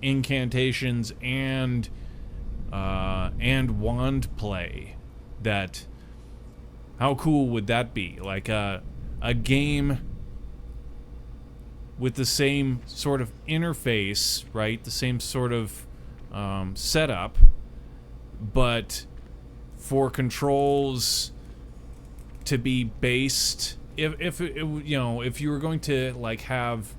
incantations and wand play. That, how cool would that be? Like a game with the same sort of interface, right? The same sort of setup, but for controls to be based, if you were going to like have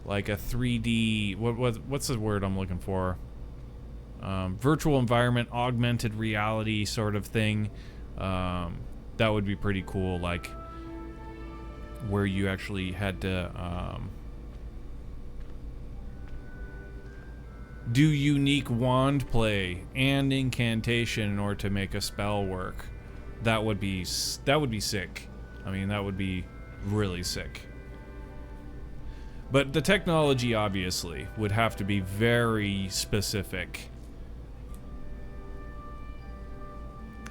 like a 3D, what's the word I'm looking for? Virtual environment, augmented reality sort of thing. That would be pretty cool. Like where you actually had to do unique wand play and incantation in order to make a spell work. That would be sick. I mean, that would be really sick. But the technology obviously would have to be very specific.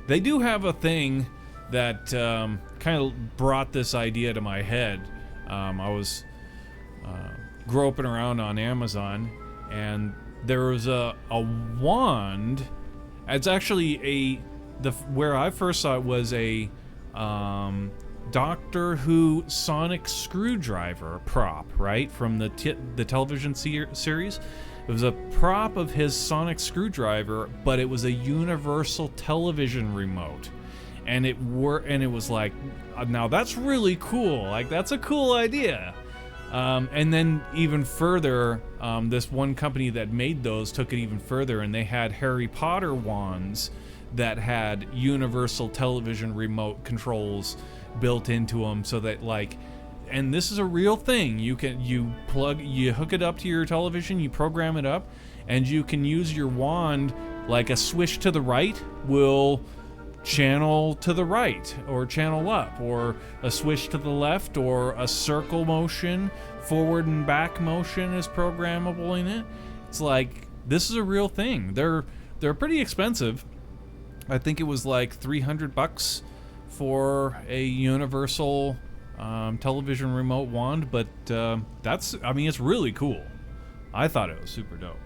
They do have a thing that kind of brought this idea to my head. I was groping around on Amazon, and there was a wand. It's actually where I first saw it was a Doctor Who sonic screwdriver prop, right, from the television series. It was a prop of his sonic screwdriver, but it was a universal television remote, and it was like, now that's really cool. Like, that's a cool idea. And then even further, this one company that made those took it even further, and they had Harry Potter wands that had universal television remote controls built into them, so that, like, and this is a real thing. You hook it up to your television, you program it up, and you can use your wand, like a swish to the right will channel to the right or channel up, or a swish to the left, or a circle motion, forward and back motion is programmable in it. It's like, this is a real thing. They're pretty expensive. I think it was like $300 for a universal television remote wand, but it's really cool. I thought it was super dope.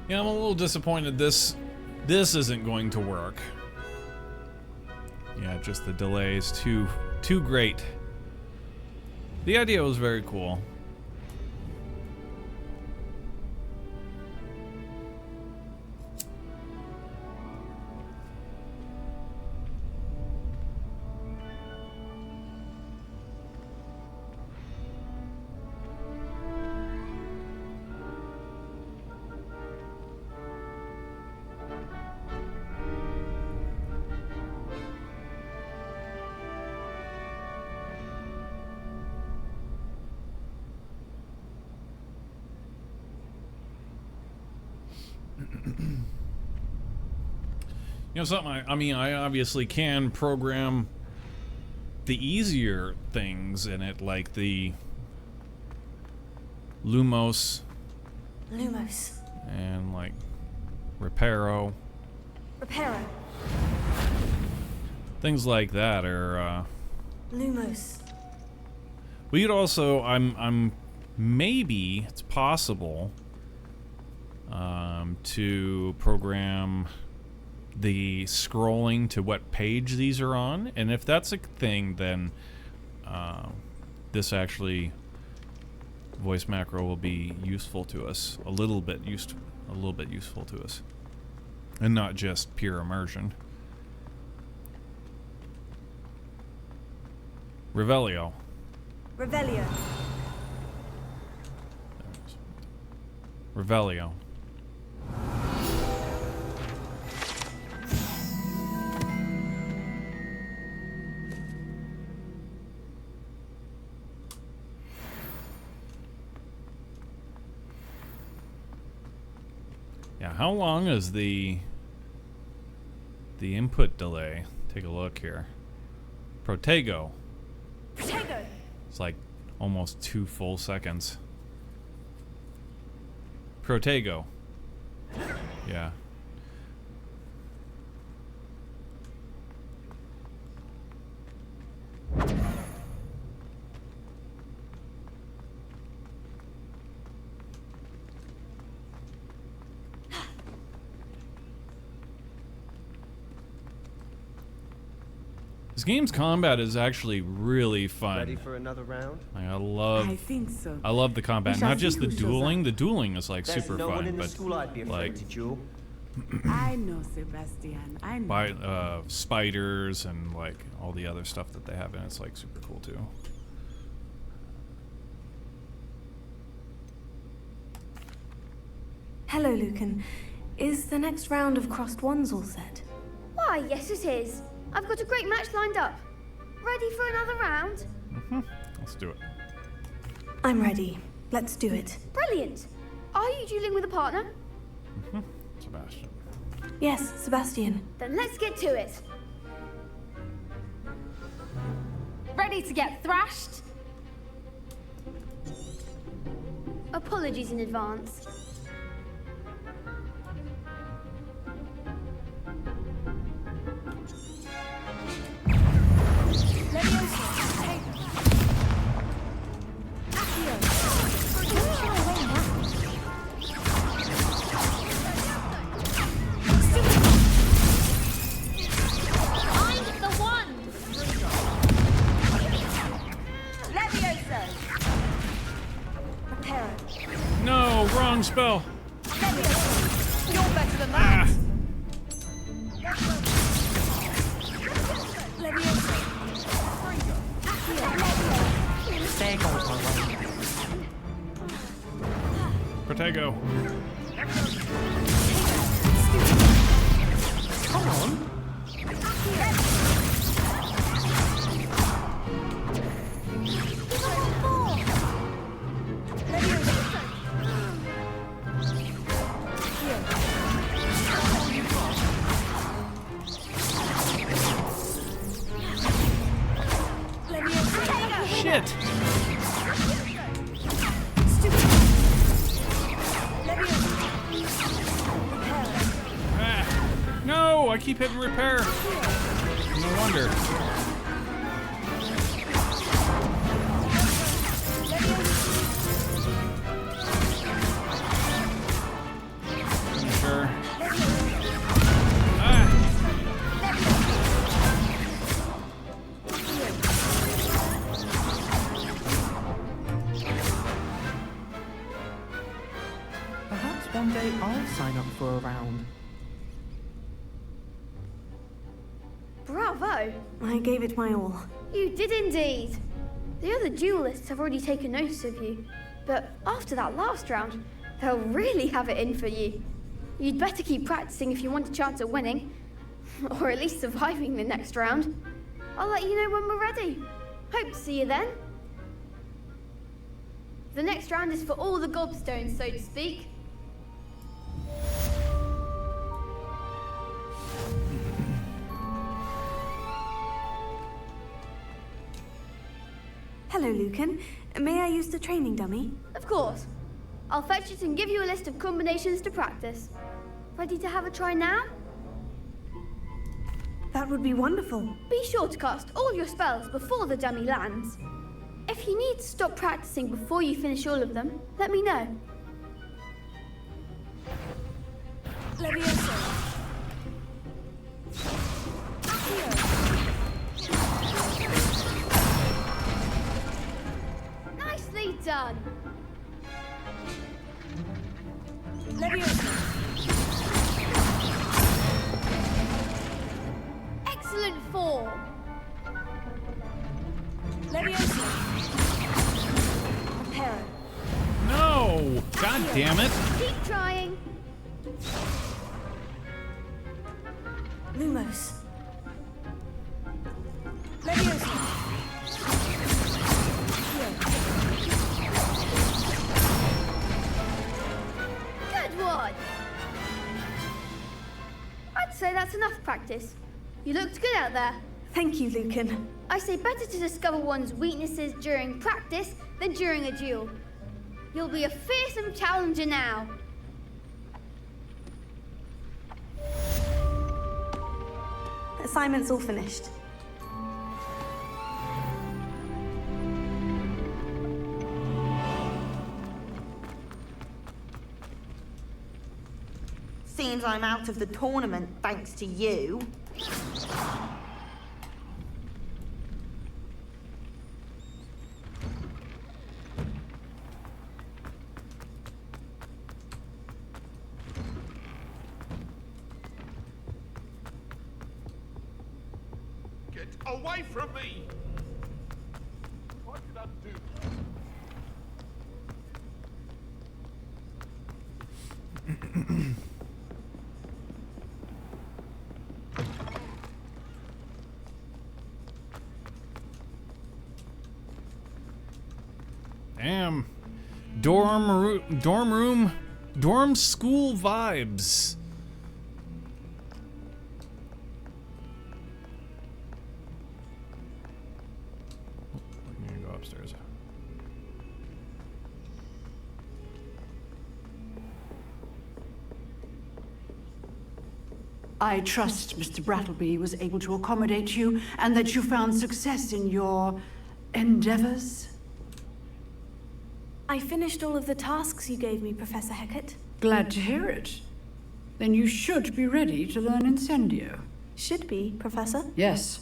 Yeah, I'm a little disappointed this isn't going to work. Yeah, just the delay is too great. The idea was very cool. You know something, I obviously can program the easier things in it, like the Lumos and like Reparo. Things like that are Lumos. We could also, I'm maybe it's possible to program the scrolling to what page these are on, and if that's a thing, then this actually voice macro will be useful to us, a little bit useful to us, and not just pure immersion. Revelio. Revelio. Yeah, how long is the input delay? Take a look here. Protego. Protego. It's like almost 2 full seconds. Protego. Yeah. This game's combat is actually really fun. Ready for another round? Like, I think so. love the combat. We shall Not just see the who shows dueling. up. The dueling is like There's super no one fun, in the but school I'd be afraid like to duel. I know, Sebastian. I know. by spiders and like all the other stuff that they have in it's like super cool too. Hello, Lucan. Is the next round of Crossed Ones all set? Why, yes it is. I've got a great match lined up. Ready for another round? Let's do it. I'm ready. Let's do it. Brilliant. Are you dueling with a partner? Sebastian. Yes, Sebastian. Then let's get to it. Ready to get thrashed? Apologies in advance. No, wrong spell. You're better than that. Protego. Come on! Shit. No, I keep hitting repair. No wonder. Sure. Perhaps one day I'll sign up for a round. Bravo. I gave it my all. You did indeed. The other duelists have already taken notice of you. But after that last round, they'll really have it in for you. You'd better keep practicing if you want a chance at winning. Or at least surviving the next round. I'll let you know when we're ready. Hope to see you then. The next round is for all the gobstones, so to speak. Hello, Lucan. May I use the training dummy? Of course. I'll fetch it and give you a list of combinations to practice. Ready to have a try now? That would be wonderful. Be sure to cast all your spells before the dummy lands. If you need to stop practicing before you finish all of them, let me know. Levioso. Nicely done. Levioso. Excellent form. Levioso. Reparo. No! God damn it! Keep trying. Lumos. Levioso. Good one. That's enough practice. You looked good out there. Thank you, Lucan. I say better to discover one's weaknesses during practice than during a duel. You'll be a fearsome challenger now. Assignment's all finished. Seems I'm out of the tournament thanks to you. Get away from me! What did I do? Damn. Dorm school vibes. I'm gonna go upstairs. I trust Mr. Brattleby was able to accommodate you and that you found success in your endeavors. I finished all of the tasks you gave me, Professor Hecat. Glad to hear it. Then you should be ready to learn Incendio. Should be, Professor. Yes.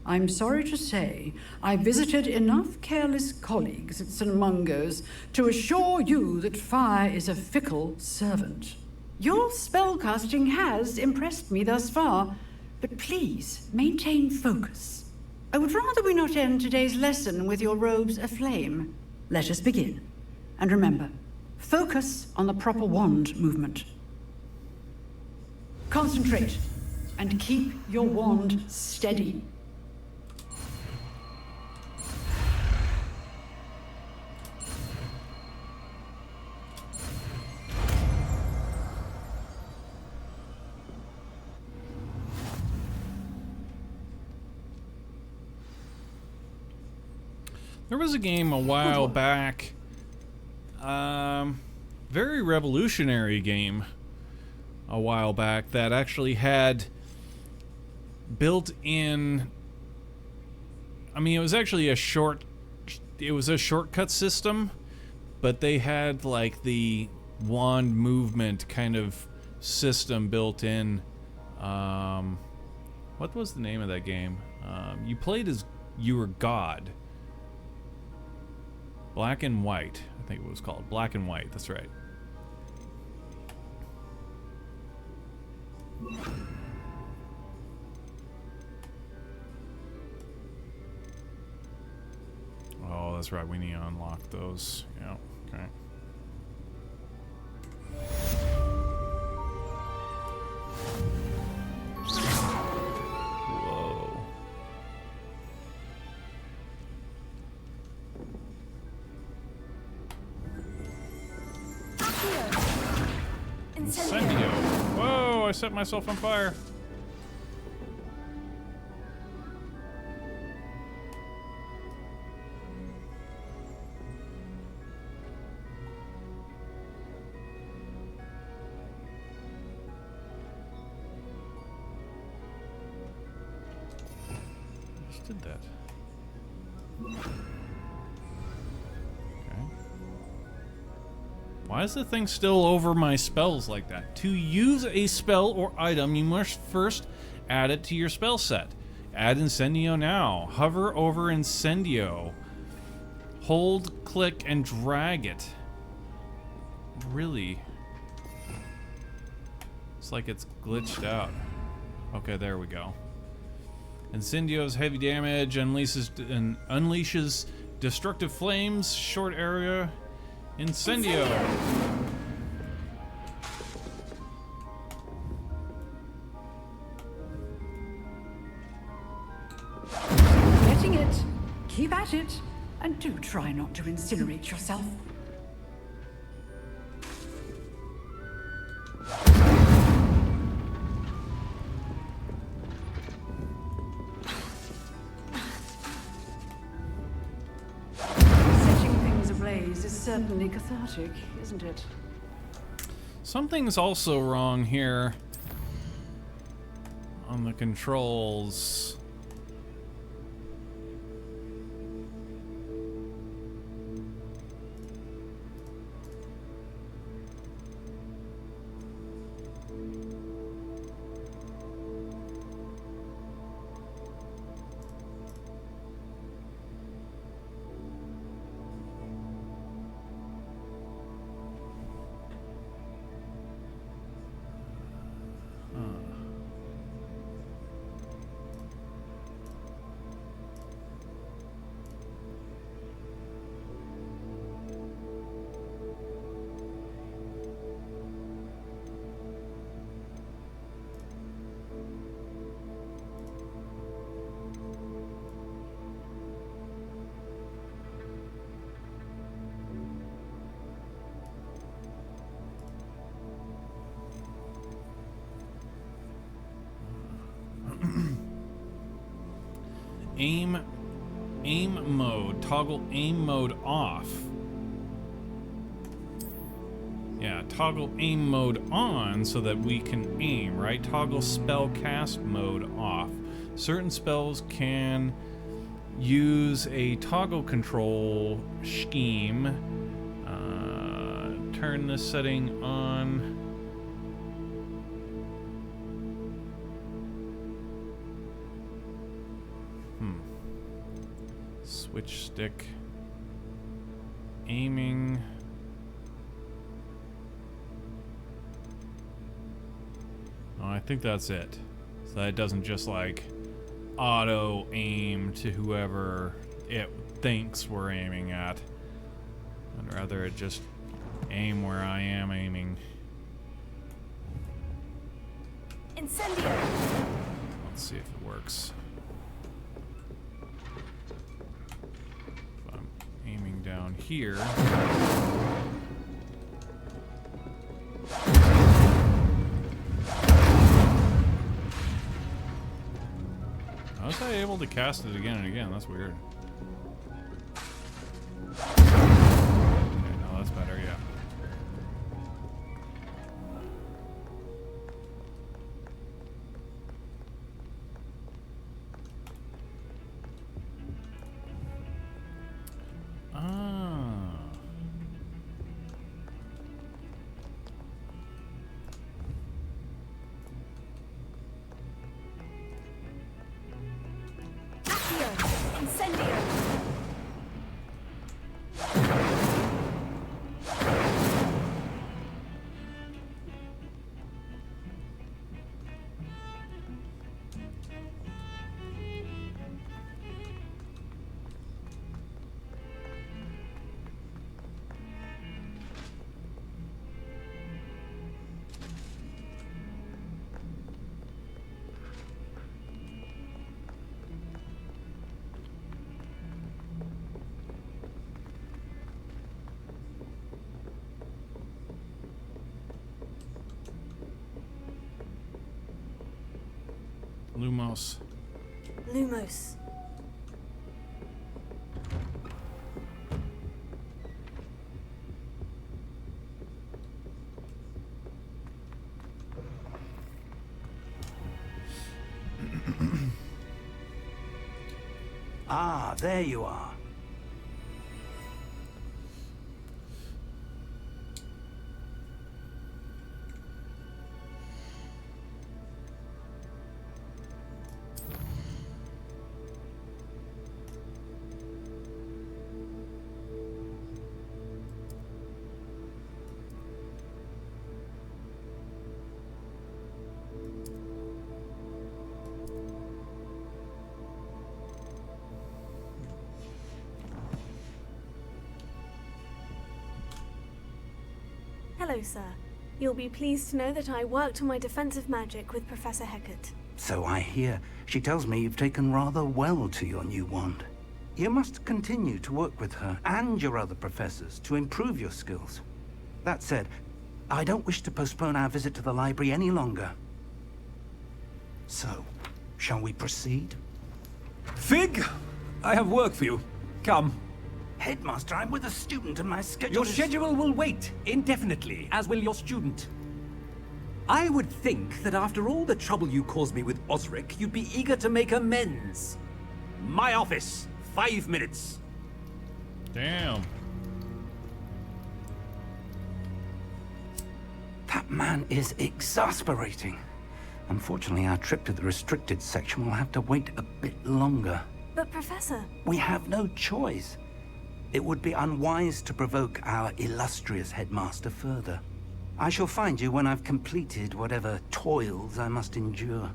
I'm sorry to say, I visited enough careless colleagues at St. Mungo's to assure you that fire is a fickle servant. Your spellcasting has impressed me thus far, but please maintain focus. I would rather we not end today's lesson with your robes aflame. Let us begin. And remember, focus on the proper wand movement. Concentrate, and keep your wand steady. There was a game a while back, very revolutionary game a while back that actually had built in, I mean, it was actually a shortcut system, but they had like the wand movement kind of system built in. What was the name of that game? You played as you were God. Black and White, I think it was called. Black and White, that's right. Oh, that's right, we need to unlock those. Yeah, okay. Whoa. Incendio. Whoa, I set myself on fire. I just did that. Why is the thing still over my spells like that? To use a spell or item, you must first add it to your spell set. Add Incendio now. Hover over Incendio. Hold, click, and drag it. Really? It's like it's glitched out. Okay, there we go. Incendio's heavy damage unleashes destructive flames, short area. Incendio! Getting it. Keep at it. And do try not to incinerate yourself. certainly cathartic, isn't it? Something's also wrong here on the controls. Aim mode. Toggle aim mode off. Yeah, toggle aim mode on so that we can aim, right? Toggle spell cast mode off. Certain spells can use a toggle control scheme. Turn this setting on. Switch stick. Aiming. Oh, I think that's it. So that it doesn't just like auto aim to whoever it thinks we're aiming at. I'd rather it just aim where I am aiming. Incendio! Let's see if it works. If I'm aiming down here. How was I able to cast it again and again? That's weird. Okay, no, that's better, yeah. Lumos. Lumos. Ah, there you are. Hello, sir. You'll be pleased to know that I worked on my defensive magic with Professor Hecat. So I hear. She tells me you've taken rather well to your new wand. You must continue to work with her and your other professors to improve your skills. That said, I don't wish to postpone our visit to the library any longer. So, shall we proceed? Fig, I have work for you. Come. Headmaster, I'm with a student and my schedule Your is... schedule will wait indefinitely, as will your student. I would think that after all the trouble you caused me with Osric, you'd be eager to make amends. My office, 5 minutes. Damn. That man is exasperating. Unfortunately, our trip to the restricted section will have to wait a bit longer. But Professor... We have no choice. It would be unwise to provoke our illustrious headmaster further. I shall find you when I've completed whatever toils I must endure.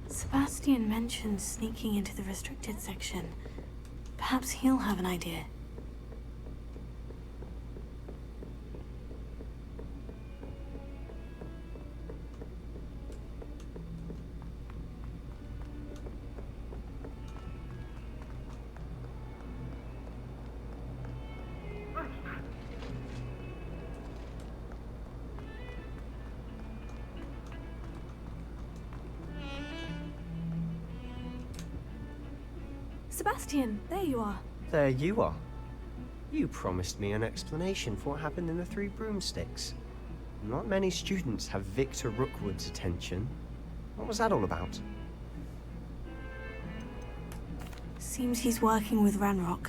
Sebastian mentioned sneaking into the restricted section. Perhaps he'll have an idea. Sebastian, there you are. There you are. You promised me an explanation for what happened in the Three Broomsticks. Not many students have Victor Rookwood's attention. What was that all about? Seems he's working with Ranrock.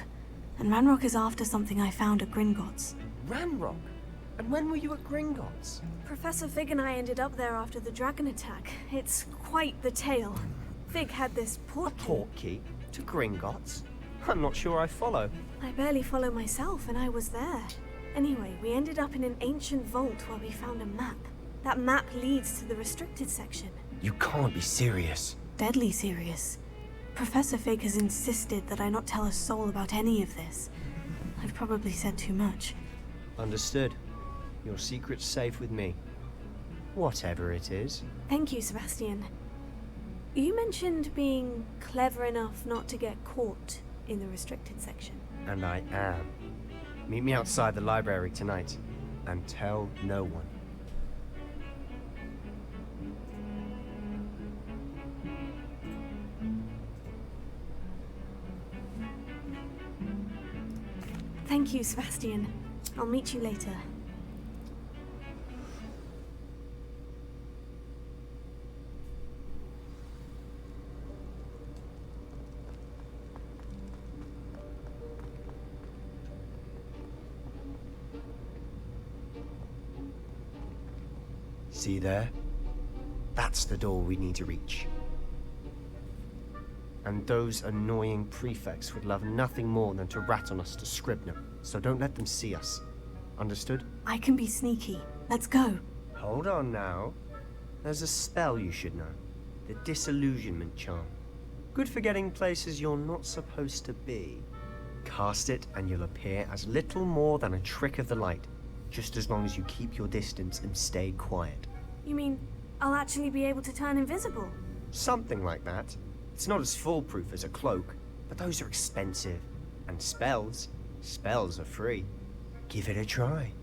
And Ranrock is after something I found at Gringotts. Ranrock? And when were you at Gringotts? Professor Fig and I ended up there after the dragon attack. It's quite the tale. Fig had this portkey to Gringotts? I'm not sure I follow. I barely follow myself, and I was there. Anyway, we ended up in an ancient vault where we found a map. That map leads to the restricted section. You can't be serious. Deadly serious. Professor Fig has insisted that I not tell a soul about any of this. I've probably said too much. Understood. Your secret's safe with me. Whatever it is. Thank you, Sebastian. You mentioned being clever enough not to get caught in the restricted section. And I am. Meet me outside the library tonight, and tell no one. Thank you, Sebastian. I'll meet you later. See there? That's the door we need to reach. And those annoying prefects would love nothing more than to rat on us to Scribner, so don't let them see us. Understood? I can be sneaky. Let's go. Hold on now. There's a spell you should know. The Disillusionment Charm. Good for getting places you're not supposed to be. Cast it and you'll appear as little more than a trick of the light, just as long as you keep your distance and stay quiet. You mean I'll actually be able to turn invisible? Something like that. It's not as foolproof as a cloak, but those are expensive. And spells are free. Give it a try.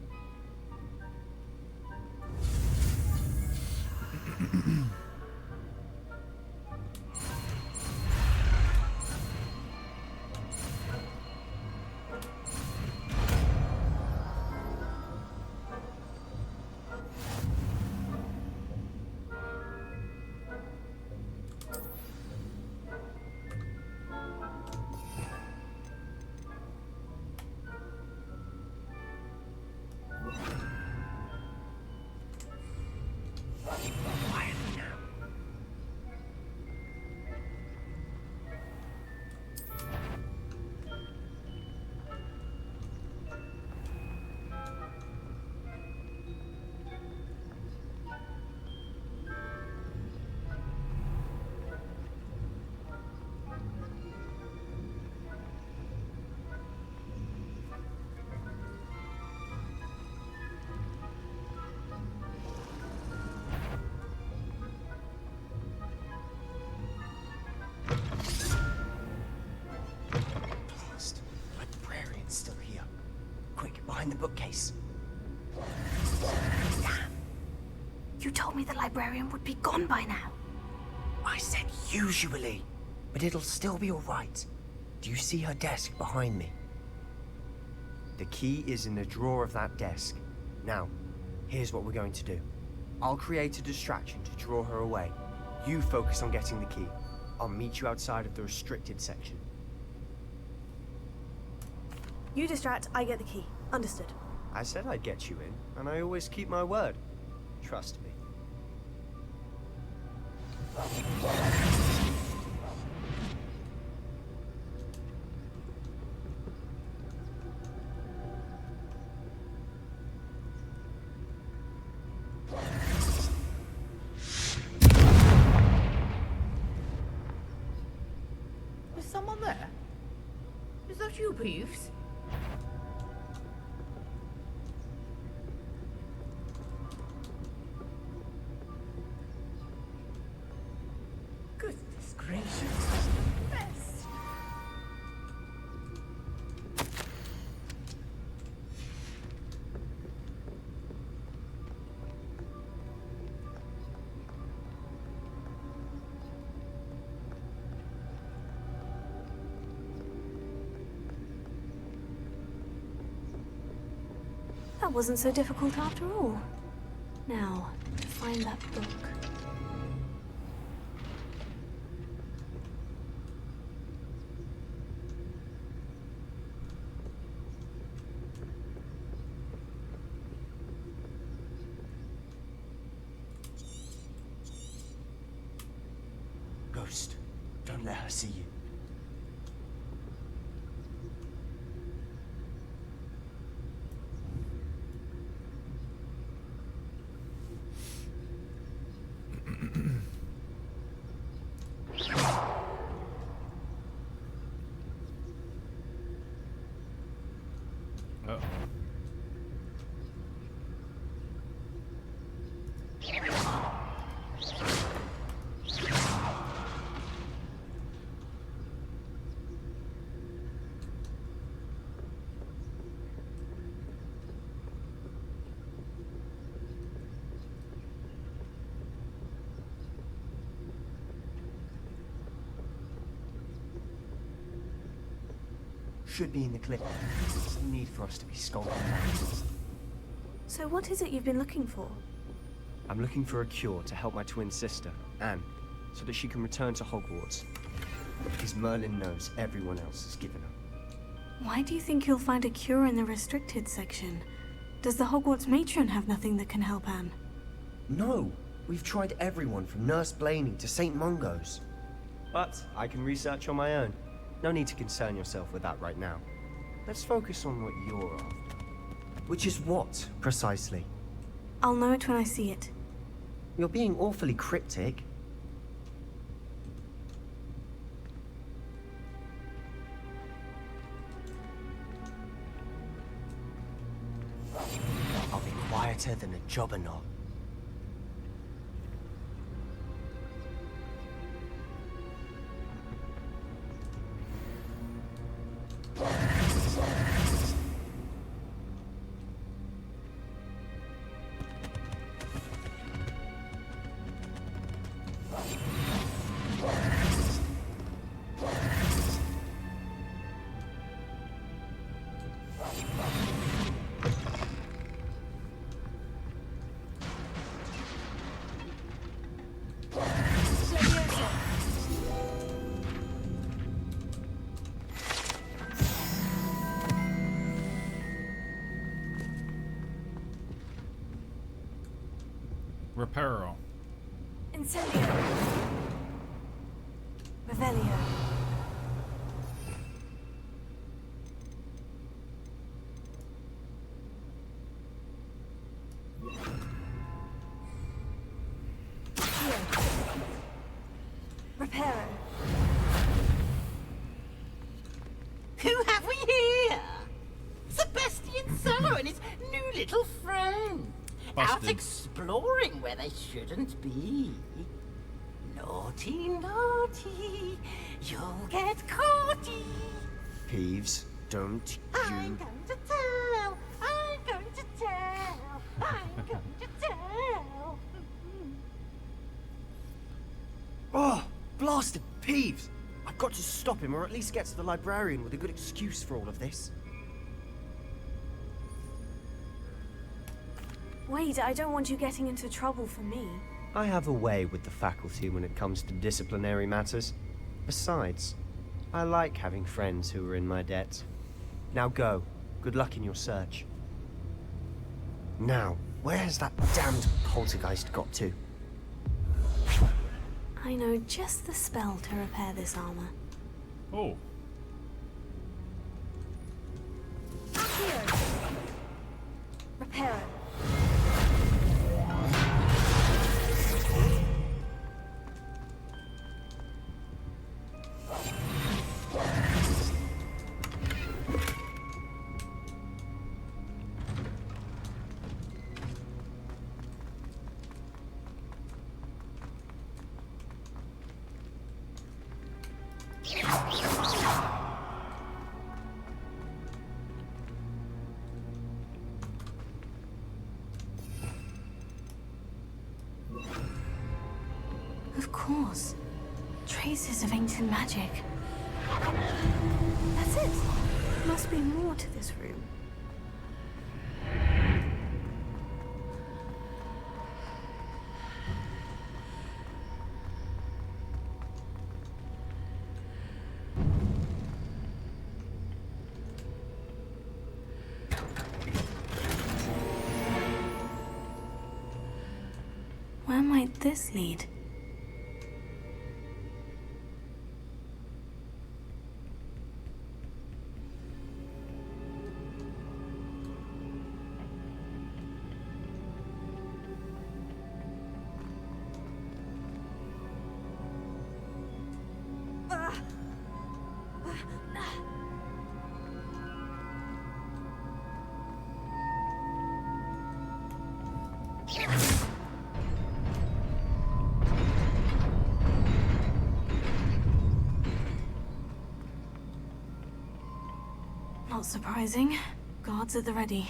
You told me the librarian would be gone by now. I said usually, but it'll still be all right. Do you see her desk behind me? The key is in the drawer of that desk. Now, here's what we're going to do. I'll create a distraction to draw her away. You focus on getting the key. I'll meet you outside of the restricted section. You distract, I get the key. Understood. I said I'd get you in, and I always keep my word. Trust me. Is someone there? Is that you, Peeves? Goodness gracious. Best. That wasn't so difficult after all. Now, to find that book. Ghost, don't let her see you. Should be in the clip. There's no need for us to be skulking around. So what is it you've been looking for? I'm looking for a cure to help my twin sister, Anne, so that she can return to Hogwarts. Because Merlin knows everyone else has given up. Why do you think you'll find a cure in the restricted section? Does the Hogwarts matron have nothing that can help Anne? No! We've tried everyone from Nurse Blaney to St. Mungo's. But I can research on my own. No need to concern yourself with that right now. Let's focus on what you're after. Which is what, precisely? I'll know it when I see it. You're being awfully cryptic. I'll be quieter than a jobberknoll. Reparo. Incendio. Revelio. Reparo. Who have we here? Sebastian Sallow and his new little friend. Out Busted. exploring where they shouldn't be. Naughty, naughty, you'll get caughty. Peeves, don't I'm you... going to tell, I'm going to tell, I'm going to tell. Blasted Peeves! I've got to stop him, or at least get to the librarian with a good excuse for all of this. Wait, I don't want you getting into trouble for me. I have a way with the faculty when it comes to disciplinary matters. Besides, I like having friends who are in my debt. Now go. Good luck in your search. Now, where has that damned poltergeist got to? I know just the spell to repair this armor. Oh. Repair it. Of course. Traces of ancient magic. That's it. Must be more to this room. Where might this lead? Not surprising. Guards at the ready.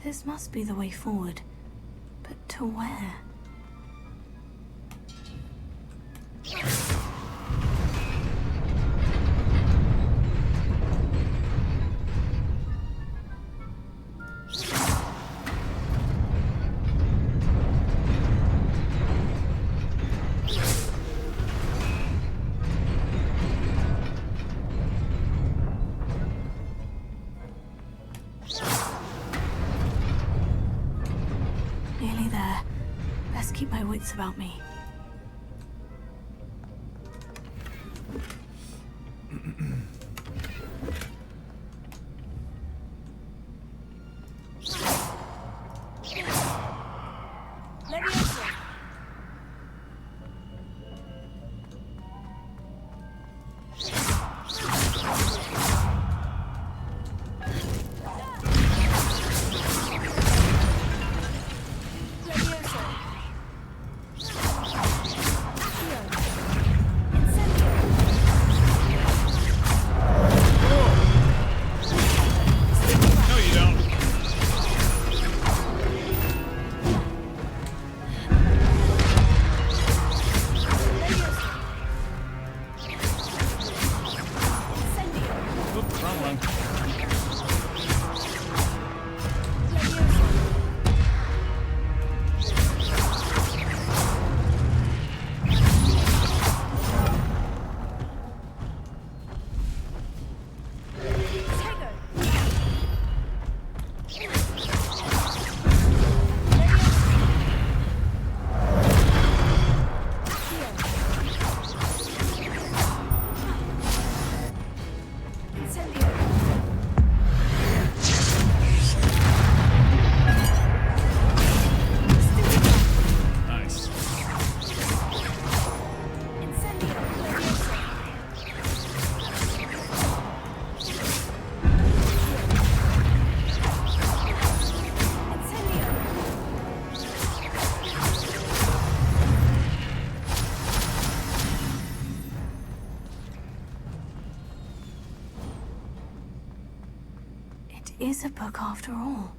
This must be the way forward. But to where? Nearly there. Best keep my wits about me. is a book after all.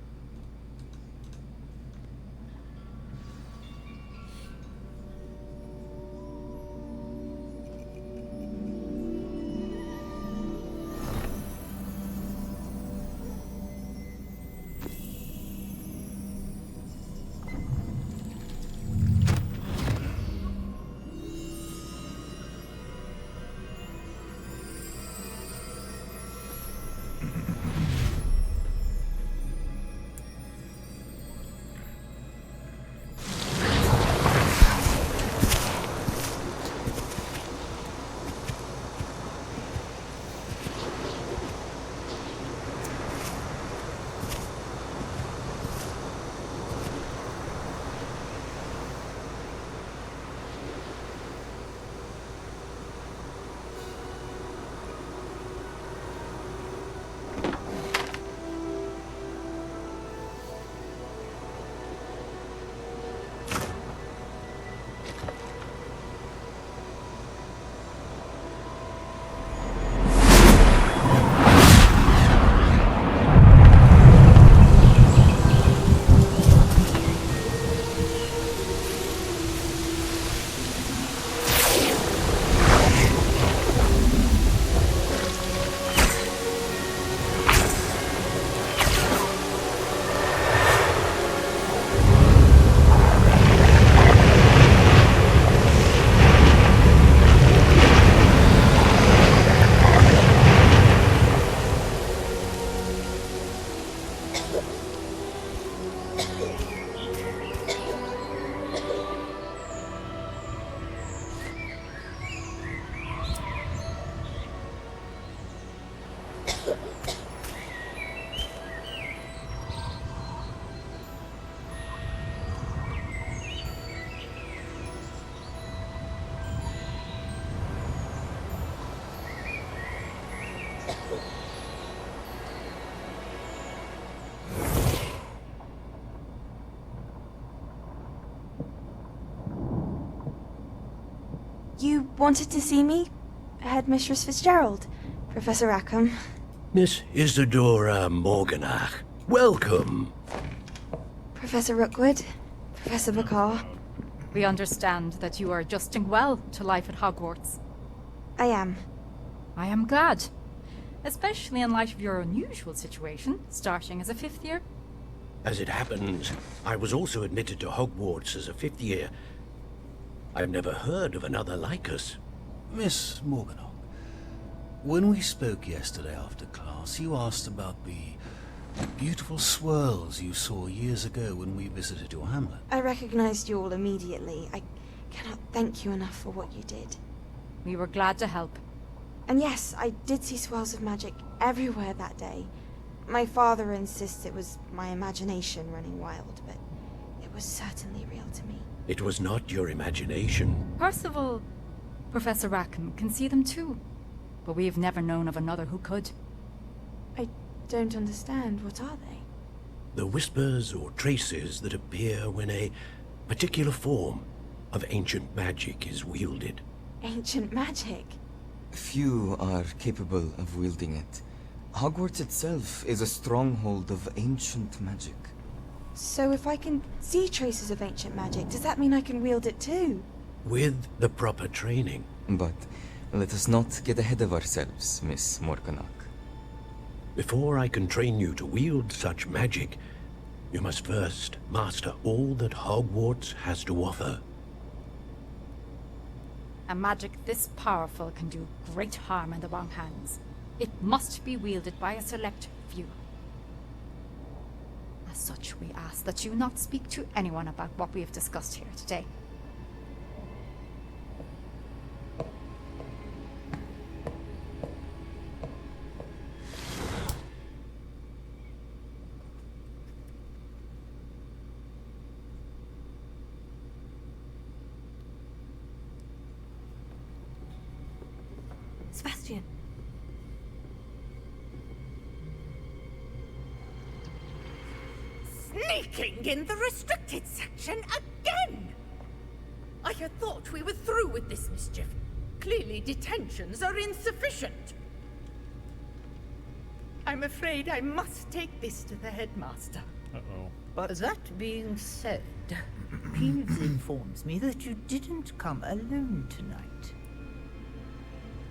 You wanted to see me? Headmistress Fitzgerald? Professor Rackham? Miss Isadora Morganach, welcome. Professor Rookwood? Professor Bakar? We understand that you are adjusting well to life at Hogwarts. I am. I am glad. Especially in light of your unusual situation, starting as a 5th year. As it happens, I was also admitted to Hogwarts as a 5th year. I've never heard of another like us. Miss Morganach, when we spoke yesterday after class, you asked about the beautiful swirls you saw years ago when we visited your hamlet. I recognized you all immediately. I cannot thank you enough for what you did. We were glad to help. And yes, I did see swirls of magic everywhere that day. My father insists it was my imagination running wild, but it was certainly real to me. It was not your imagination. Percival, Professor Rackham can see them too. But we've never known of another who could. I don't understand. What are they? The whispers or traces that appear when a particular form of ancient magic is wielded. Ancient magic? Few are capable of wielding it. Hogwarts itself is a stronghold of ancient magic. So if I can see traces of ancient magic, does that mean I can wield it too? With the proper training. But let us not get ahead of ourselves, Miss Morganach. Before I can train you to wield such magic, you must first master all that Hogwarts has to offer. A magic this powerful can do great harm in the wrong hands. It must be wielded by a select few. As such, we ask that you not speak to anyone about what we have discussed here today. Sebastian. Sneaking in the restricted section again! I had thought we were through with this mischief. Clearly detentions are insufficient. I'm afraid I must take this to the headmaster. Uh-oh. But that being said, Peeves informs me that you didn't come alone tonight.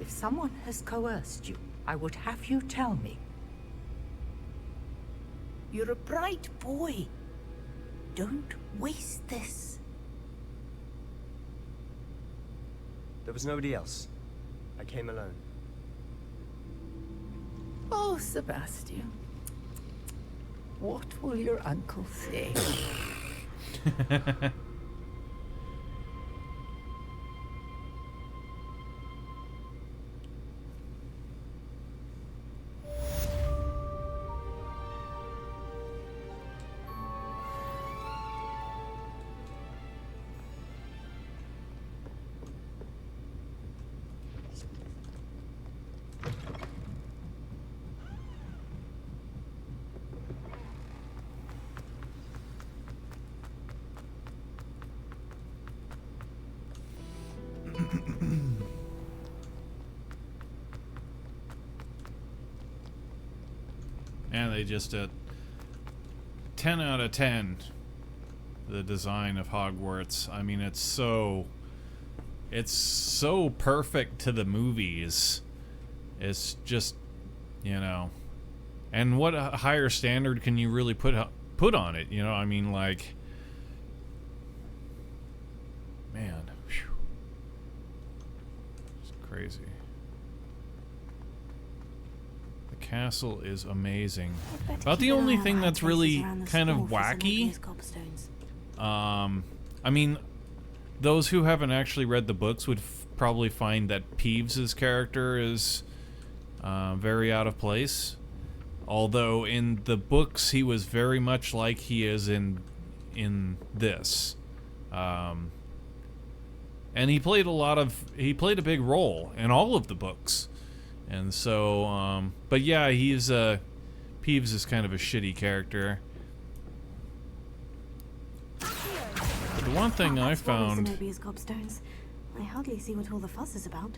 If someone has coerced you, I would have you tell me. You're a bright boy. Don't waste this. There was nobody else. I came alone. Oh, Sebastian. What will your uncle say? And they just 10 out of 10. The design of Hogwarts. I mean, it's so perfect to the movies. It's just, you know, and what a higher standard can you really put on it? You know, I mean, like, man, whew. It's crazy. The castle is amazing. About the only thing that's really kind of wacky. I mean, those who haven't actually read the books would probably find that Peeves's character is very out of place. Although in the books he was very much like he is in this. And he played a big role in all of the books. And so, but yeah, Peeves is kind of a shitty character. But the one thing I found... Zenobia's gobstones. I hardly see what all the fuss is about.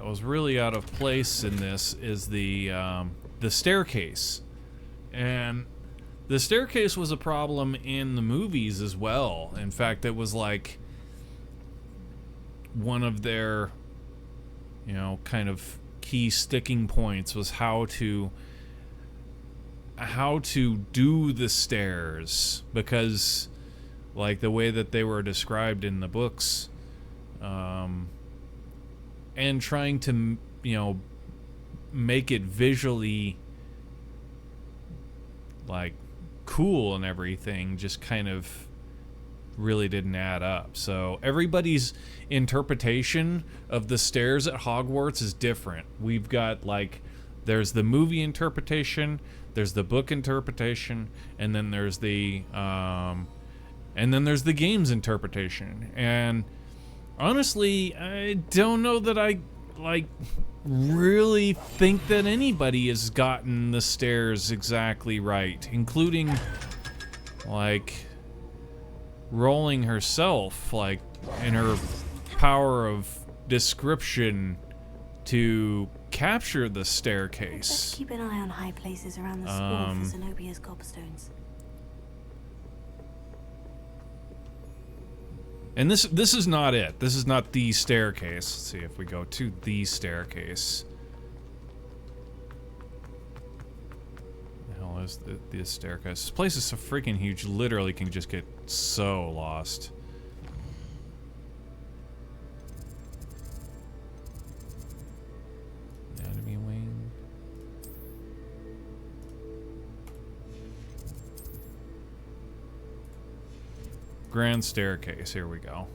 that was really out of place in this is the staircase. And the staircase was a problem in the movies as well. In fact, it was like one of their, you know, kind of key sticking points was how to do the stairs, because like the way that they were described in the books, and trying to, you know, make it visually like cool and everything just kind of really didn't add up. So everybody's interpretation of the stairs at Hogwarts is different. We've got like, there's the movie interpretation, there's the book interpretation, and then there's the games interpretation. And honestly, I don't know that I like really think that anybody has gotten the stairs exactly right, including like Rowling herself, like in her power of description to capture the staircase. Let's keep an eye on high places around the school for Zenobia's gobstones. And this is not it. This is not the staircase. Let's see if we go to the staircase. The hell is this staircase? This place is so freaking huge. Literally can just get so lost. Anatomy wing. Grand staircase, here we go.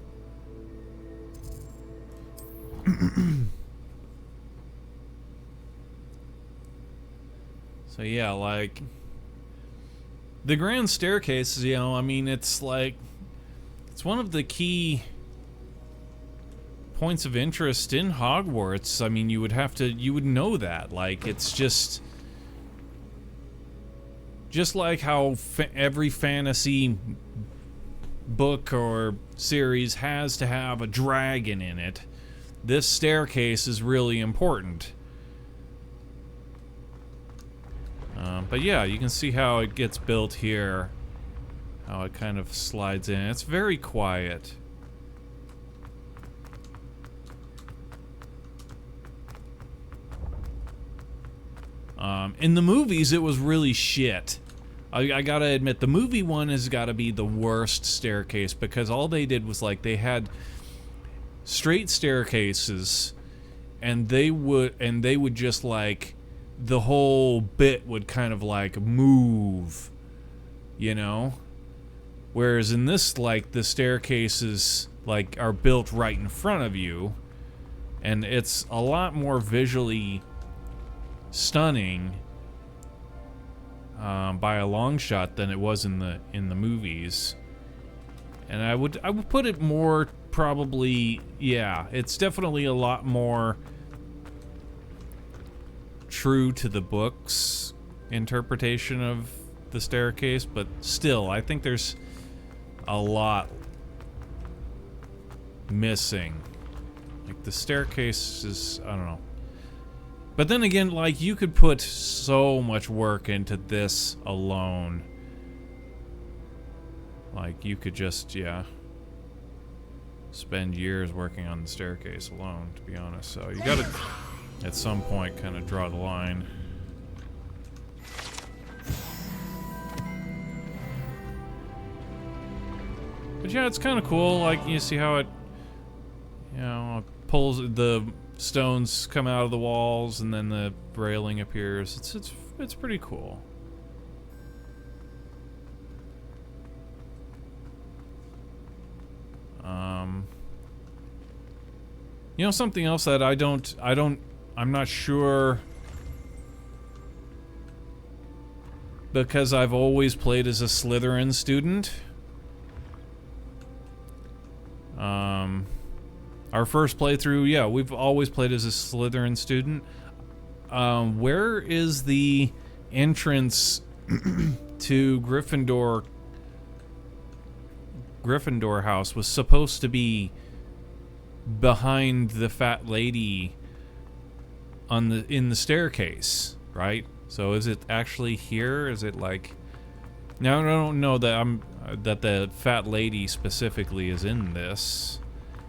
So yeah, like the grand staircase, you know, I mean, it's like, it's one of the key points of interest in Hogwarts. I mean, you would know that. Like, it's just like how every fantasy book or series has to have a dragon in it. This staircase is really important. But yeah, you can see how it gets built here. How it kind of slides in. It's very quiet. In the movies, it was really shit. I gotta admit, the movie one has gotta be the worst staircase, because all they did was, like, they had straight staircases, and they would just, like, the whole bit would kind of, like, move, you know? Whereas in this, like, the staircases, like, are built right in front of you, and it's a lot more visually stunning by a long shot than it was in the movies. And I would put it more probably, yeah, it's definitely a lot more true to the book's interpretation of the staircase, but still, I think there's a lot missing. Like, the staircase is, I don't know. But then again, like, you could put so much work into this alone. Like, you could just, yeah, spend years working on the staircase alone, to be honest. So you gotta, at some point, kind of draw the line. But yeah, it's kind of cool. Like, you see how it, you know, pulls, the stones come out of the walls, and then the railing appears. It's pretty cool. You know, something else that I'm not sure, because I've always played as a Slytherin student. Our first playthrough, yeah, we've always played as a Slytherin student. Where is the entrance to Gryffindor house? Was supposed to be behind the fat lady in the staircase, right? So is it actually here? Is it like, now I don't know that the fat lady specifically is in this,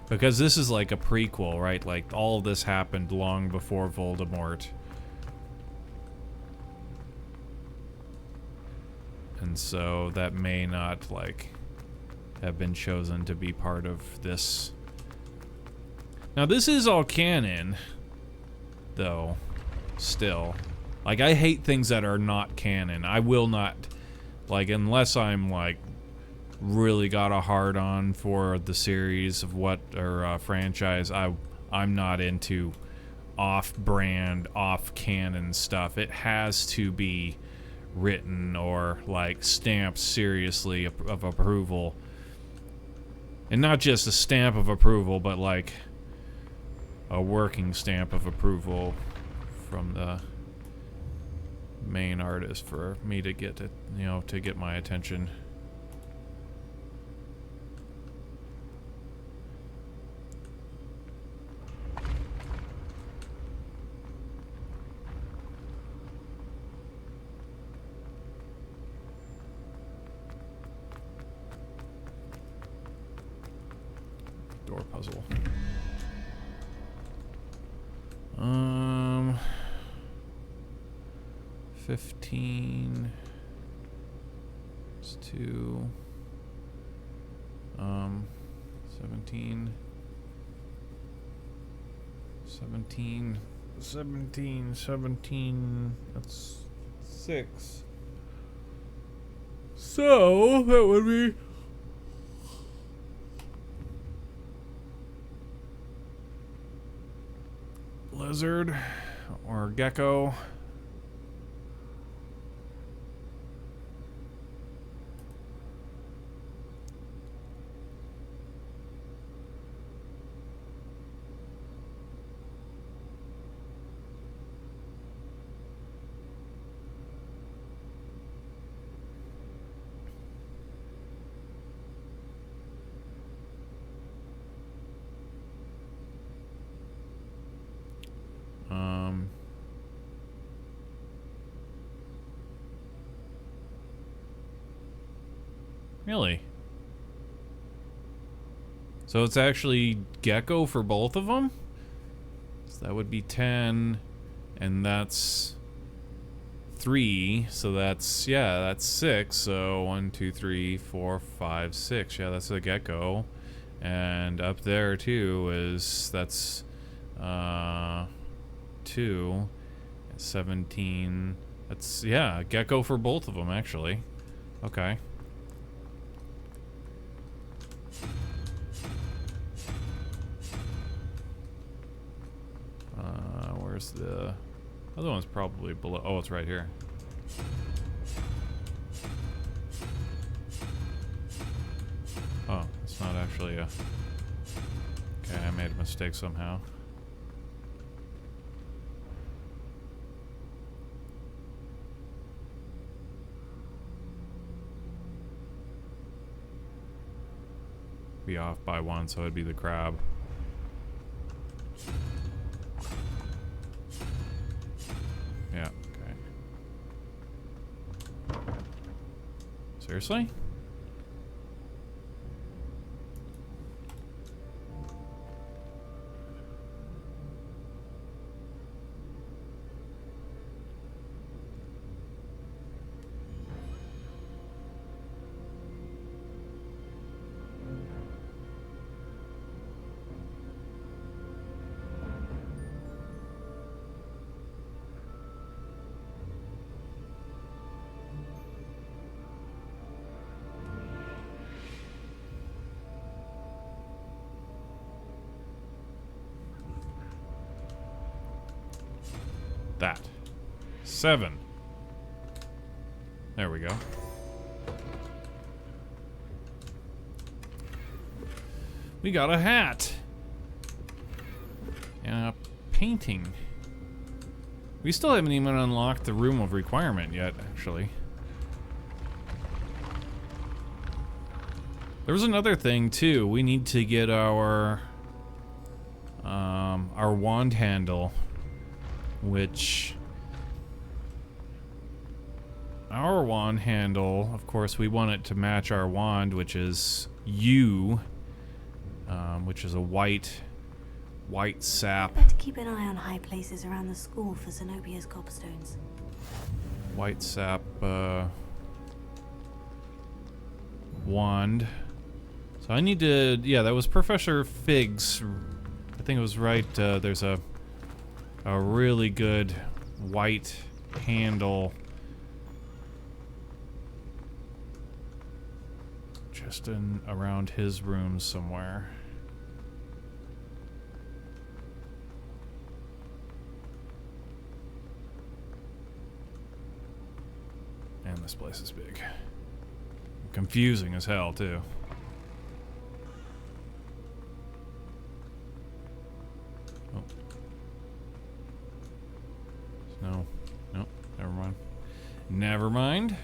because this is like a prequel, right? Like, all of this happened long before Voldemort. And so that may not, like, have been chosen to be part of this. Now, this is all canon, though, still. Like, I hate things that are not canon. I will not, like, unless I'm, like, really got a hard-on for the series of franchise, I'm not into off-brand, off-canon stuff. It has to be written or, like, stamped seriously of approval. And not just a stamp of approval, but, like, a working stamp of approval from the main artist for me to get it, you know, to get my attention. Door puzzle. 15. It's 2. 17. 17. That's 6. So that would be lizard or gecko. Really? So it's actually gecko for both of them? So that would be 10, and that's 3, so that's, yeah, that's 6. So 1, 2, 3, 4, 5, 6. Yeah, that's a gecko. And up there too that's 2, 17. That's, yeah, gecko for both of them actually. Okay. Where's the other one's probably below? Oh, it's right here. Oh, it's not actually a... Okay, I made a mistake somehow. Be off by 1, so it'd be the crab. Yeah, okay. Seriously? That. 7. There we go. We got a hat. And a painting. We still haven't even unlocked the room of requirement yet, actually. There was another thing too. We need to get our wand handle, which our wand handle, of course, we want it to match our wand, which is U, which is a white sap. Better keep an eye on high places around the school for Zenobia's cobblstones. White sap wand. So I need to, yeah, that was Professor Fig's. I think it was right. There's a really good white handle just around his room somewhere. And this place is big. Confusing as hell, too. Oh. No. No. Never mind. Never mind.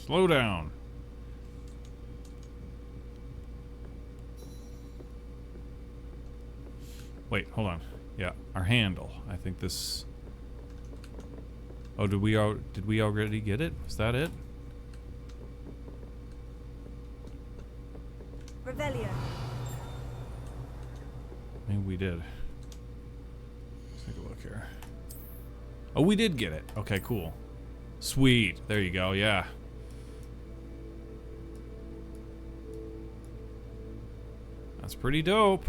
Slow down. Wait, hold on. Yeah, our handle. I think this... Oh, did we already get it? Is that it? Revelio. Maybe we did. Let's take a look here. Oh, we did get it. Okay, cool. Sweet. There you go. Yeah. That's pretty dope.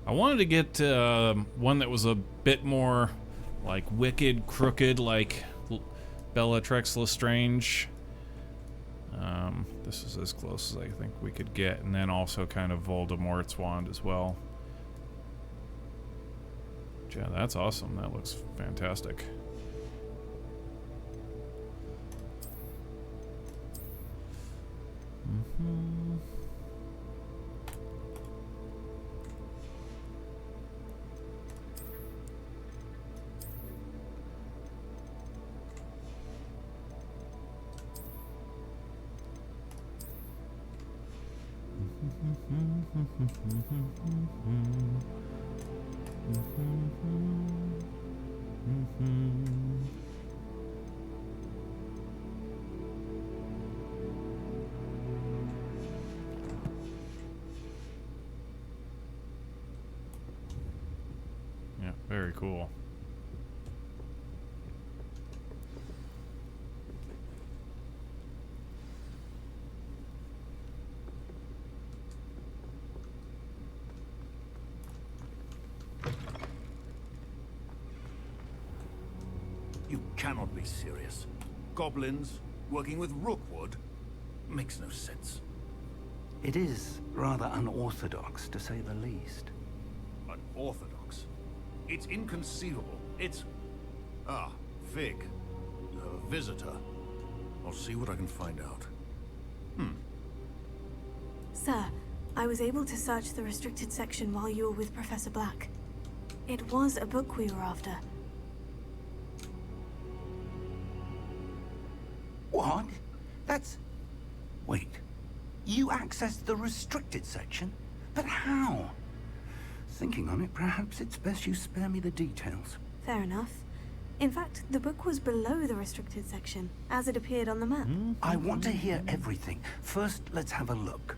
I wanted to get one that was a bit more like wicked, crooked, like Bellatrix Lestrange. This is as close as I think we could get, and then also kind of Voldemort's wand as well. Yeah, that's awesome. That looks fantastic. Yeah, very cool. You cannot be serious. Goblins working with Rookwood makes no sense. It is rather unorthodox, to say the least. Unorthodox? It's inconceivable. It's... Ah, Fig. You have a visitor. I'll see what I can find out. Sir, I was able to search the restricted section while you were with Professor Black. It was a book we were after. What? That's... Wait. You accessed the restricted section? But how? Thinking on it, perhaps it's best you spare me the details. Fair enough. In fact, the book was below the restricted section, as it appeared on the map. I want to hear everything. First, let's have a look.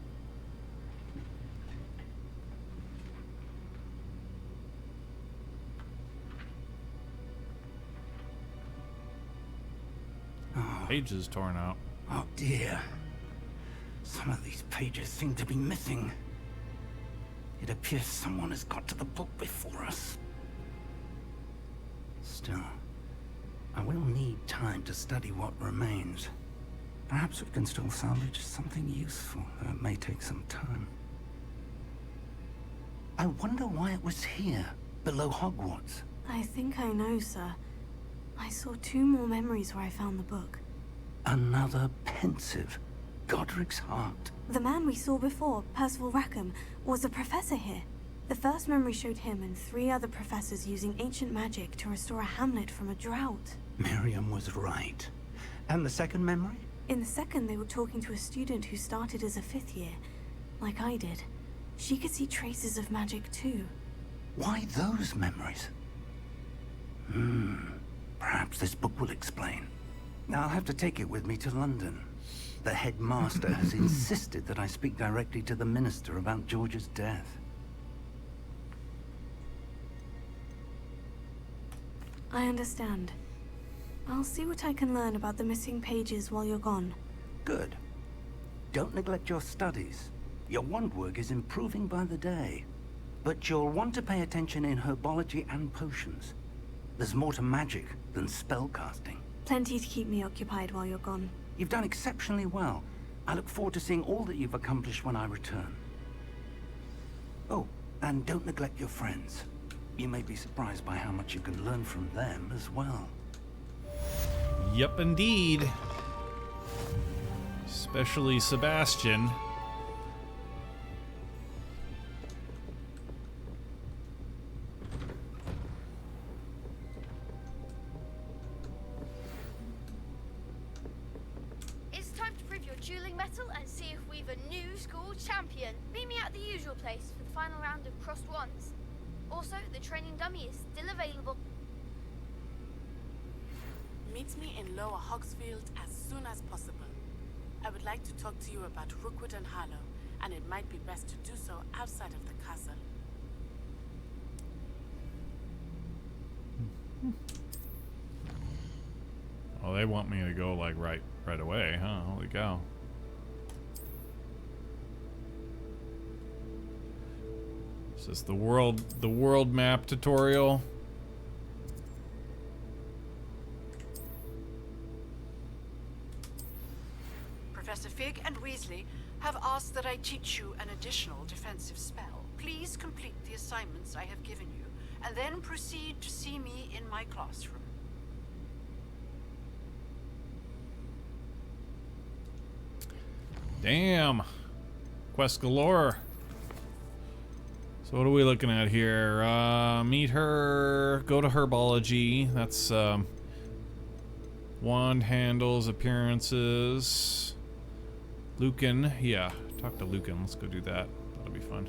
Pages torn out. Oh dear. Some of these pages seem to be missing. It appears someone has got to the book before us. Still, I will need time to study what remains. Perhaps we can still salvage something useful, though it may take some time. I wonder why it was here, below Hogwarts. I think I know, sir. I saw 2 more memories where I found the book. Another pensive. Godric's heart. The man we saw before, Percival Rackham, was a professor here. The first memory showed him and 3 other professors using ancient magic to restore a hamlet from a drought. Miriam was right. And the second memory? In the second, they were talking to a student who started as a 5th year, like I did. She could see traces of magic too. Why those memories? Perhaps this book will explain. Now I'll have to take it with me to London. The headmaster has insisted that I speak directly to the minister about George's death. I understand. I'll see what I can learn about the missing pages while you're gone. Good. Don't neglect your studies. Your wand work is improving by the day. But you'll want to pay attention in herbology and potions. There's more to magic than spellcasting. Plenty to keep me occupied while you're gone. You've done exceptionally well. I look forward to seeing all that you've accomplished when I return. Oh, and don't neglect your friends. You may be surprised by how much you can learn from them as well. Yep, indeed. Especially Sebastian. It's time to prove your dueling mettle and see if we've a new school champion. Meet me at the usual place for the final round of crossed wands. Also, the training dummy is still available. Meet me in Lower Hogsfield as soon as possible. I would like to talk to you about Rookwood and Harlow, and it might be best to do so outside of the castle. Oh, they want me to go like right away, huh? Holy cow. Is this the world map tutorial? Professor Fig and Weasley have asked that I teach you an additional defensive spell. Please complete the assignments I have given you, and then proceed to see me in my classroom. Damn. Quest galore. So what are we looking at here? Meet her, go to herbology. That's wand handles, appearances. Lucan, yeah, talk to Lucan. Let's go do that. That'll be fun.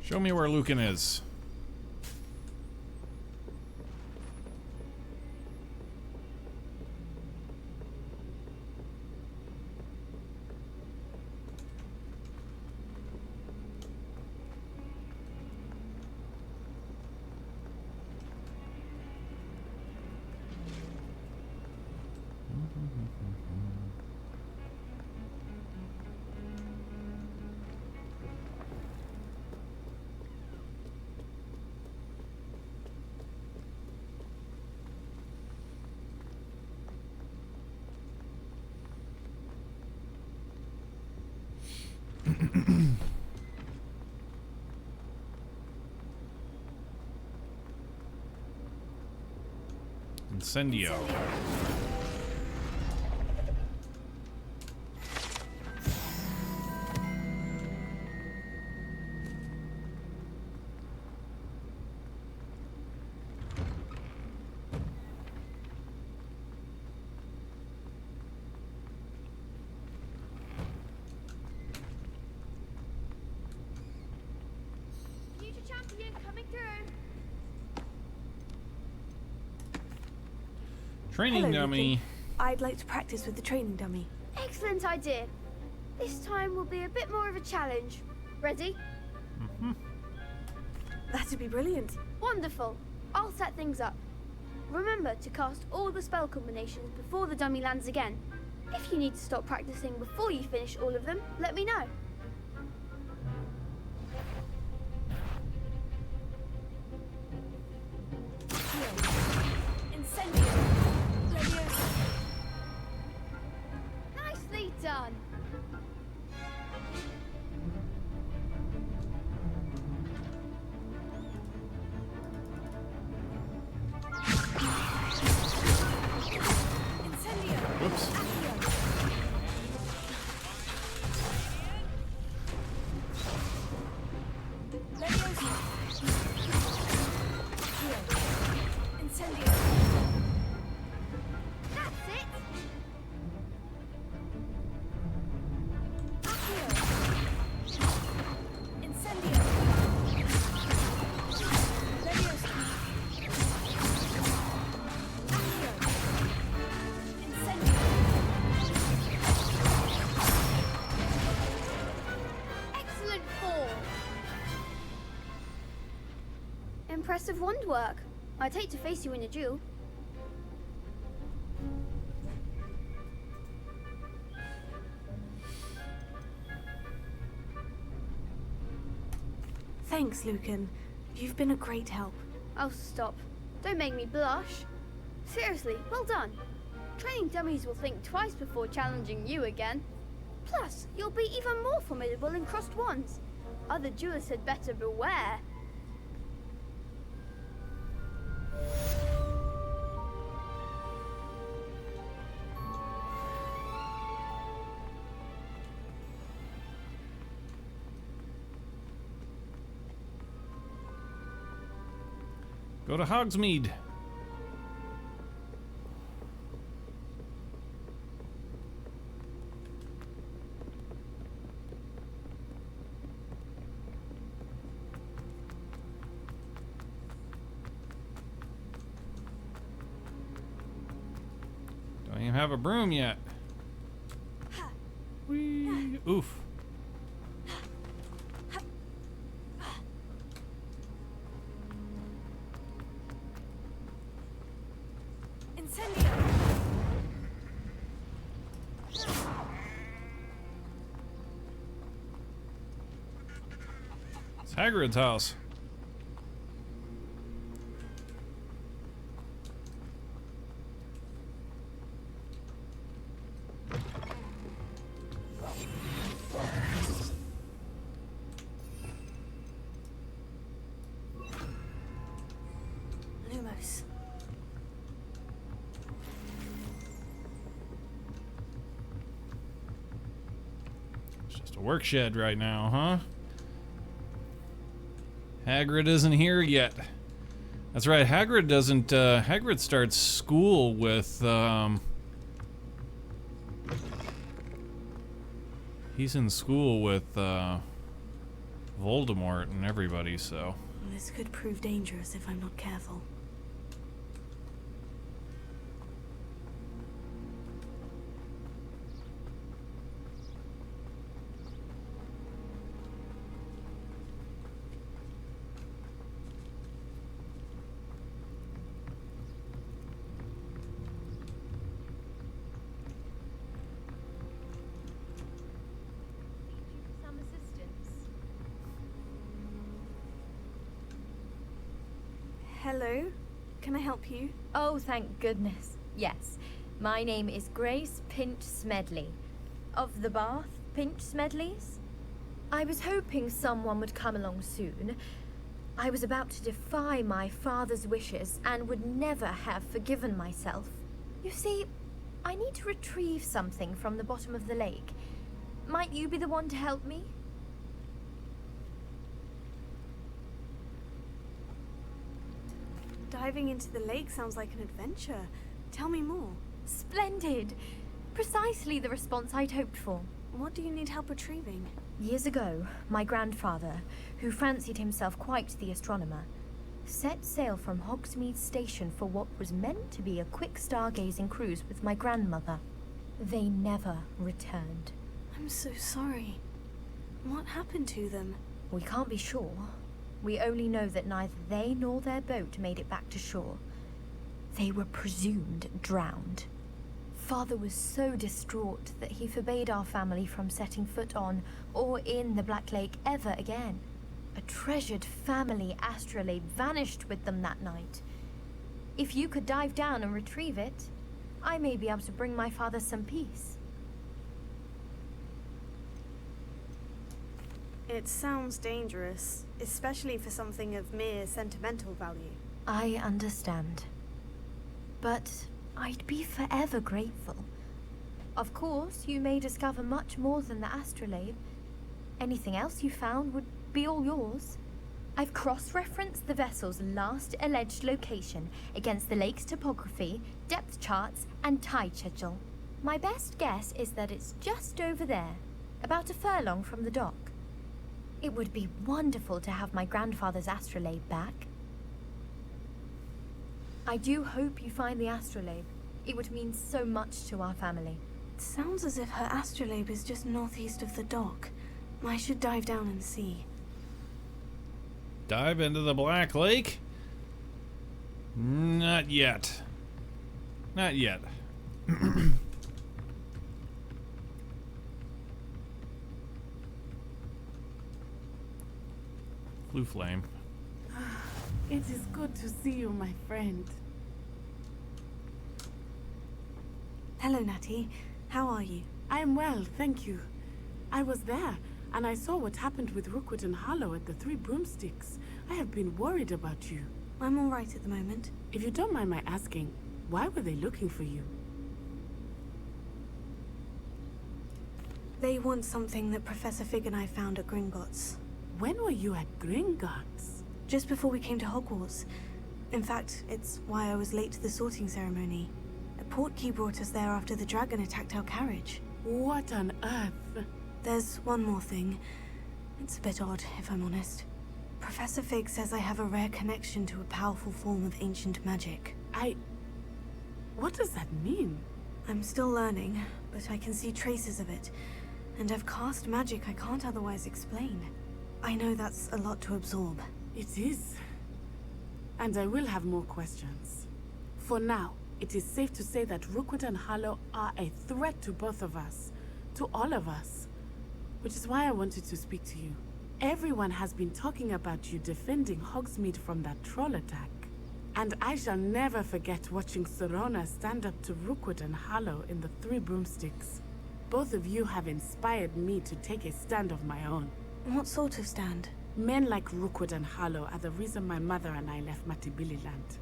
Show me where Lucan is. Incendio. Future champion coming through. Training Hello, dummy. Lucan. I'd like to practice with the training dummy. Excellent idea. This time will be a bit more of a challenge. Ready? That'd be brilliant. Wonderful. I'll set things up. Remember to cast all the spell combinations before the dummy lands again. If you need to stop practicing before you finish all of them, let me know. Nicely done. Whoops. Excellent form. Impressive wand work. I'd hate to face you in a duel. Thanks, Lucan. You've been a great help. Oh, stop. Don't make me blush. Seriously, well done. Training dummies will think twice before challenging you again. Plus, you'll be even more formidable in crossed wands. Other duelists had better beware. Go to Hogsmeade. Don't even have a broom yet. Whee! Oof. It's Hagrid's house. close. It's just a work shed right now, huh? Hagrid isn't here yet. That's right, Hagrid doesn't, Hagrid starts school with, he's in school with, Voldemort and everybody, so. This could prove dangerous if I'm not careful. Hello, can I help you? Oh, thank goodness. Yes. My name is Grace Pinch Smedley. Of the Bath Pinch Smedleys? I was hoping someone would come along soon. I was about to defy my father's wishes and would never have forgiven myself. You see, I need to retrieve something from the bottom of the lake. Might you be the one to help me? Diving into the lake sounds like an adventure. Tell me more. Splendid! Precisely the response I'd hoped for. What do you need help retrieving? Years ago, my grandfather, who fancied himself quite the astronomer, set sail from Hogsmeade Station for what was meant to be a quick stargazing cruise with my grandmother. They never returned. I'm so sorry. What happened to them? We can't be sure. We only know that neither they nor their boat made it back to shore. They were presumed drowned. Father was so distraught that he forbade our family from setting foot on or in the Black Lake ever again. A treasured family astrolabe vanished with them that night. If you could dive down and retrieve it, I may be able to bring my father some peace. It sounds dangerous, especially for something of mere sentimental value. I understand. But I'd be forever grateful. Of course, you may discover much more than the astrolabe. Anything else you found would be all yours. I've cross-referenced the vessel's last alleged location against the lake's topography, depth charts, and tide schedule. My best guess is that it's just over there, about a furlong from the dock. It would be wonderful to have my grandfather's astrolabe back. I do hope you find the astrolabe. It would mean so much to our family. It sounds as if her astrolabe is just northeast of the dock. I should dive down and see. Dive into the Black Lake? Not yet. Not yet. Blue flame. It is good to see you, my friend. Hello, Natty. How are you? I am well, thank you. I was there, and I saw what happened with Rookwood and Harlow at the Three Broomsticks. I have been worried about you. I'm all right at the moment. If you don't mind my asking, why were they looking for you? They want something that Professor Fig and I found at Gringotts. When were you at Gringotts? Just before we came to Hogwarts. In fact, it's why I was late to the sorting ceremony. A portkey brought us there after the dragon attacked our carriage. What on earth? There's one more thing. It's a bit odd, if I'm honest. Professor Fig says I have a rare connection to a powerful form of ancient magic. What does that mean? I'm still learning, but I can see traces of it. And I've cast magic I can't otherwise explain. I know that's a lot to absorb. It is. And I will have more questions. For now, it is safe to say that Rookwood and Harlow are a threat to both of us. To all of us. Which is why I wanted to speak to you. Everyone has been talking about you defending Hogsmeade from that troll attack. And I shall never forget watching Serona stand up to Rookwood and Harlow in the Three Broomsticks. Both of you have inspired me to take a stand of my own. What sort of stand? Men like Rookwood and Harlow are the reason my mother and I left Matibililand.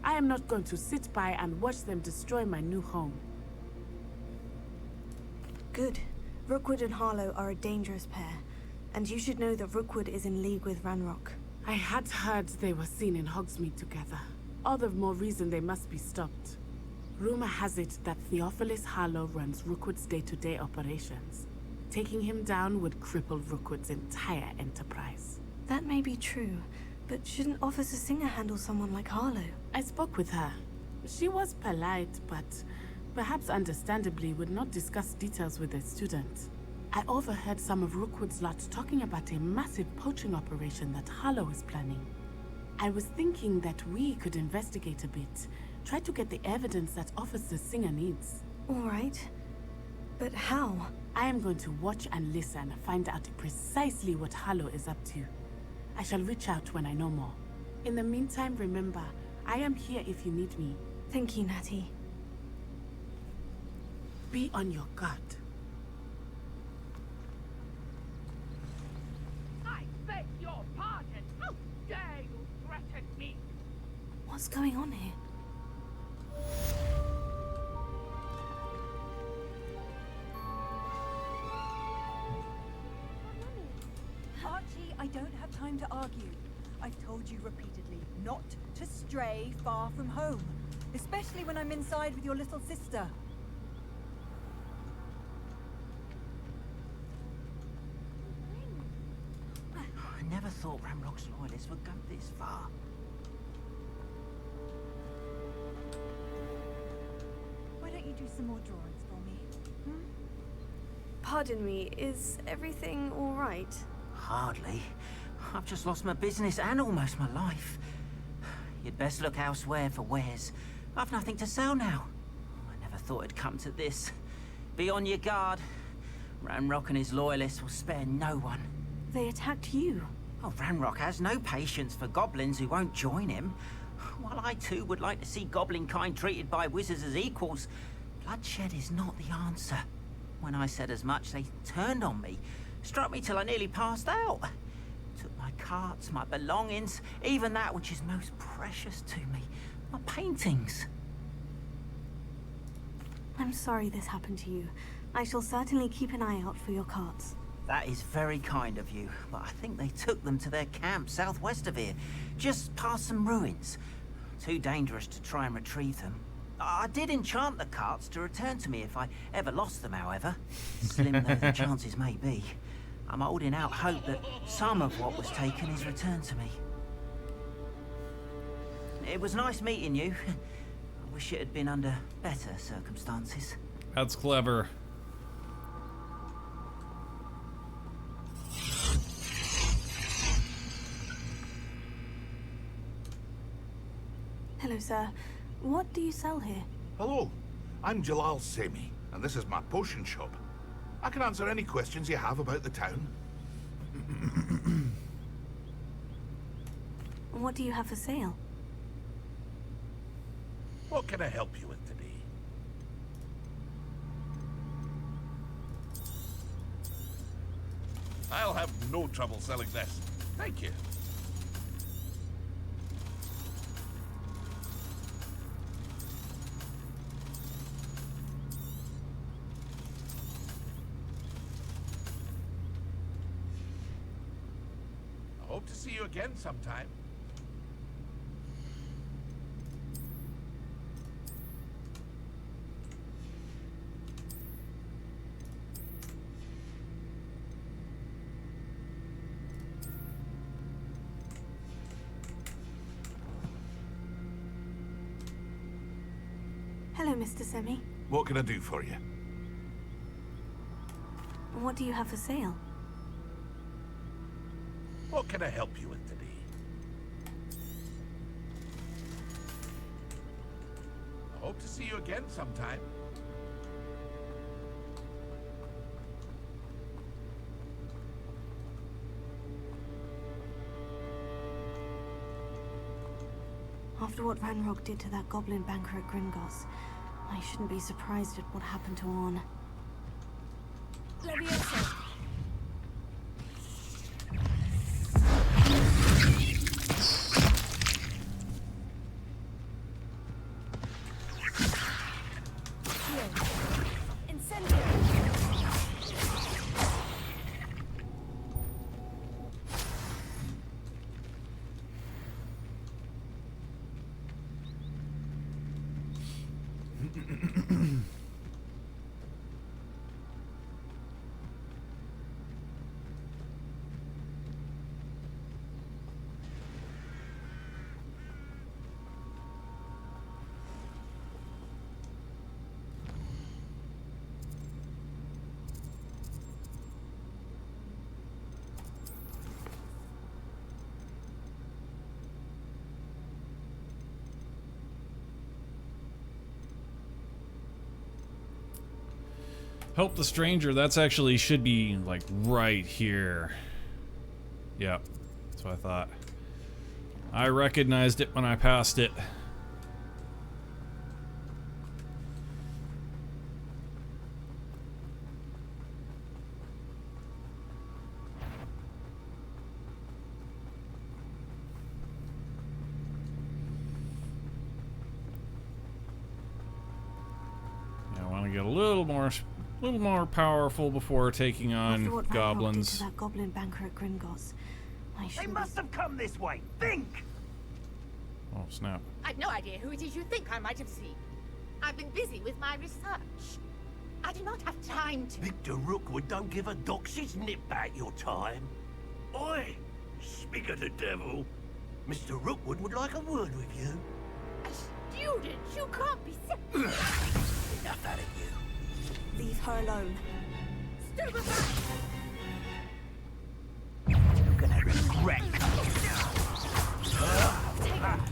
I am not going to sit by and watch them destroy my new home. Good. Rookwood and Harlow are a dangerous pair, and you should know that Rookwood is in league with Ranrock. I had heard they were seen in Hogsmeade together. All the more reason they must be stopped. Rumor has it that Theophilus Harlow runs Rookwood's day-to-day operations. Taking him down would cripple Rookwood's entire enterprise. That may be true, but shouldn't Officer Singer handle someone like Harlow? I spoke with her. She was polite, but perhaps understandably would not discuss details with a student. I overheard some of Rookwood's lot talking about a massive poaching operation that Harlow is planning. I was thinking that we could investigate a bit, try to get the evidence that Officer Singer needs. All right. But how? I am going to watch and listen, find out precisely what Harlow is up to. I shall reach out when I know more. In the meantime, remember, I am here if you need me. Thank you, Natty. Be on your guard. I beg your pardon. How dare you threaten me? What's going on here? Archie, I don't have time to argue. I've told you repeatedly not to stray far from home, especially when I'm inside with your little sister. I never thought Ranrock's loyalists would go this far. Why don't you do some more drawings for me? Pardon me, is everything all right? Hardly. I've just lost my business and almost my life. You'd best look elsewhere for wares. I've nothing to sell now. I never thought it'd come to this. Be on your guard. Ranrock and his loyalists will spare no one. They attacked you. Oh, Ranrock has no patience for goblins who won't join him. While I too would like to see goblin kind treated by wizards as equals, bloodshed is not the answer. When I said as much, they turned on me, struck me till I nearly passed out. Took my carts, my belongings, even that which is most precious to me, my paintings. I'm sorry this happened to you. I shall certainly keep an eye out for your carts. That is very kind of you, but I think they took them to their camp southwest of here, just past some ruins. Too dangerous to try and retrieve them. I did enchant the carts to return to me if I ever lost them, however. Slim though the chances may be. I'm holding out hope that some of what was taken is returned to me. It was nice meeting you. I wish it had been under better circumstances. That's clever. Hello, sir. What do you sell here? Hello, I'm Jalal Semi, and this is my potion shop. I can answer any questions you have about the town. What do you have for sale? What can I help you with today? I'll have no trouble selling this. Thank you. I hope to see you again sometime. Hello, Mr. Semi. What can I do for you? What do you have for sale? What can I help you with today? I hope to see you again sometime. After what Ranrock did to that goblin banker at Gringotts, I shouldn't be surprised at what happened to Orn. Leviosa! Help the stranger. That's actually should be like right here. Yep, that's what I thought. I recognized it when I passed it. Yeah, I want to get a little more powerful before taking on After what Van Gogh did goblins. to that goblin banker at Gringotts, They must have come this way. Think! Oh, snap. I've no idea who it is you think I might have seen. I've been busy with my research. I do not have time to... Victor Rookwood don't give a doxy's nip back your time. Oi! Speak of the devil. Mr. Rookwood would like a word with you. A student? You can't be serious. Enough out of you. Leave her alone. Stupefy! You're gonna regret. Will not survive.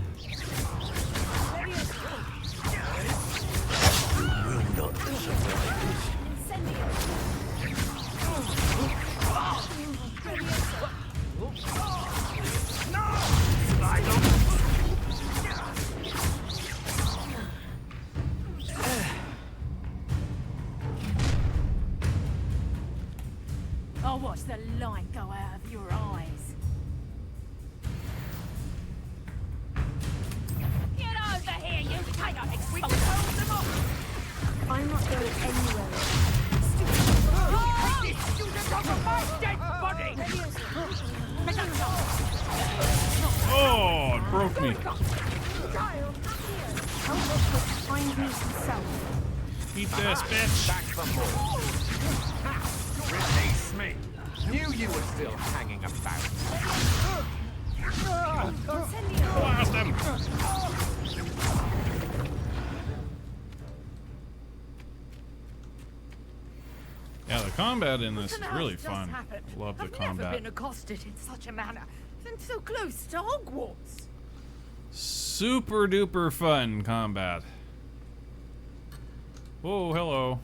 I'll watch the light go out of your eyes. Get over here, you chaotic sweet! I'm not going anywhere. Oh, this student of my dead body! Oh, it broke me. Help us find me himself. Eat this, bitch. Back for more. Release me. Knew you were still hanging about. Blast him. Yeah, the combat in this is really fun. Love the I've combat. never been accosted in such a manner, and so close to Hogwarts. Super duper fun combat. Whoa, hello.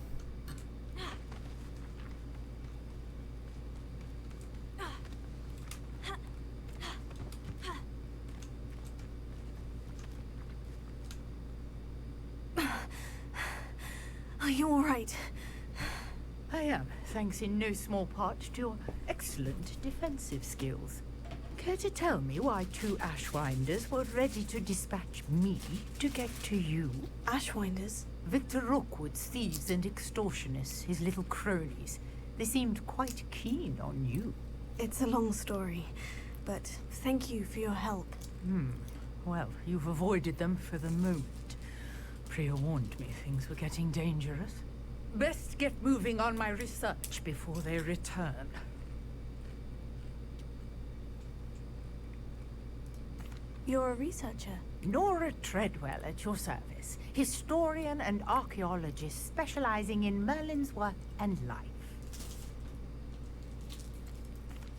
Are you all right? I am, thanks in no small part to your excellent defensive skills. Care to tell me why two Ashwinders were ready to dispatch me to get to you? Ashwinders? Victor Rookwood's thieves and extortionists, his little cronies. They seemed quite keen on you. It's a long story, but thank you for your help. Well, you've avoided them for the moment. Priya warned me things were getting dangerous. Best get moving on my research before they return. You're a researcher? Nora Treadwell at your service. Historian and archaeologist specializing in Merlin's work and life.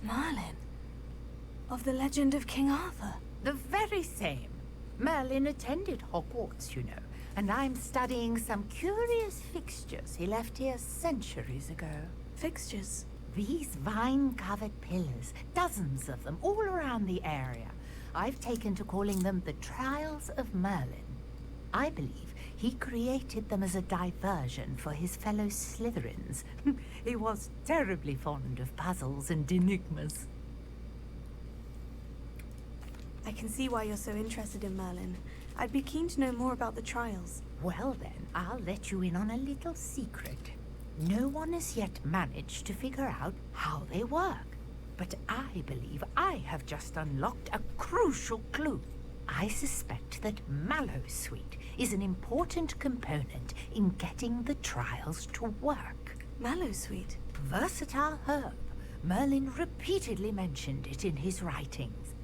Merlin? Of the legend of King Arthur? The very same. Merlin attended Hogwarts, you know, and I'm studying some curious fixtures he left here centuries ago. Fixtures? These vine-covered pillars, dozens of them all around the area. I've taken to calling them the Trials of Merlin. I believe he created them as a diversion for his fellow Slytherins. He was terribly fond of puzzles and enigmas. I can see why you're so interested in Merlin. I'd be keen to know more about the trials. Well then, I'll let you in on a little secret. No one has yet managed to figure out how they work. But I believe I have just unlocked a crucial clue. I suspect that Mallowsweet is an important component in getting the trials to work. Mallowsweet. Versatile herb. Merlin repeatedly mentioned it in his writings.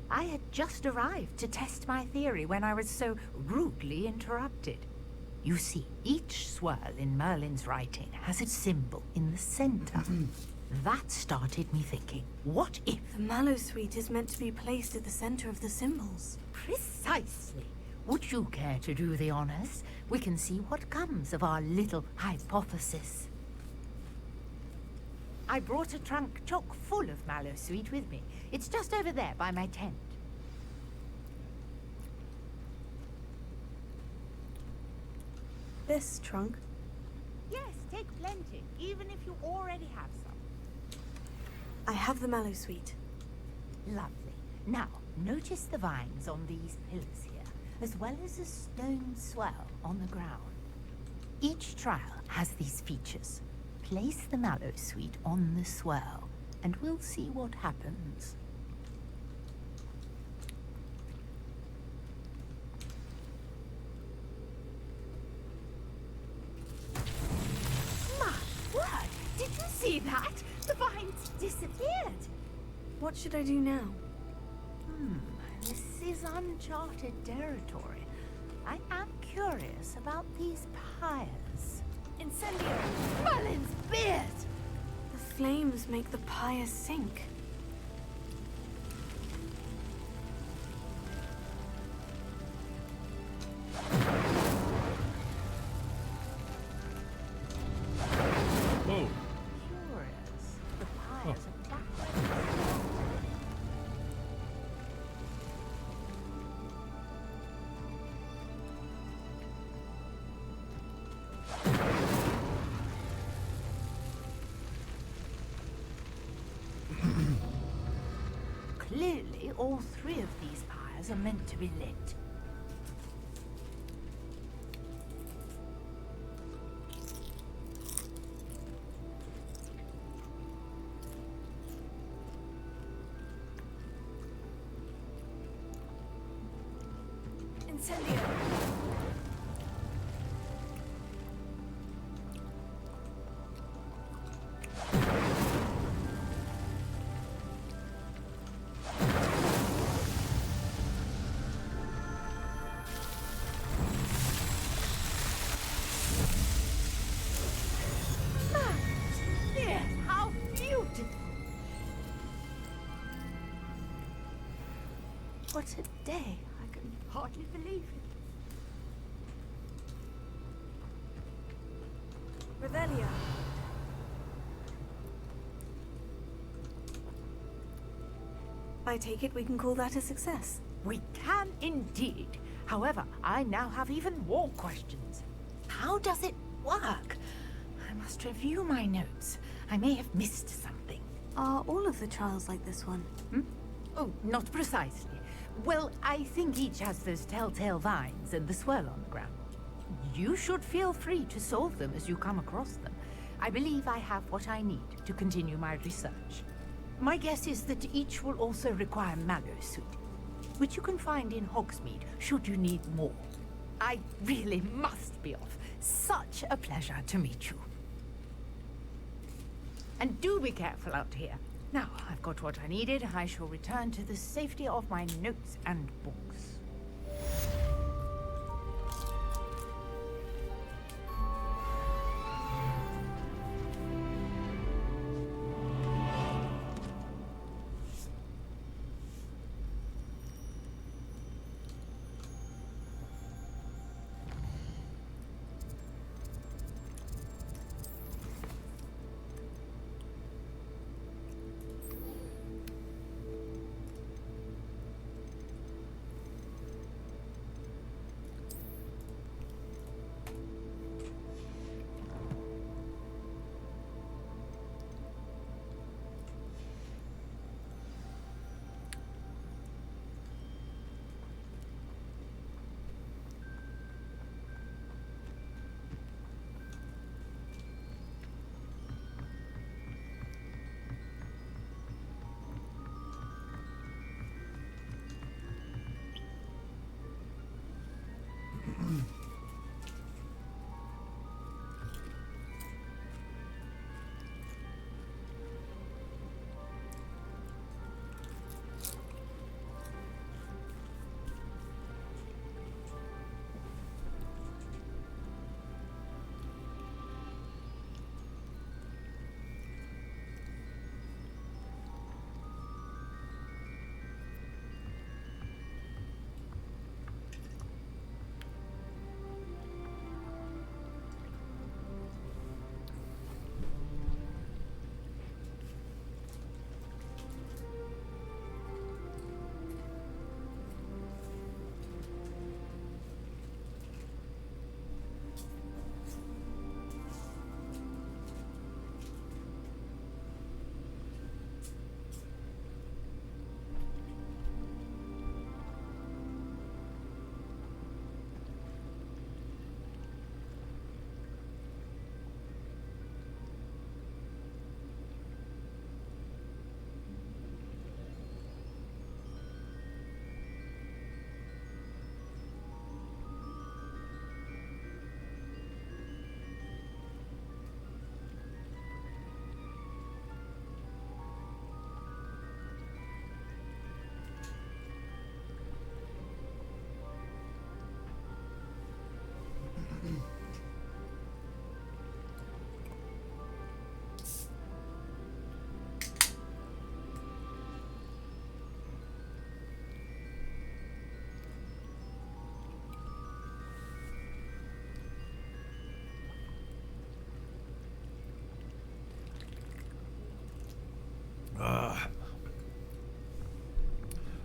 I had just arrived to test my theory when I was so rudely interrupted. You see, each swirl in Merlin's writing has its symbol in the center. That started me thinking, what if... The Mallowsweet is meant to be placed at the center of the symbols. Precisely. Would you care to do the honors? We can see what comes of our little hypothesis. I brought a trunk chock full of Mallowsweet with me. It's just over there by my tent. This trunk? Yes, take plenty, even if you already have some. I have the Mallowsweet. Lovely. Now, notice the vines on these pillars here, as well as a stone swell on the ground. Each trial has these features. Place the Mallowsweet on the swell, and we'll see what happens. My word! Did you see that? The vines disappeared! What should I do now? This is uncharted territory. I am curious about these pyres. Incendio! Merlin's beard! The flames make the pyre sink. Whoa. Curious. The pyres are backwards. Clearly, all three of these pyres are meant to be lit. Incendio! Yes, how beautiful! What a day! I can hardly believe it. Revelio. I take it we can call that a success. We can indeed. However, I now have even more questions. How does it work? I must review my notes. I may have missed something. Are all of the trials like this one? Oh, not precisely. Well, I think each has those telltale vines and the swirl on the ground. You should feel free to solve them as you come across them. I believe I have what I need to continue my research. My guess is that each will also require Mallowsweet, which you can find in Hogsmeade should you need more. I really must be off. Such a pleasure to meet you. And do be careful out here. Now, I've got what I needed. I shall return to the safety of my notes and books.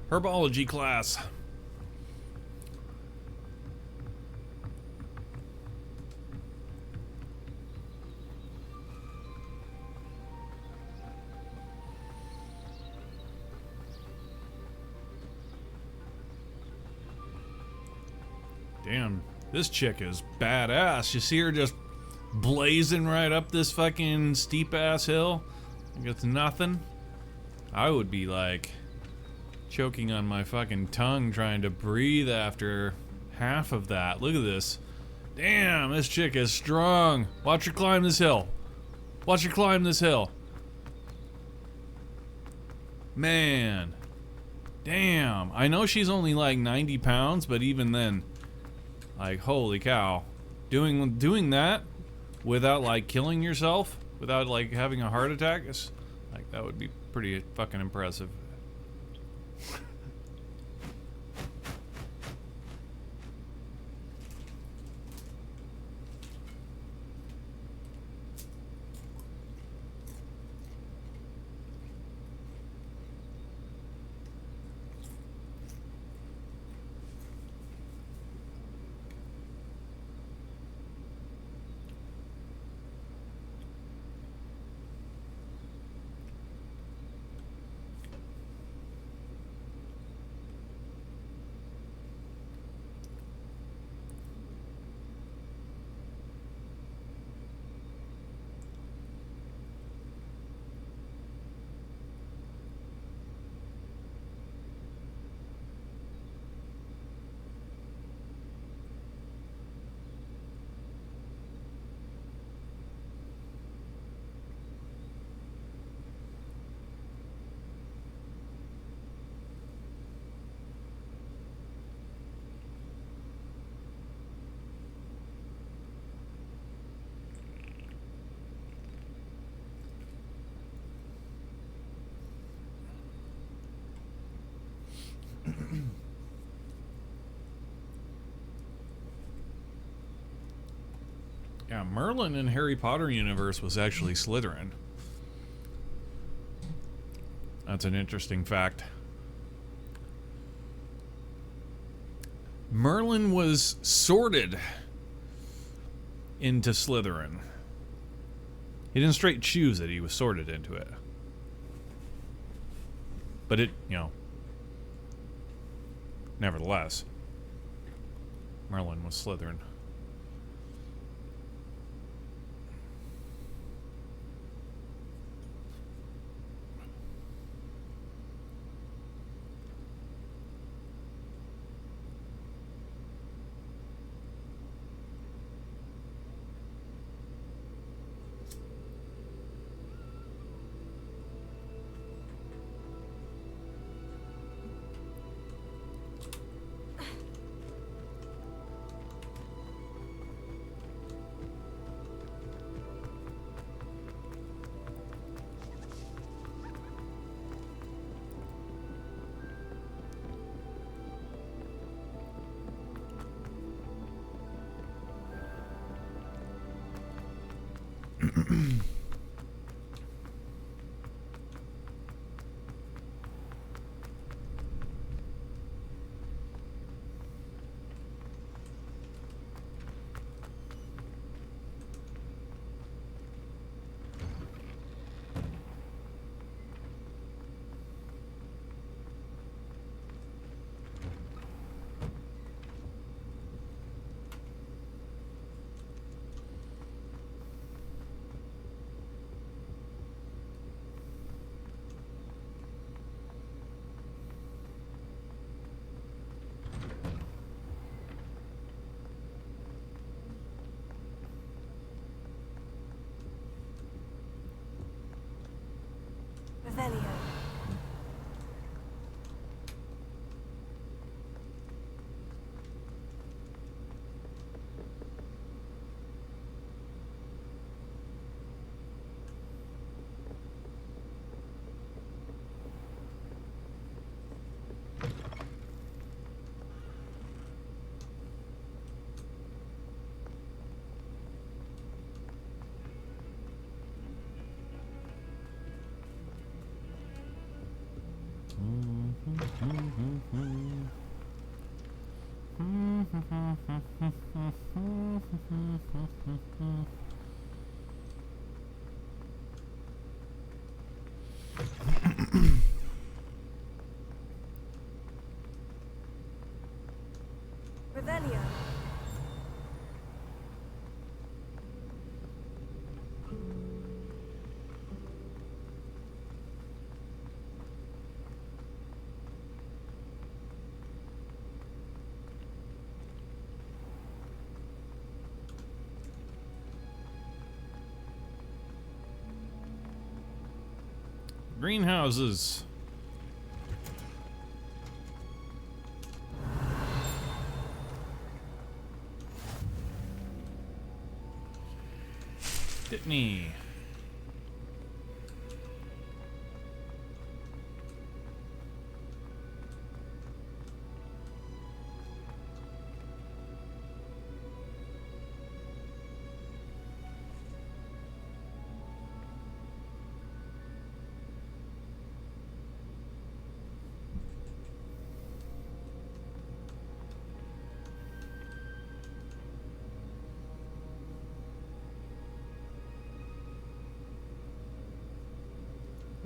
Herbology class. Damn, this chick is badass. You see her just blazing right up this fucking steep ass hill? Like it's nothing. I would be like choking on my fucking tongue trying to breathe after half of that. Look at this. Damn, this chick is strong. Watch her climb this hill. Watch her climb this hill. Man. Damn. I know she's only like 90 pounds, but even then, like, holy cow. Doing that without like killing yourself, without like having a heart attack, is like, that would be pretty fucking impressive. Yeah, Merlin in Harry Potter universe was actually Slytherin. That's an interesting fact. Merlin was sorted into Slytherin. He didn't straight choose it, he was sorted into it. But it, you know, nevertheless, Merlin was Slytherin. Revelio. Greenhouses. Delphini.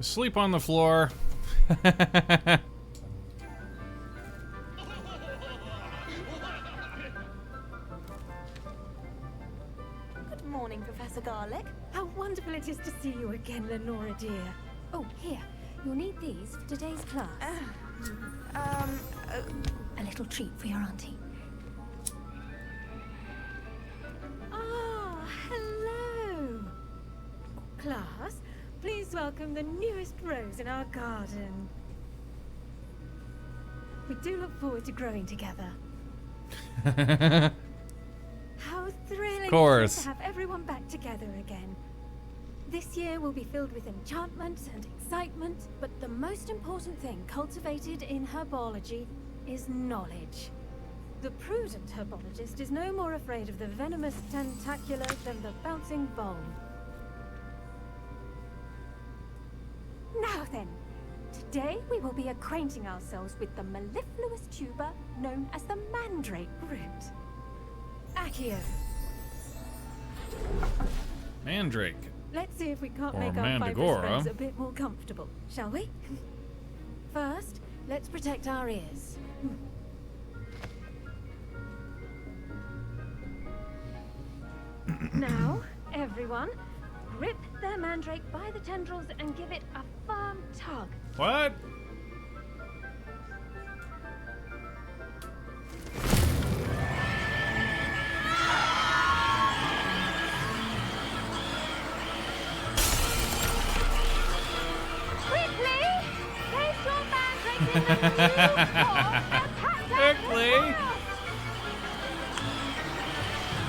Sleep on the floor. Good morning, Professor Garlick. How wonderful it is to see you again, Lenora dear. Oh, here. You'll need these for today's class. A little treat for your auntie. Ah, hello. Class, please welcome the newest rose in our garden. We do look forward to growing together. How thrilling it is to have everyone back together again. This year will be filled with enchantment and excitement, but the most important thing cultivated in herbology is knowledge. The prudent herbologist is no more afraid of the venomous tentacula than the bouncing bulb. Now then, today we will be acquainting ourselves with the mellifluous tuber known as the mandrake root. Accio. Mandrake. Let's see if we can't Or make our fibrous mandragora. friends a bit more comfortable, shall we? First, let's protect our ears. Now, everyone, grip their mandrake by the tendrils and give it a firm tug. What? Quickly! Place your mandrake in the new pot. Quickly!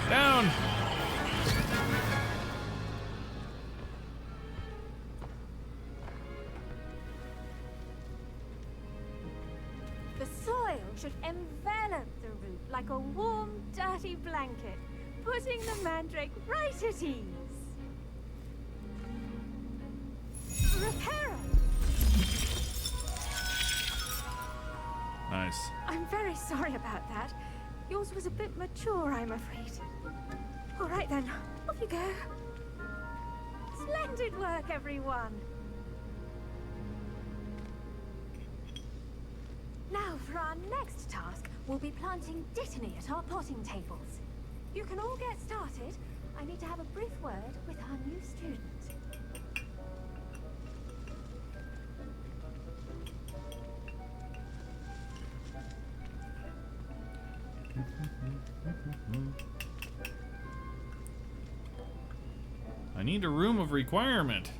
Down! The soil should envelop the root like a warm, dirty blanket, putting the mandrake right at ease. Reparo! Nice. I'm very sorry about that. Yours was a bit mature, I'm afraid. All right then, off you go. Splendid work, everyone. Now, for our next task, we'll be planting Delphini at our potting tables. You can all get started. I need to have a brief word with our new student. I need a room of requirement.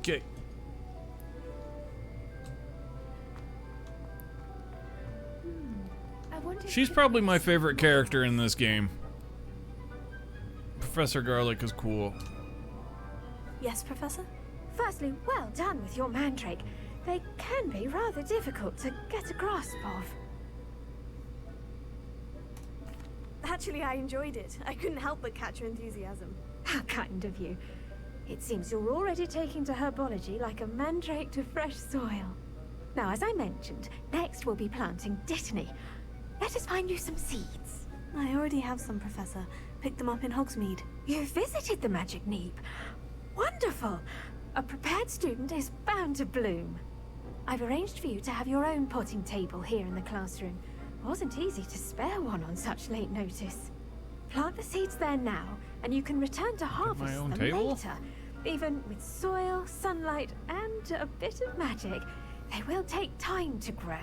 Okay. I wonder if She's probably my favorite character in this game. Professor Garlic is cool. Yes, Professor? Firstly, well done with your mandrake. They can be rather difficult to get a grasp of. Actually, I enjoyed it. I couldn't help but catch your enthusiasm. How kind of you. It seems you're already taking to herbology like a mandrake to fresh soil. Now, as I mentioned, next we'll be planting Dittany. Let us find you some seeds. I already have some, Professor. Picked them up in Hogsmeade. You visited the Magic Neep. Wonderful! A prepared student is bound to bloom. I've arranged for you to have your own potting table here in the classroom. Wasn't easy to spare one on such late notice. Plant the seeds there now, and you can return to harvest them later. Even with soil, sunlight, and a bit of magic, they will take time to grow.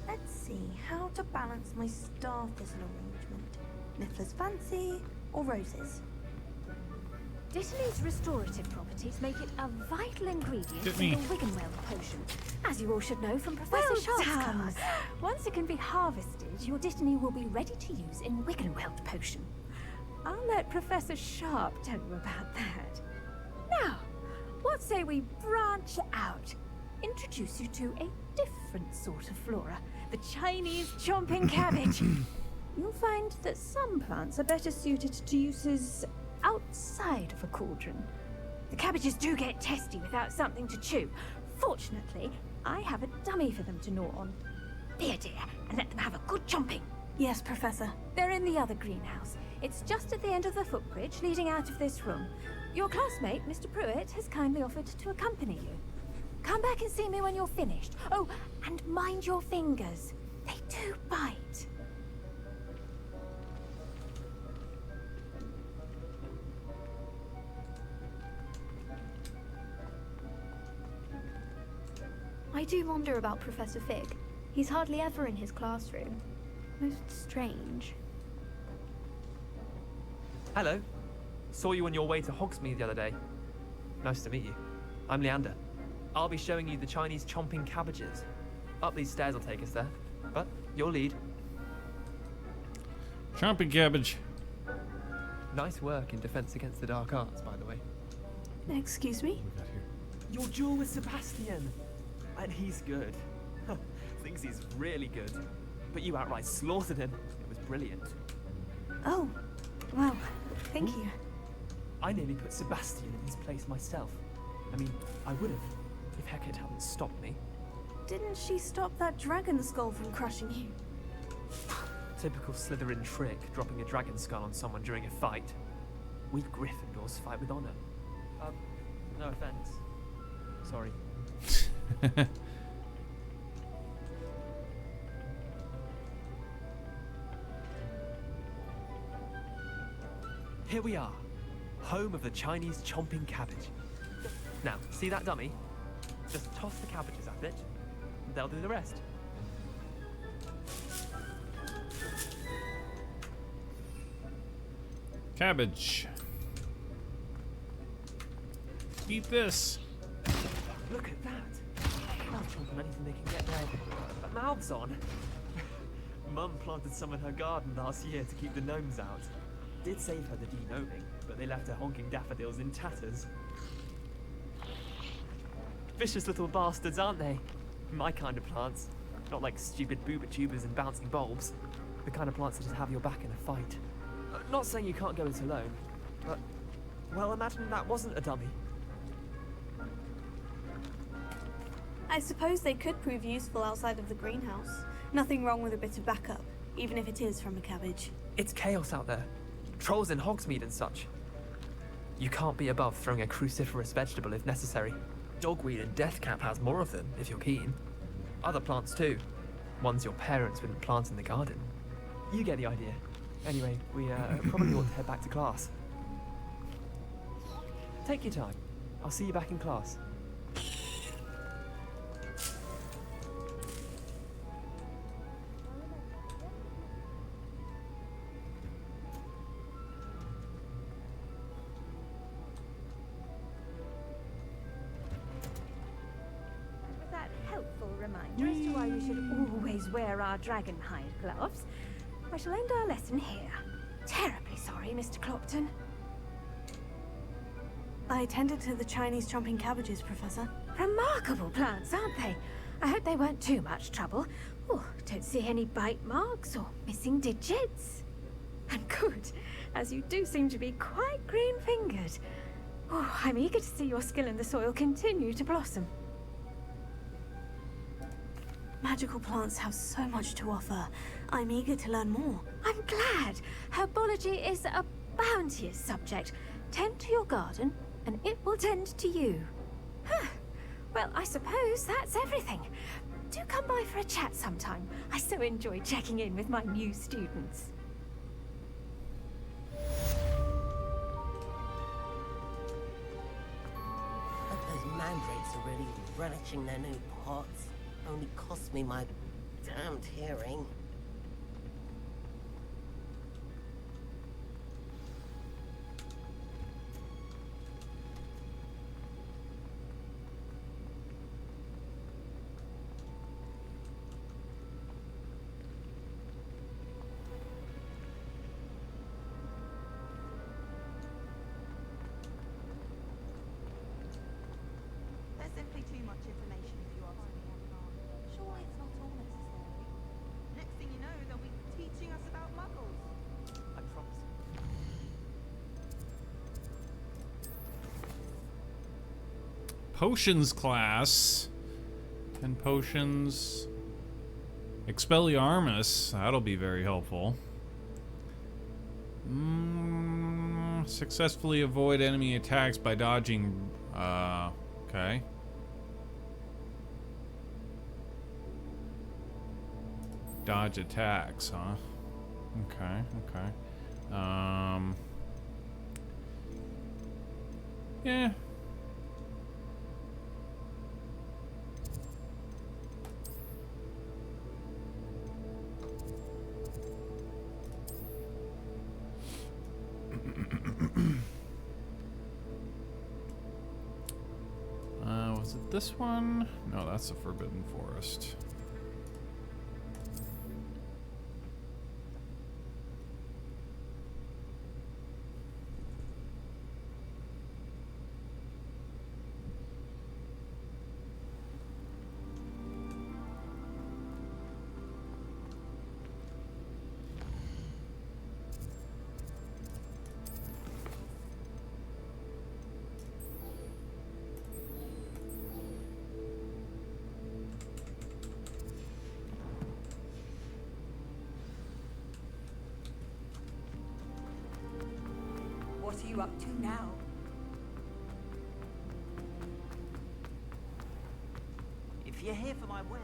Let's see, how to balance my star thistle arrangement. Niffler's fancy, or roses? Dittany's restorative properties make it a vital ingredient Get in me. the Wiggenweld potion, as you all should know from Professor Sharp's class. Once it can be harvested, your Dittany will be ready to use in Wiggenweld potion. I'll let Professor Sharp tell you about that. Now, what say we branch out? Introduce you to a different sort of flora, the Chinese chomping cabbage. You'll find that some plants are better suited to uses outside of a cauldron. The cabbages do get testy without something to chew. Fortunately, I have a dummy for them to gnaw on. Here, dear, and let them have a good chomping. Yes, Professor. They're in the other greenhouse. It's just at the end of the footbridge leading out of this room. Your classmate, Mr. Pruitt, has kindly offered to accompany you. Come back and see me when you're finished. Oh, and mind your fingers. They do bite. I do wonder about Professor Fig. He's hardly ever in his classroom. Most strange. Hello. Saw you on your way to Hogsmeade the other day. Nice to meet you. I'm Leander. I'll be showing you the Chinese chomping cabbages. Up these stairs will take us there, but your lead. Chomping cabbage. Nice work in Defense Against the Dark Arts, by the way. Excuse me? Your duel with Sebastian! And he's good. Thinks he's really good. But you outright slaughtered him. It was brilliant. Oh, well, thank you. I nearly put Sebastian in his place myself. I mean, I would have, if Hecate hadn't stopped me. Didn't she stop that dragon skull from crushing you? Typical Slytherin trick, dropping a dragon skull on someone during a fight. We Gryffindors fight with honor. No offense. Sorry. Here we are, home of the Chinese chomping cabbage. Now, see that dummy? Just toss the cabbages at it. They'll do the rest. Cabbage. Eat this. Look at that. I'll chomp on anything they can get their mouths on. Mum planted some in her garden last year to keep the gnomes out. Did save her the de-gnoming, but they left her honking daffodils in tatters. Vicious little bastards, aren't they? My kind of plants. Not like stupid booba tubers and bouncing bulbs. The kind of plants that just have your back in a fight. Not saying you can't go it alone, but, well, imagine that wasn't a dummy. I suppose they could prove useful outside of the greenhouse. Nothing wrong with a bit of backup, even if it is from a cabbage. It's chaos out there. Trolls in Hogsmeade and such. You can't be above throwing a cruciferous vegetable if necessary. Dogweed and deathcap has more of them, if you're keen. Other plants too. Ones your parents wouldn't plant in the garden. You get the idea. Anyway, we probably ought to head back to class. Take your time. I'll see you back in class. why we should always wear our dragon hide gloves, I shall end our lesson here. Terribly sorry, Mr. Clopton. I tended to the Chinese chomping cabbages, Professor. Remarkable plants, aren't they? I hope they weren't too much trouble. Oh, don't see any bite marks or missing digits. And good, as you do seem to be quite green-fingered. Oh, I'm eager to see your skill in the soil continue to blossom. Magical plants have so much to offer. I'm eager to learn more. I'm glad. Herbology is a bounteous subject. Tend to your garden, and it will tend to you. Huh. Well, I suppose that's everything. Do come by for a chat sometime. I so enjoy checking in with my new students. Those mandrakes are really relishing their new pots. Only cost me my damned hearing. There's simply too much information if you ask me. Surely it's not all necessary. Next thing you know, they'll be teaching us about muggles. I promise. Potions class. 10 potions. Expelliarmus. That'll be very helpful. Successfully avoid enemy attacks by dodging. Okay. Dodge attacks, huh? Okay, okay. Yeah. Was it this one? No, that's the Forbidden Forest. What are you up to now? If you're here for my wares.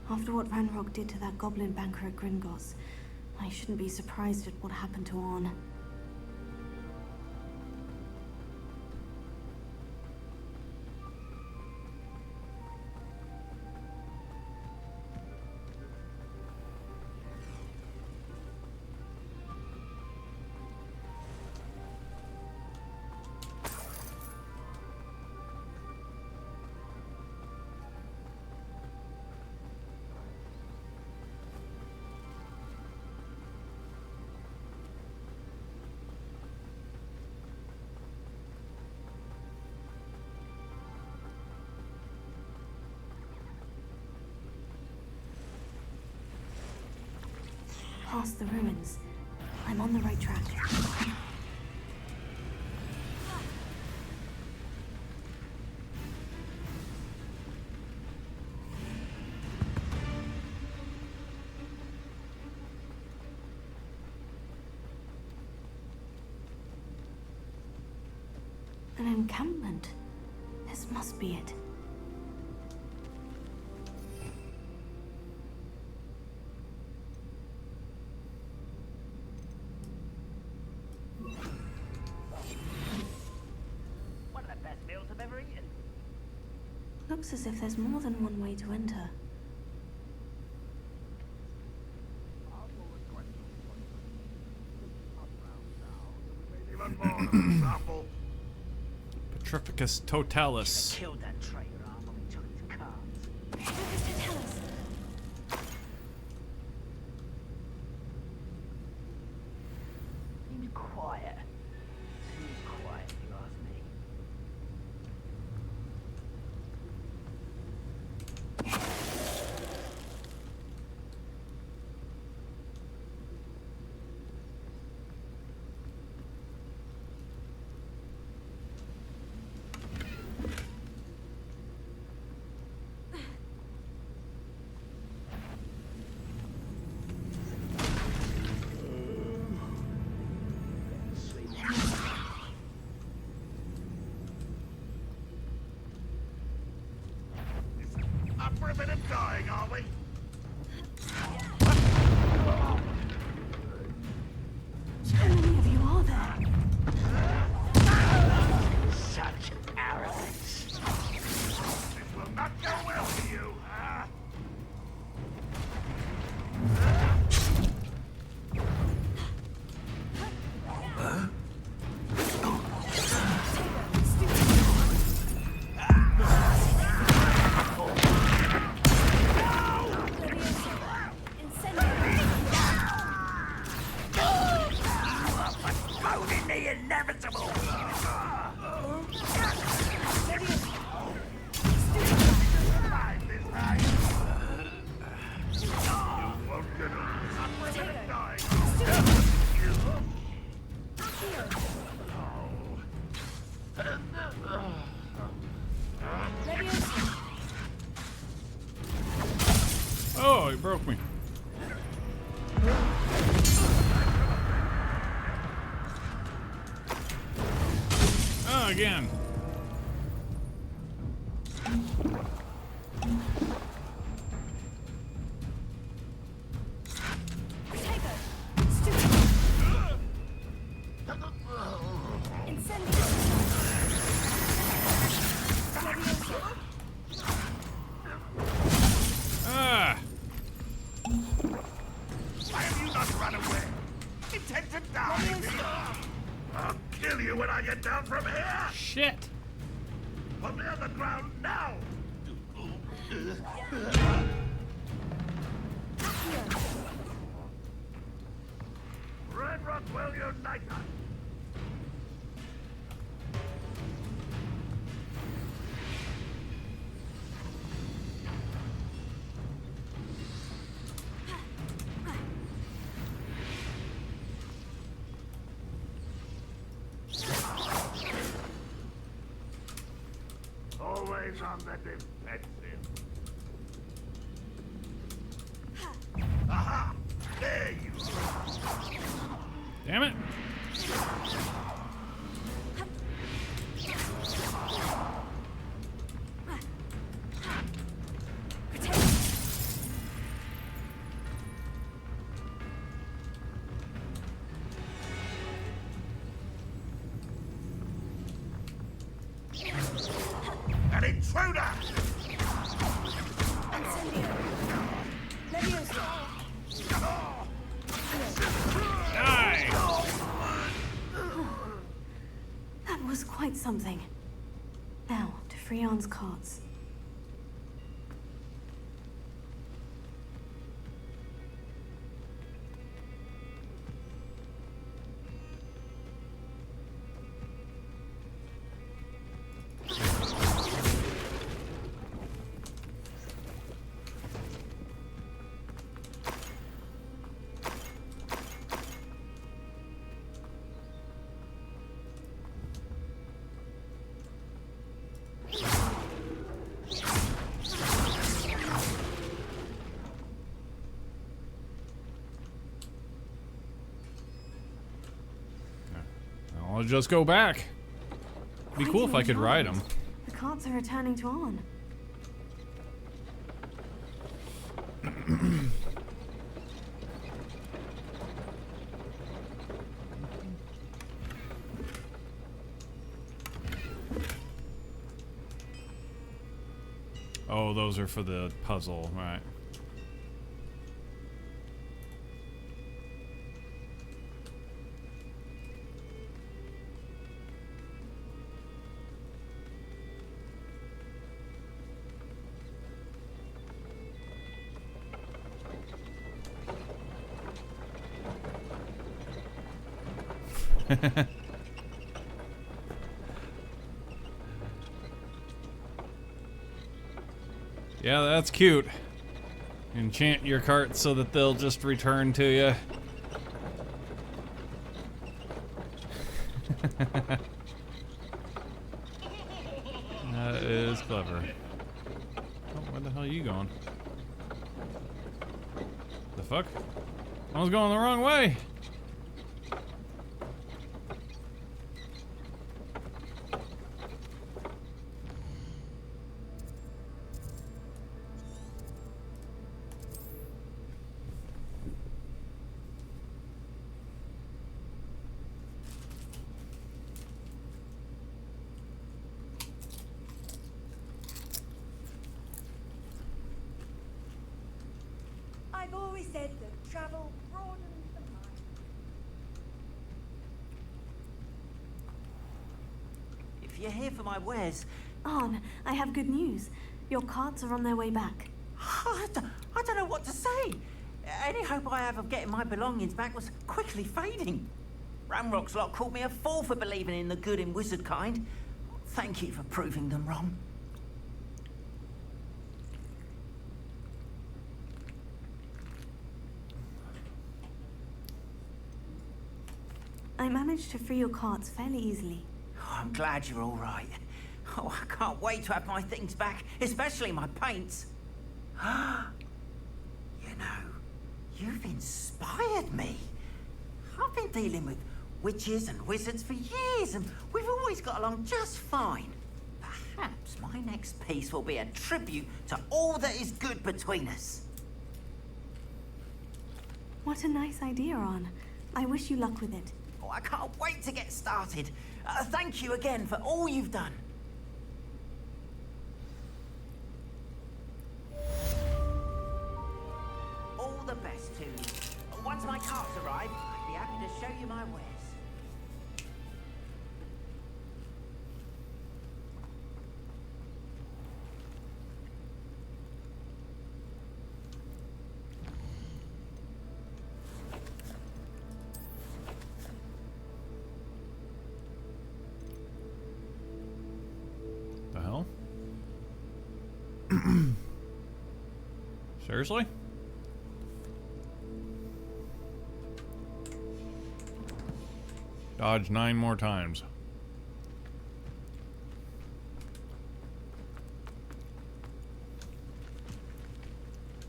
After what Ranrock did to that goblin banker at Gringotts, I shouldn't be surprised at what happened to Orn. Past the ruins. I'm on the right track. An encampment. This must be it. One of the best meals I've ever eaten. Looks as if there's more than one way to enter. Petrificus totalis. Killed that traitor after we took his cards. quiet. Too quiet, if you ask me. Up for a bit of dying, are we? How many of you are there? Such arrogance. This will not go well for you, huh? Postponing the inevitable. Survive this night. You won't get up for a bit of dying. Oh, he broke me. Oh, again. Ah! Why have you not run away? Intend to die? I'll kill you when I get down from here! Shit! Put me on the ground now! Red Rockwell Unite us! Always on the defensive. Aha! There you are! Damn it! An intruder! That was quite something. Now, to Freon's carts. I'll just go back. It'd be cool if I could ride them. The carts are returning to on. Oh, those are for the puzzle, right? Yeah, that's cute. Enchant your carts so that they'll just return to you. That is clever. Oh, where the hell are you going? The fuck? I was going the wrong way! I've always said that travel broadens the mind. If you're here for my wares... Arn, I have good news. Your carts are on their way back. I don't know what to say. Any hope I have of getting my belongings back was quickly fading. Ramrock's lot called me a fool for believing in the good in wizard kind. Thank you for proving them wrong. I managed to free your carts fairly easily. Oh, I'm glad you're all right. Oh, I can't wait to have my things back, especially my paints. You know, you've inspired me. I've been dealing with witches and wizards for years, and we've always got along just fine. Perhaps my next piece will be a tribute to all that is good between us. What a nice idea, Arn. I wish you luck with it. Oh, I can't wait to get started. Thank you again for all you've done. All the best to you. Once my carts arrive, I'd be happy to show you my wares. The hell? Seriously? Dodge 9 more times.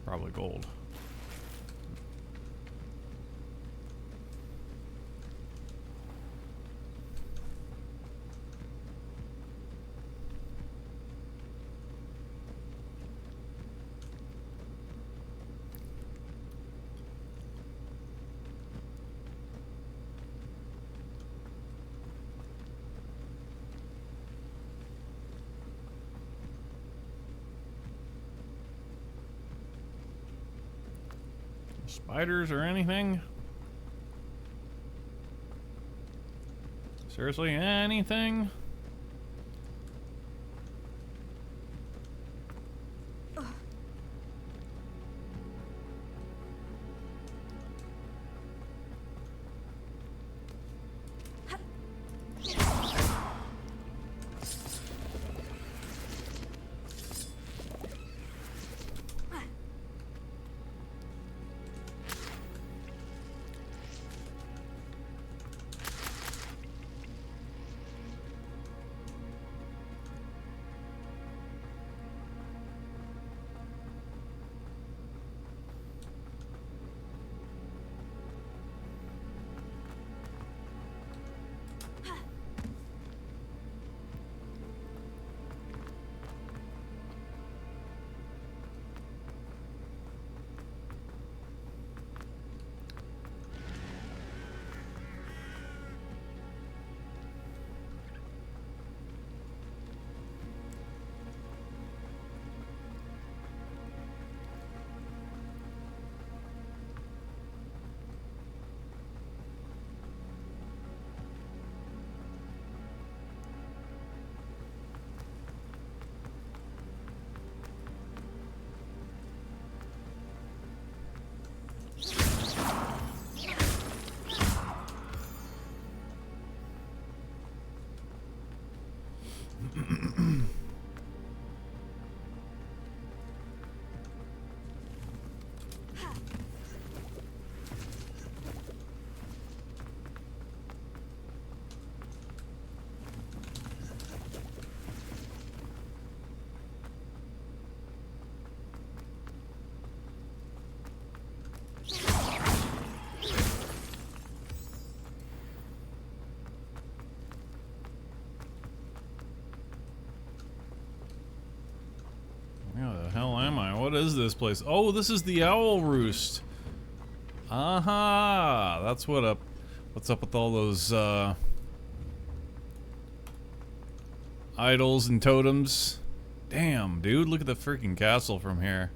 Probably gold. Spiders or anything? Seriously, anything? What is this place? Oh, this is the Owl Roost. Aha! That's what's up with all those idols and totems. Damn, dude, look at the freaking castle from here.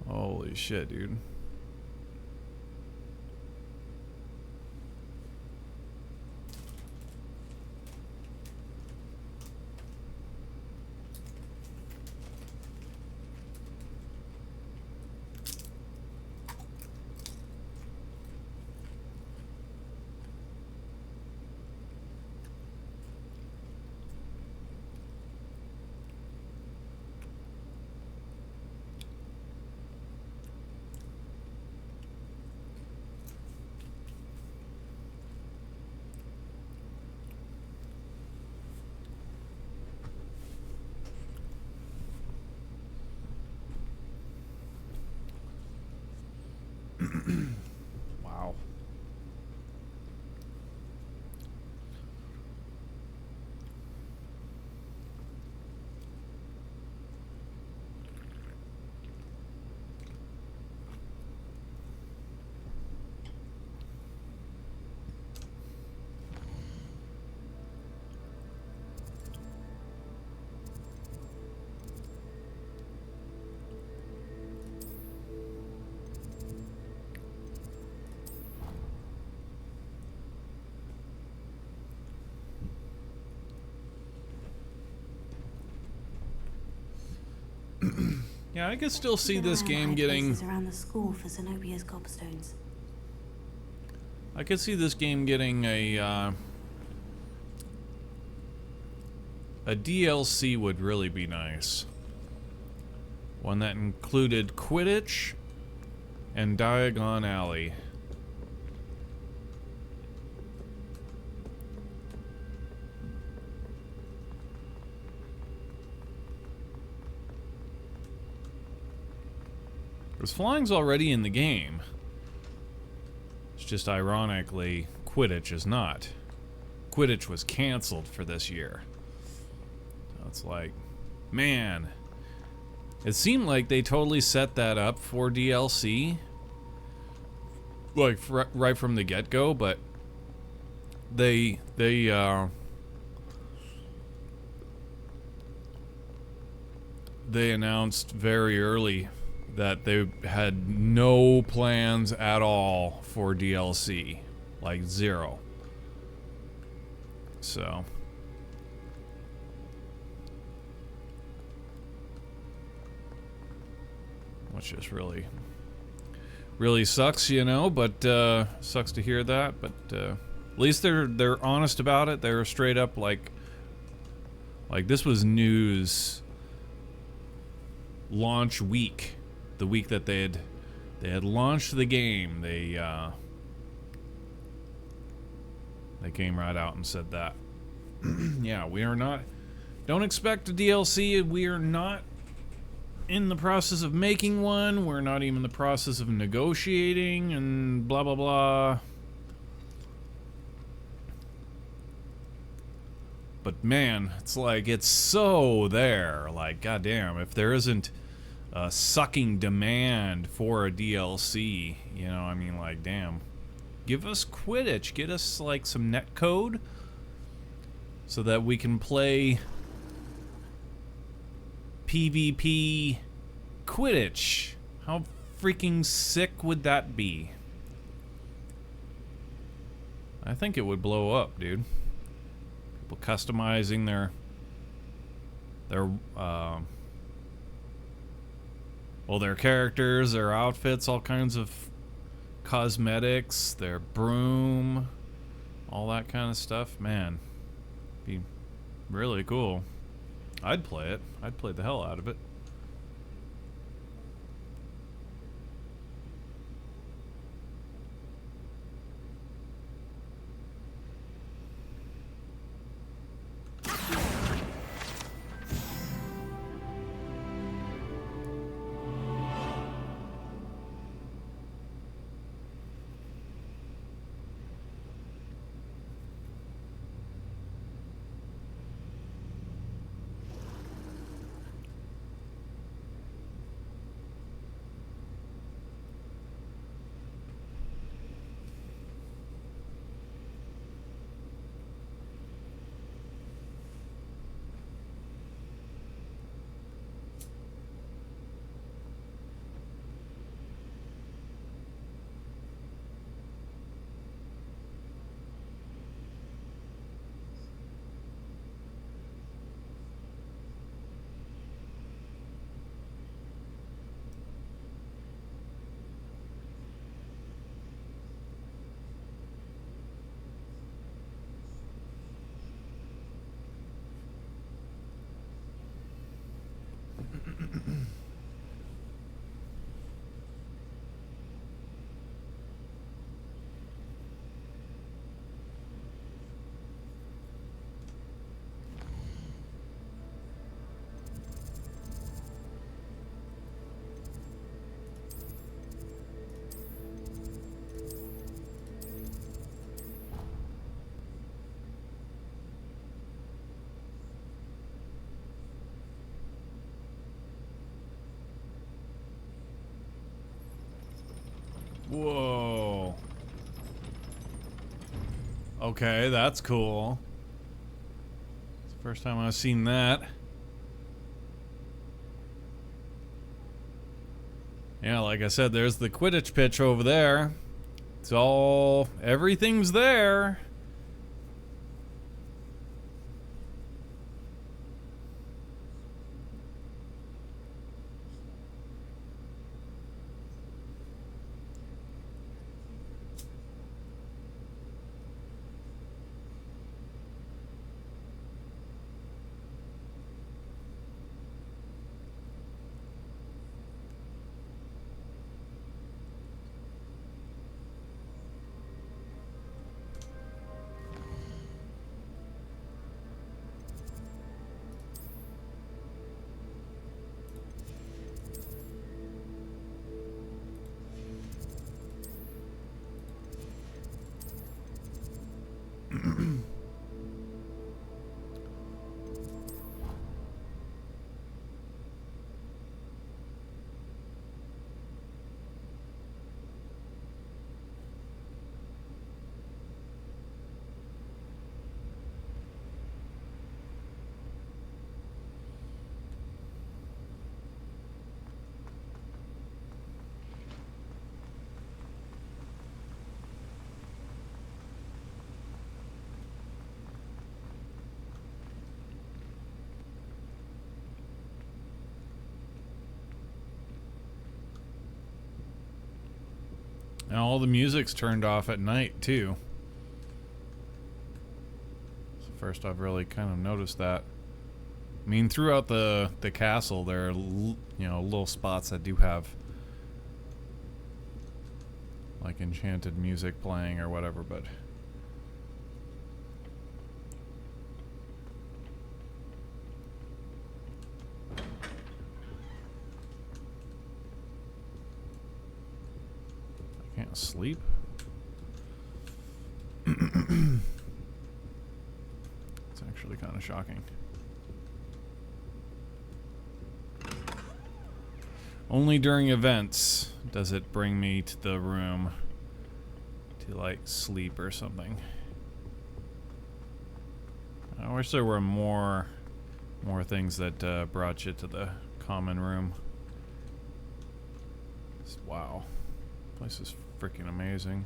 Holy shit, dude. Wow. Yeah, I can still see this game getting... around the school for Zenobia's gobstones. I could see this game getting a DLC would really be nice. One that included Quidditch and Diagon Alley. Because flying's already in the game. It's just ironically, Quidditch is not. Quidditch was canceled for this year. So it's like, man. It seemed like they totally set that up for DLC. Like, right from the get-go, but they announced very early that they had no plans at all for DLC. Like, zero. So. Which just really sucks, you know, but sucks to hear that, but at least they're honest about it. They're straight up like this was news launch week. The week that they had launched the game, they came right out and said that. Yeah, we are not. Don't expect a DLC. We are not in the process of making one. We're not even in the process of negotiating and blah blah blah. But man, it's like it's so there. Like, goddamn, if there isn't sucking demand for a DLC, you know, I mean, like, damn, give us Quidditch, get us like some netcode so that we can play PvP Quidditch. How freaking sick would that be? I think it would blow up, dude. People customizing their well, their characters, their outfits, all kinds of cosmetics, their broom, all that kind of stuff. Man, be really cool. I'd play it. I'd play the hell out of it. Okay, that's cool. It's the first time I've seen that. Yeah, like I said, there's the Quidditch pitch over there. It's all... everything's there. And all the music's turned off at night, too. It's the first I've really kind of noticed that. I mean, throughout the castle, there are, you know, little spots that do have, like, enchanted music playing or whatever, but... Can't sleep. It's actually kind of shocking. Only during events does it bring me to the room to like sleep or something. I wish there were more things that brought you to the common room. Wow. This is freaking amazing.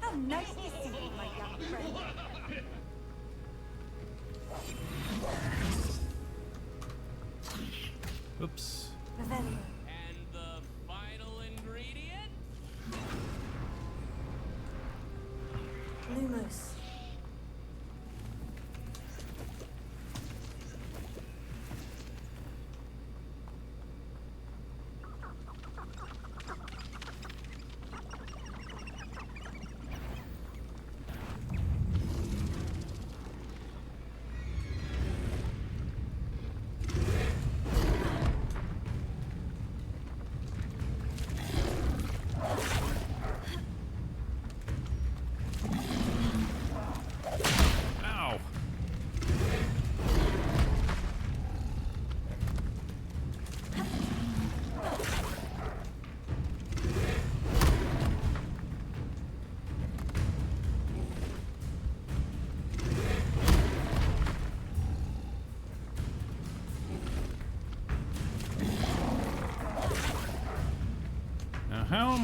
How nice to see you, my young friend. Oops. Revelio. And the final ingredient? Lumos.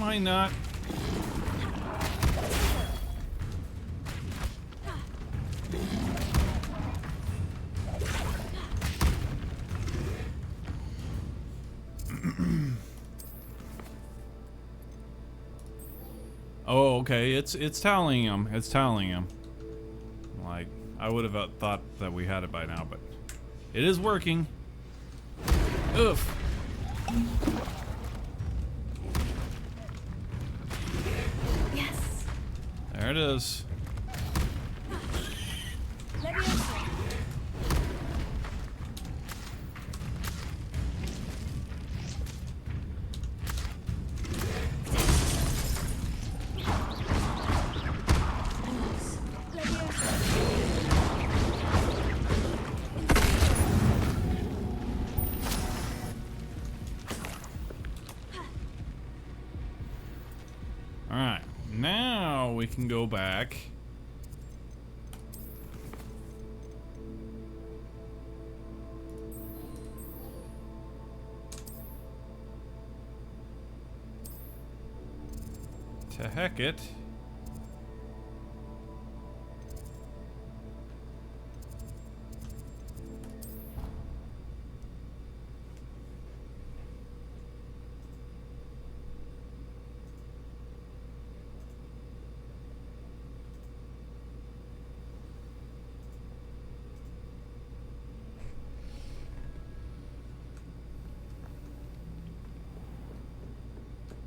Am I not? Oh, okay. It's tallying them. It's tallying them. Like, I would have thought that we had it by now, but it is working. Oof. Yes. There it is. Alright, now we can go back. To heck it.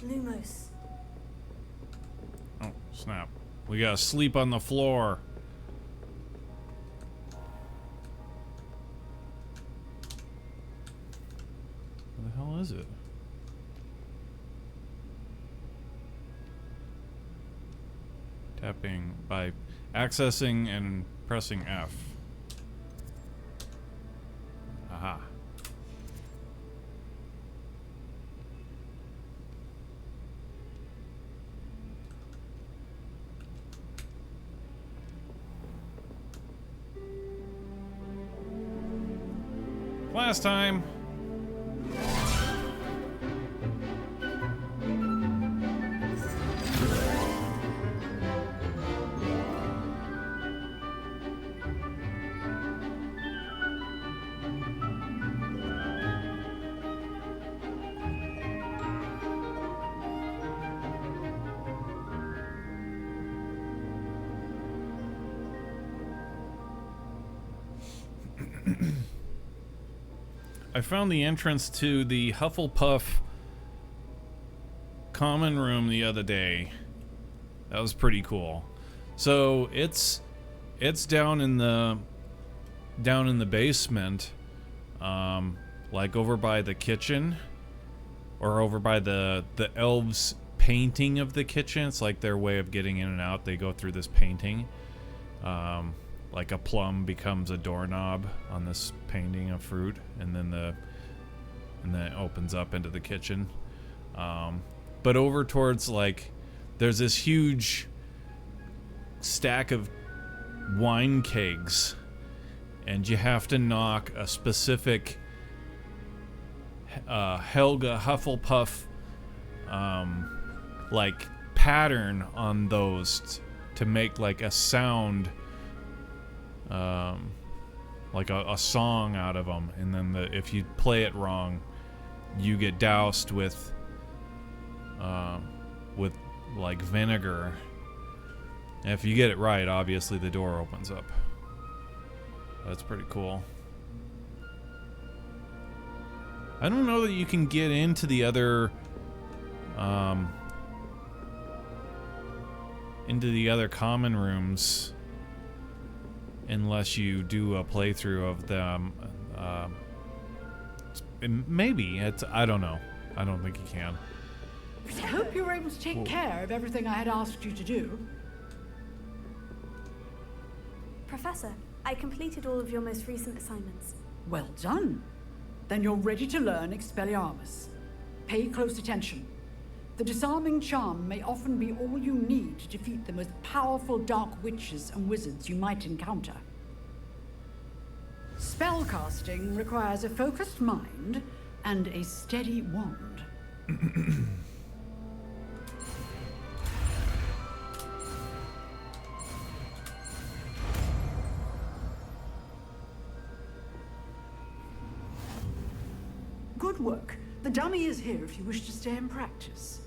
Lumos. Oh, snap. We gotta sleep on the floor. Where the hell is it? Tapping by accessing and pressing F. Aha. Last time. I found the entrance to the Hufflepuff common room the other day. That was pretty cool. So it's down in the basement, like over by the kitchen, or over by the elves' painting of the kitchen. It's like their way of getting in and out. They go through this painting. Like a plum becomes a doorknob on this painting of fruit, and then it opens up into the kitchen. But over towards, like, there's this huge stack of wine kegs, and you have to knock a specific Helga Hufflepuff like pattern on those to make like a sound, like a song out of them, and then if you play it wrong, you get doused with like vinegar. And if you get it right, obviously the door opens up. That's pretty cool. I don't know that you can get into the other common rooms unless you do a playthrough of them. Maybe I don't know. I don't think you can. I hope you were able to take care of everything I had asked you to do. Professor, I completed all of your most recent assignments. Well done. Then you're ready to learn Expelliarmus. Pay close attention. The disarming charm may often be all you need to defeat the most powerful dark witches and wizards you might encounter. Spellcasting requires a focused mind and a steady wand. Good work. The dummy is here if you wish to stay and practice.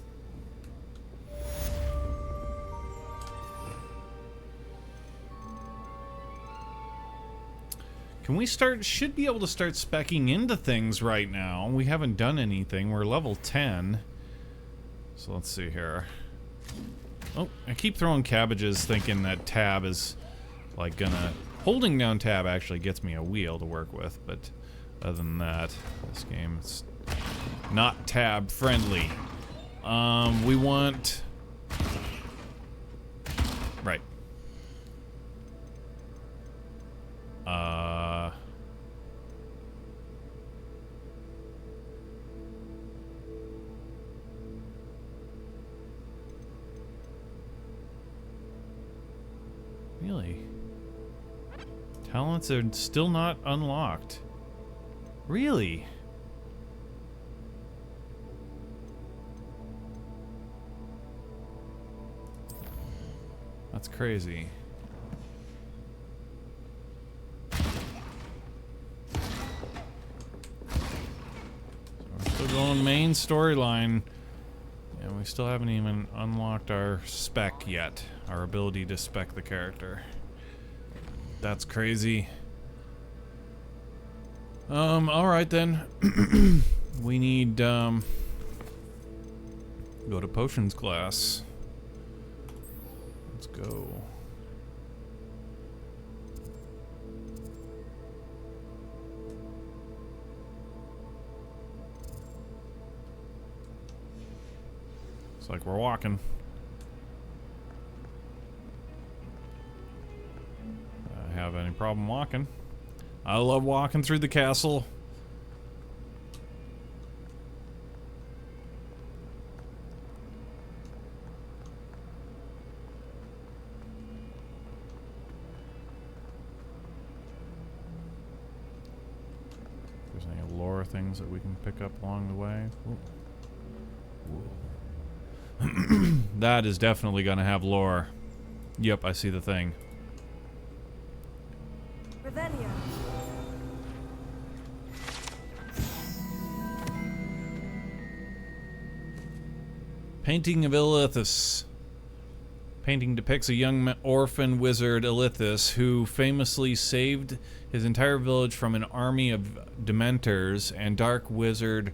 Can we start? Should be able to start speccing into things right now. We haven't done anything. We're level 10. So let's see here. Oh, I keep throwing cabbages thinking that tab is like gonna... Holding down tab actually gets me a wheel to work with, but other than that, this game is not tab friendly. We want... Right. Really? Talents are still not unlocked. Really? That's crazy. Still going main storyline, and we still haven't even unlocked our spec yet, our ability to spec the character. That's crazy. Alright then. We need, go to potions class. Let's go. Like we're walking. I have any problem walking. I love walking through the castle. If there's any lore things that we can pick up along the way. Ooh. Ooh. That is definitely gonna have lore. Yep, I see the thing. Revelio. Painting of Illithus. Painting depicts a young orphan wizard, Illithus, who famously saved his entire village from an army of dementors and dark wizard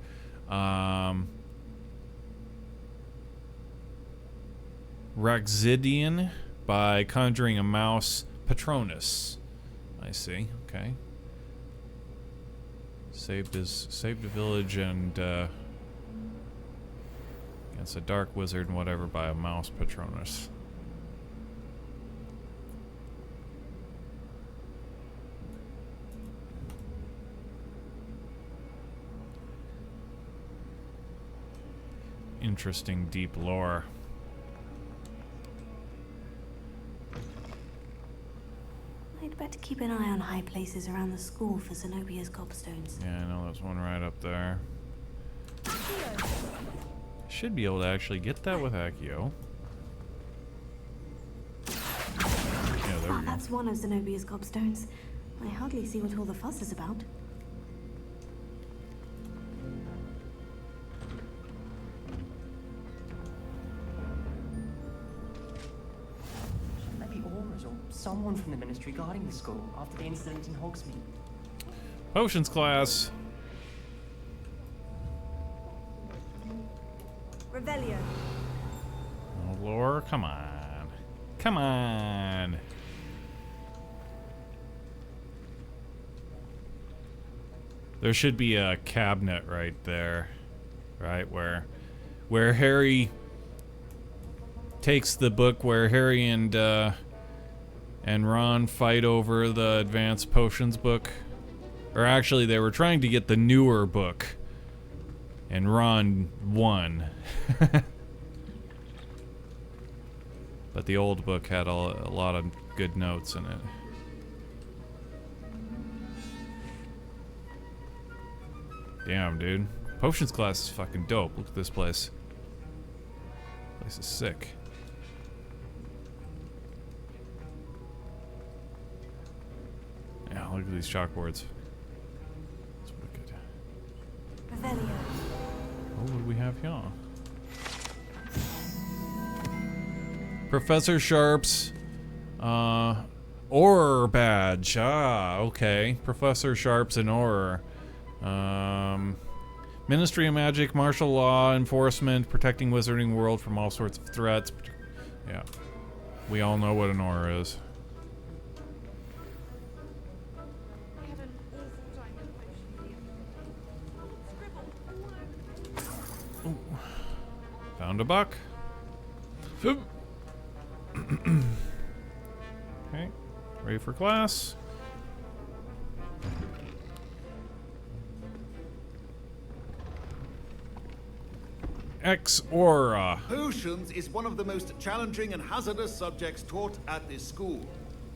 Raxidian by conjuring a mouse Patronus. I see. Okay. Saved a village and against a dark wizard and whatever by a mouse Patronus. Interesting deep lore. I'd better keep an eye on high places around the school for Zenobia's gobstones. Yeah, I know there's one right up there. Should be able to actually get that with Accio. Yeah, there we go. That's one of Zenobia's gobstones. I hardly see what all the fuss is about. Someone from the ministry guarding the school after the incident in Hogsmeade. Potions class. Revelio. Oh, lore, come on. Come on. There should be a cabinet right there. Right where Harry takes the book where Harry and Ron fight over the advanced potions book. Or actually, they were trying to get the newer book. And Ron won. But the old book had a lot of good notes in it. Damn, dude. Potions class is fucking dope. Look at this place. This place is sick. Yeah, look at these chalkboards. It's wicked. Revelio. do we have here? Professor Sharp's Auror badge. Ah, okay. Professor Sharp's an Auror. Ministry of Magic, martial law enforcement, protecting Wizarding World from all sorts of threats. Yeah. We all know what an Auror is. Ooh. Found a buck. Okay. Ready for class. Ex Aura. Potions is one of the most challenging and hazardous subjects taught at this school.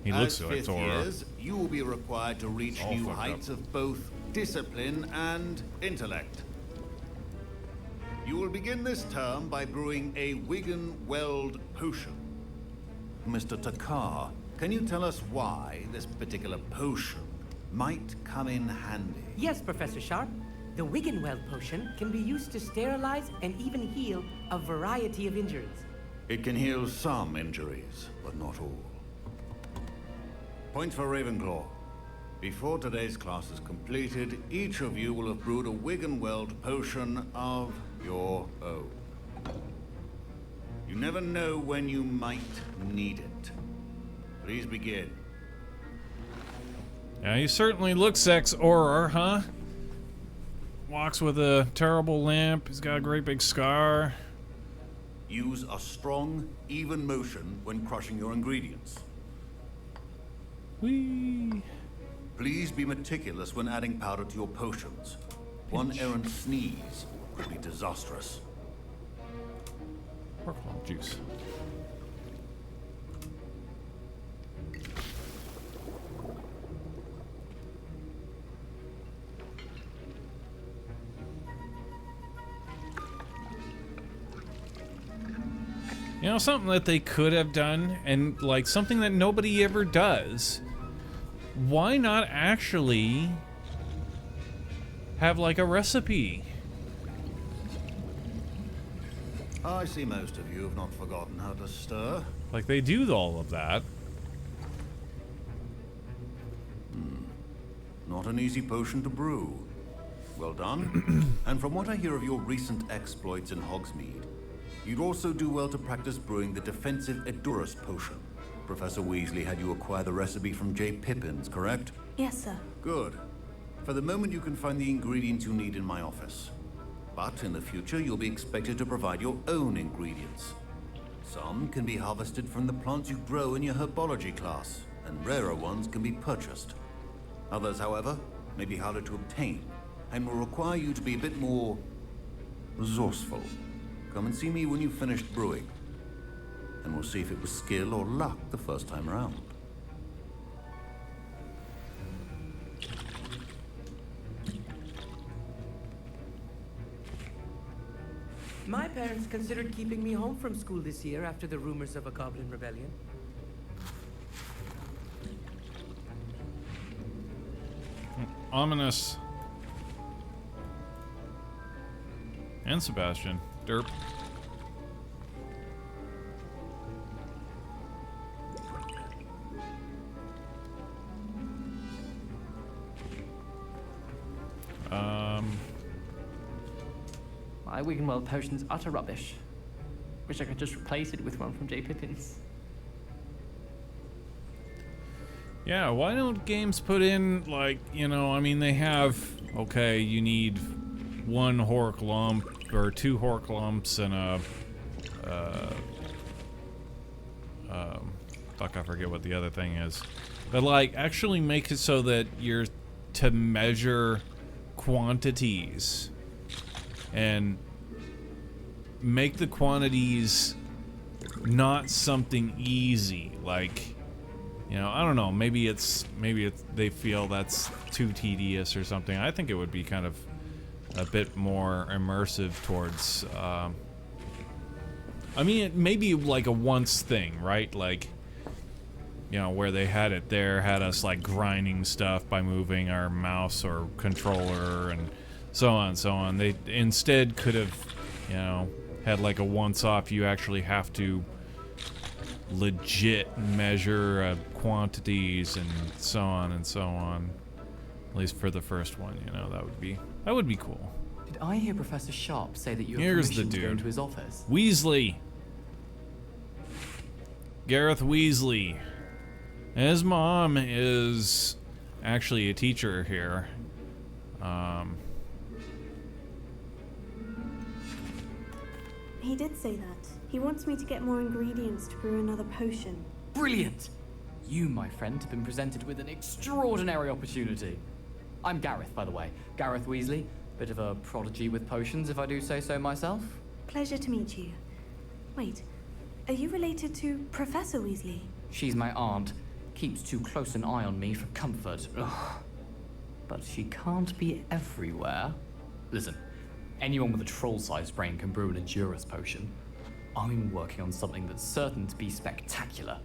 He looks As like fifth Aura. years, you will be required to reach All new fucked heights up. of both discipline and intellect. You will begin this term by brewing a Wigan-Weld potion. Mr. Takar, can you tell us why this particular potion might come in handy? Yes, Professor Sharp. The Wigan-Weld potion can be used to sterilize and even heal a variety of injuries. It can heal some injuries, but not all. Points for Ravenclaw. Before today's class is completed, each of you will have brewed a Wigan-Weld potion of your own. You never know when you might need it. Please begin. Yeah, he certainly looks ex Auror, huh? Walks with a terrible limp. He's got a great big scar. Use a strong, even motion when crushing your ingredients. Whee! Please be meticulous when adding powder to your potions. One errant sneeze could be disastrous. Horklump juice. You know, something that they could have done, and like something that nobody ever does. Why not actually have like a recipe? I see most of you have not forgotten how to stir. Like they do all of that. Not an easy potion to brew. Well done. And from what I hear of your recent exploits in Hogsmeade, you'd also do well to practice brewing the defensive Edurus potion. Professor Weasley had you acquire the recipe from J. Pippins, correct? Yes, sir. Good. For the moment, you can find the ingredients you need in my office. But in the future, you'll be expected to provide your own ingredients. Some can be harvested from the plants you grow in your herbology class, and rarer ones can be purchased. Others, however, may be harder to obtain, and will require you to be a bit more resourceful. Come and see me when you've finished brewing, and we'll see if it was skill or luck the first time around. My parents considered keeping me home from school this year after the rumors of a goblin rebellion. Ominous. And Sebastian. Derp. My Wigan-Weld potion's utter rubbish. Wish I could just replace it with one from J. Pippins. Yeah, why don't games put in, like, you know, I mean, they have, okay, you need one Hork lump, or 2 Hork lumps, and a, fuck, I forget what the other thing is. But, like, actually make it so that you're to measure quantities. And make the quantities not something easy, like, you know, I don't know, maybe it's they feel that's too tedious or something. I think it would be kind of a bit more immersive towards I mean, it may be like a once thing, right? Like, you know, where they had it there, had us like grinding stuff by moving our mouse or controller and so on and so on. They instead could have you know, had like a once-off. You actually have to legit measure quantities and so on and so on. At least for the first one, you know, that would be cool. Did I hear Professor Sharp say that you have Here's permission the to go dude. into his office? Weasley. Gareth Weasley. His mom is actually a teacher here. He did say that. He wants me to get more ingredients to brew another potion. Brilliant! You, my friend, have been presented with an extraordinary opportunity. I'm Gareth, by the way. Gareth Weasley. Bit of a prodigy with potions, if I do say so myself. Pleasure to meet you. Wait, are you related to Professor Weasley? She's my aunt. Keeps too close an eye on me for comfort. Ugh. But she can't be everywhere. Listen, anyone with a troll-sized brain can brew an Endurance potion. I'm working on something that's certain to be spectacular.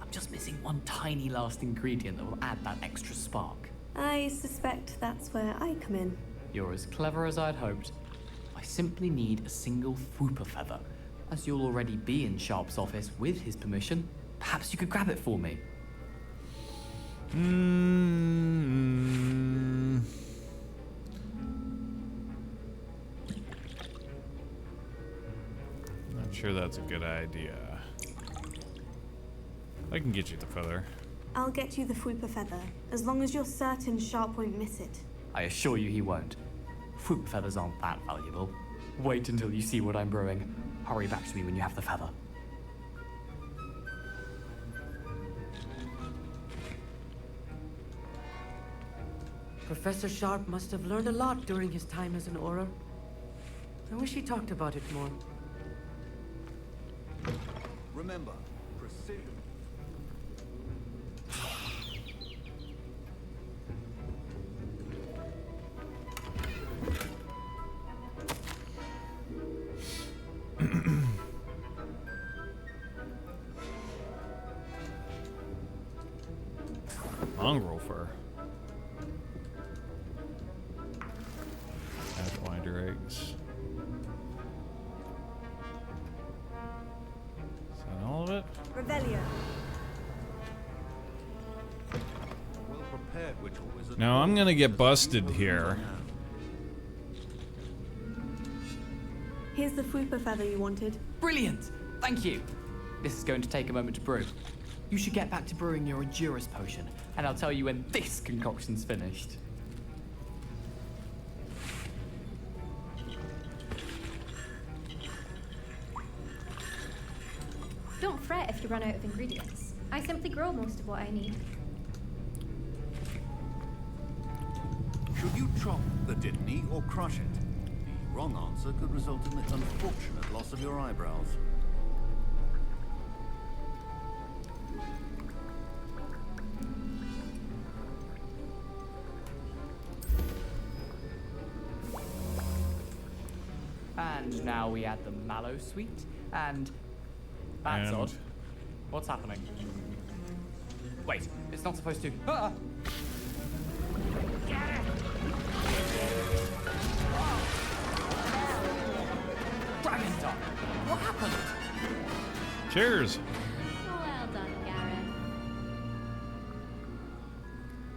I'm just missing one tiny last ingredient that will add that extra spark. I suspect that's where I come in. You're as clever as I'd hoped. I simply need a single Fwooper feather. As you'll already be in Sharp's office with his permission, perhaps you could grab it for me. Not sure that's a good idea. I can get you the feather. I'll get you the Fwooper feather, as long as you're certain Sharp won't miss it. I assure you he won't. Fwooper feathers aren't that valuable. Wait until you see what I'm brewing. Hurry back to me when you have the feather. Professor Sharp must have learned a lot during his time as an Auror. I wish he talked about it more. Remember, precision. Mongrel fur. Pathfinder eggs. Is that all of it? Revelio. Well-prepared witch or wizard. Now I'm gonna get busted here. Here's the Fwooper feather you wanted. Brilliant! Thank you! This is going to take a moment to brew. You should get back to brewing your Endurance potion, and I'll tell you when this concoction's finished. Don't fret if you run out of ingredients. I simply grow most of what I need. Should you chop the Delphini or crush it? The wrong answer could result in the unfortunate loss of your eyebrows. And now we add the mallow sweet, and that's odd. What's happening? Wait, it's not supposed to. Ah! Dragon Dog! What happened? Cheers. Well done, Gareth.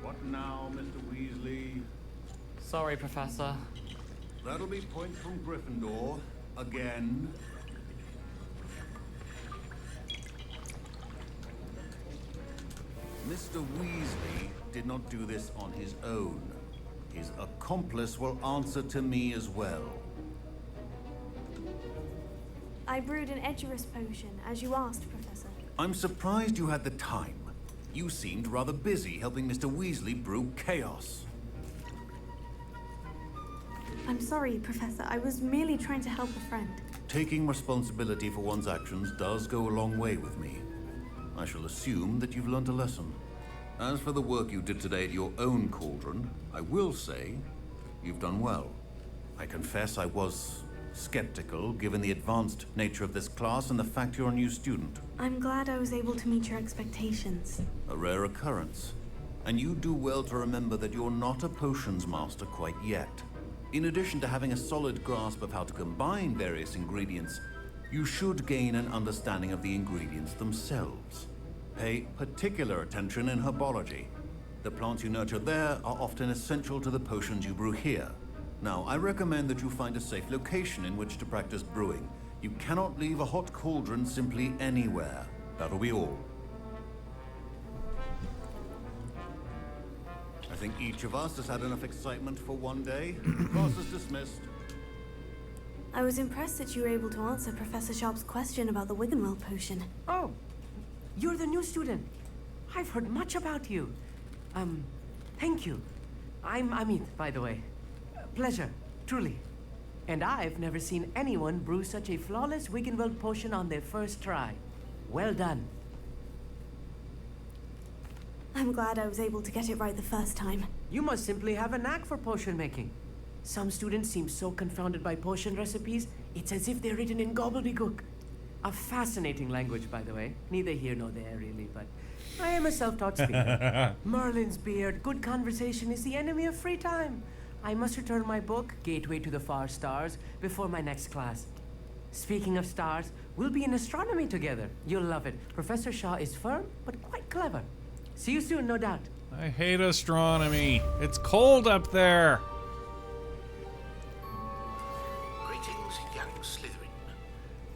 What now, Mr. Weasley? Sorry, Professor. That'll be points from Gryffindor. Again. Mr. Weasley did not do this on his own. His accomplice will answer to me as well. I brewed an Edgerus potion, as you asked, Professor. I'm surprised you had the time. You seemed rather busy helping Mr. Weasley brew chaos. I'm sorry, Professor. I was merely trying to help a friend. Taking responsibility for one's actions does go a long way with me. I shall assume that you've learned a lesson. As for the work you did today at your own cauldron, I will say you've done well. I confess I was skeptical, given the advanced nature of this class and the fact you're a new student. I'm glad I was able to meet your expectations. A rare occurrence. And you do well to remember that you're not a potions master quite yet. In addition to having a solid grasp of how to combine various ingredients, you should gain an understanding of the ingredients themselves. Pay particular attention in herbology. The plants you nurture there are often essential to the potions you brew here. Now, I recommend that you find a safe location in which to practice brewing. You cannot leave a hot cauldron simply anywhere. That'll be all. I think each of us has had enough excitement for one day. Class is dismissed. I was impressed that you were able to answer Professor Sharp's question about the Wiggenweld potion. Oh, you're the new student. I've heard much about you. Thank you. I'm Amit, by the way. Pleasure, truly. And I've never seen anyone brew such a flawless Wiggenweld potion on their first try. Well done. I'm glad I was able to get it right the first time. You must simply have a knack for potion making. Some students seem so confounded by potion recipes, it's as if they're written in gobbledygook. A fascinating language, by the way. Neither here nor there, really, but I am a self-taught speaker. Merlin's beard, good conversation is the enemy of free time. I must return my book, Gateway to the Far Stars, before my next class. Speaking of stars, we'll be in astronomy together. You'll love it. Professor Shaw is firm, but quite clever. See you soon, no doubt. I hate astronomy. It's cold up there. Greetings, young Slytherin.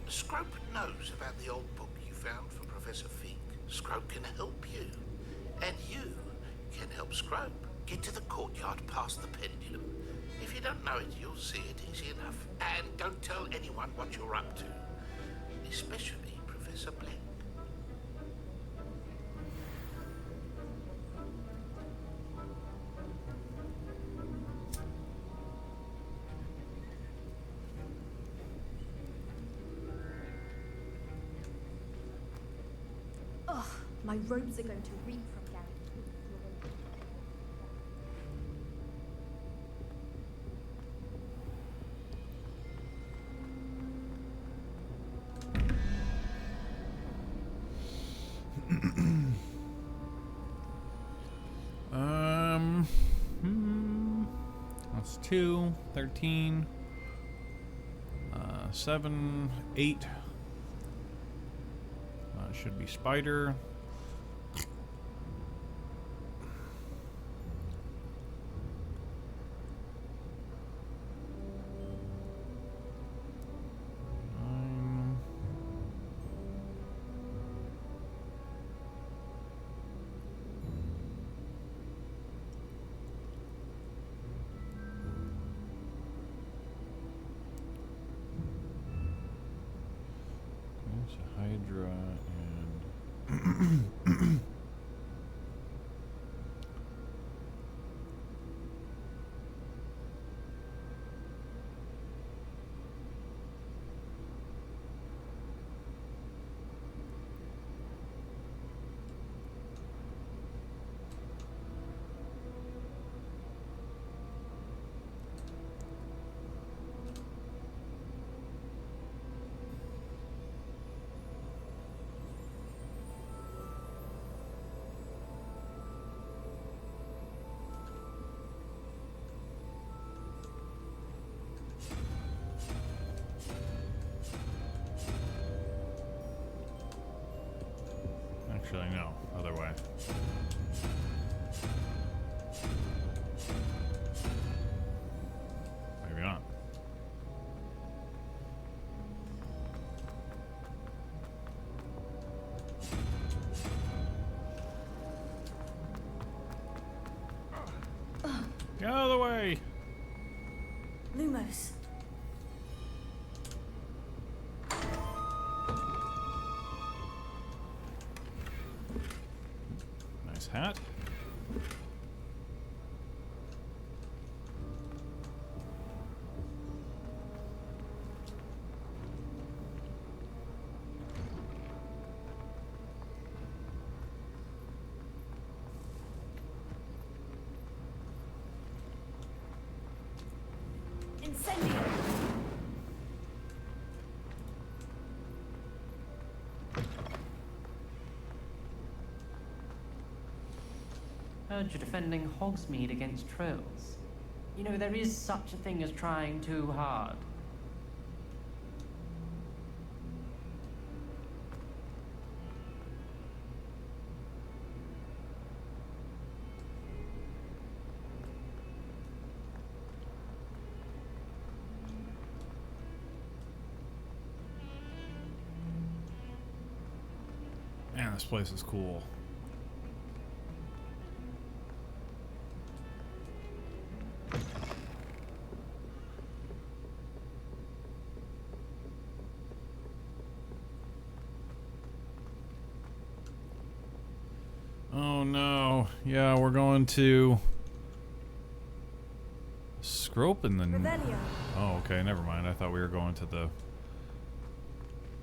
Scrope knows about the old book you found for Professor Fink. Scrope can help you. And you can help Scrope get to the courtyard past the pendulum. If you don't know it, you'll see it easy enough. And don't tell anyone what you're up to. Especially Professor Blank. Ugh, my robes are going to reek from Gary. That's 2, 13, 7, 8. Should be spider. Hydra and actually, no, other way. Maybe not. Get out of the way! Lumos. Nice hat. Incendio. Heard you're defending Hogsmeade against trolls. You know, there is such a thing as trying too hard. Man, this place is cool. Oh no. Yeah, we're going to Scrope in the... Oh, okay, never mind. I thought we were going to the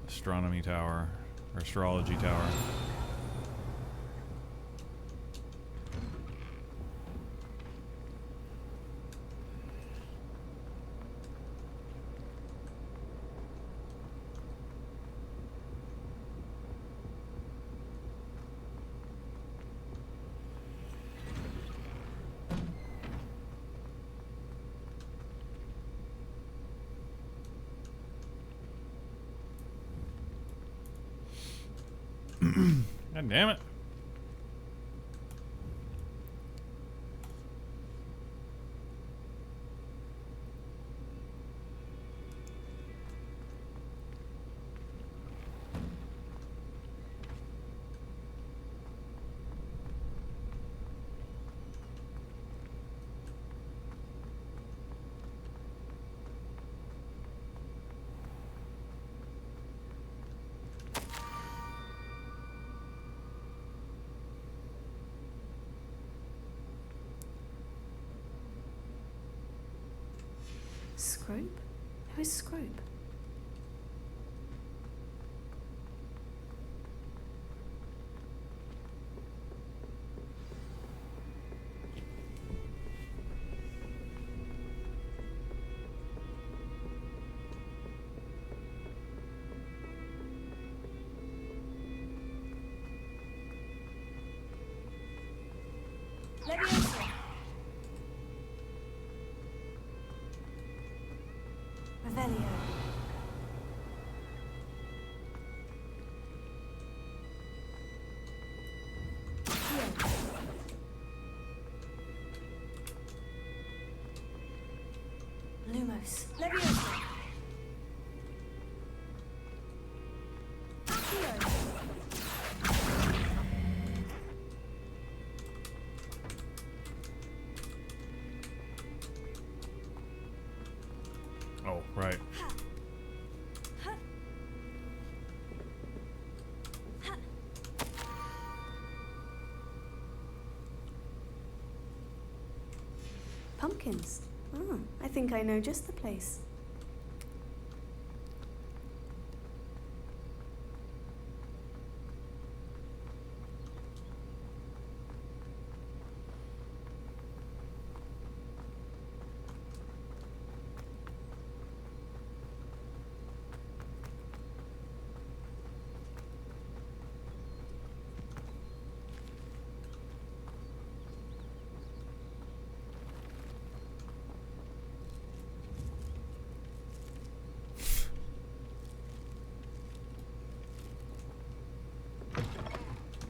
astronomy tower, or astrology tower. God damn it. Scrope? Who is Scrope? Lumos. Leviosa. Oh, right. Pumpkins. Oh, I think I know just the place.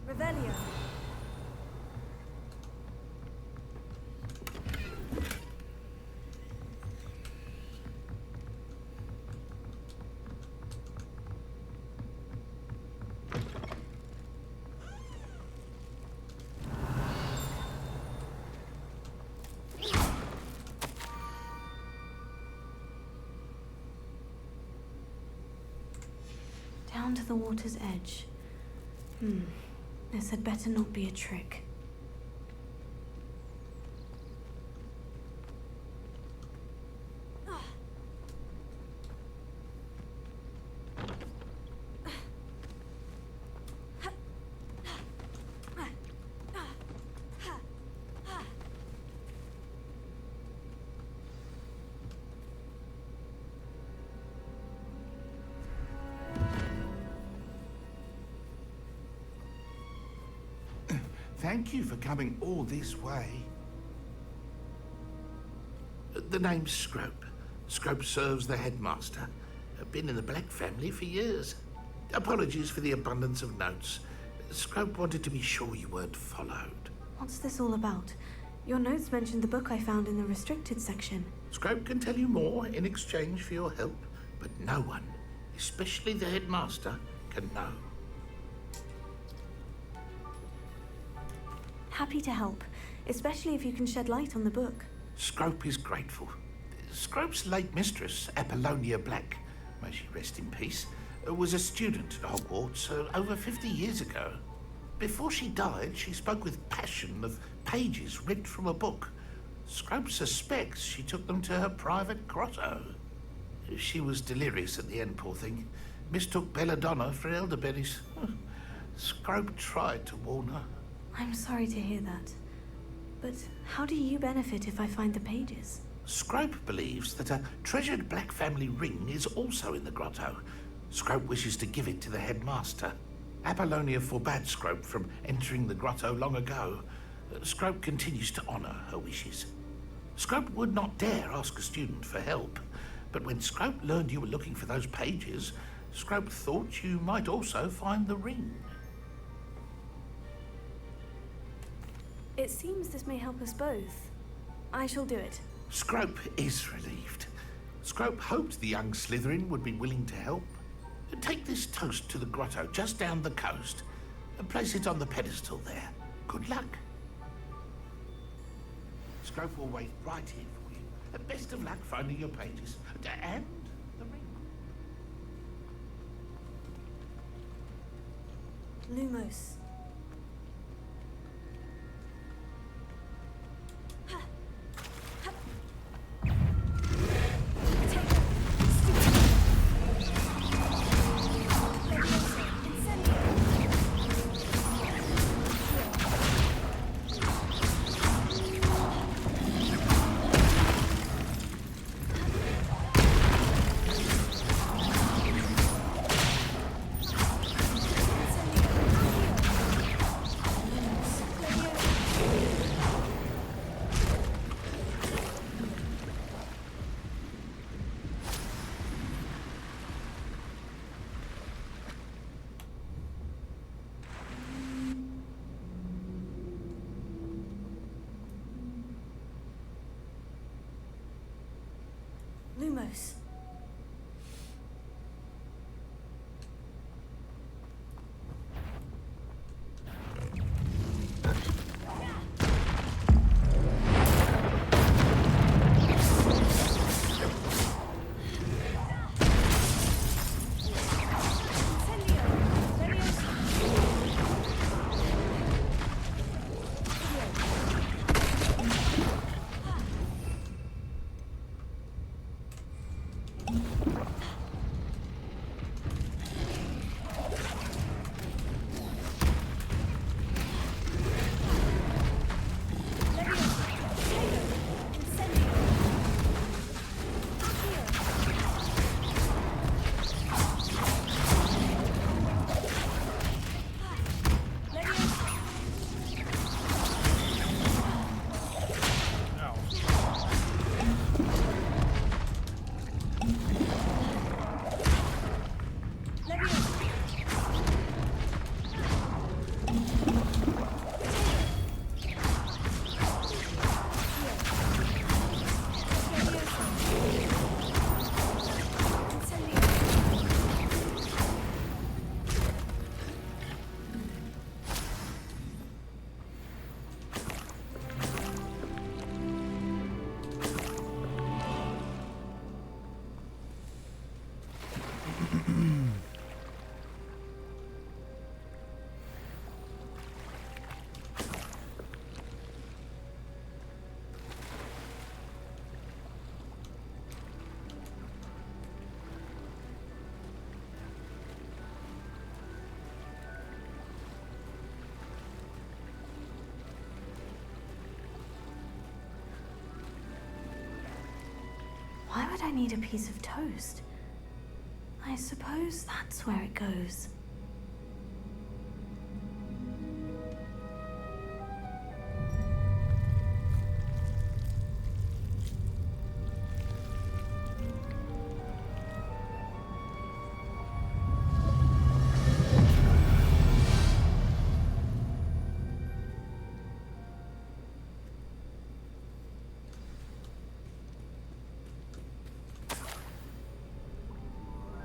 Revelio. Down to the water's edge. This had better not be a trick. Thank you for coming all this way. The name's Scrope. Scrope serves the headmaster. Been in the Black family for years. Apologies for the abundance of notes. Scrope wanted to be sure you weren't followed. What's this all about? Your notes mentioned the book I found in the restricted section. Scrope can tell you more in exchange for your help, but no one, especially the headmaster, can know. Happy to help, especially if you can shed light on the book. Scrope is grateful. Scrope's late mistress, Apollonia Black, may she rest in peace, was a student at Hogwarts over 50 years ago. Before she died, she spoke with passion of pages ripped from a book. Scrope suspects she took them to her private grotto. She was delirious at the end, poor thing. Mistook belladonna for elderberries. Scrope tried to warn her. I'm sorry to hear that. But how do you benefit if I find the pages? Scrope believes that a treasured Black family ring is also in the grotto. Scrope wishes to give it to the headmaster. Apollonia forbade Scrope from entering the grotto long ago. Scrope continues to honour her wishes. Scrope would not dare ask a student for help, but when Scrope learned you were looking for those pages, Scrope thought you might also find the ring. It seems this may help us both. I shall do it. Scrope is relieved. Scrope hoped the young Slytherin would be willing to help. Take this toast to the grotto just down the coast and place it on the pedestal there. Good luck. Scrope will wait right here for you. Best of luck finding your pages. And the ring. Lumos. Lumos. Why would I need a piece of toast? I suppose that's where it goes.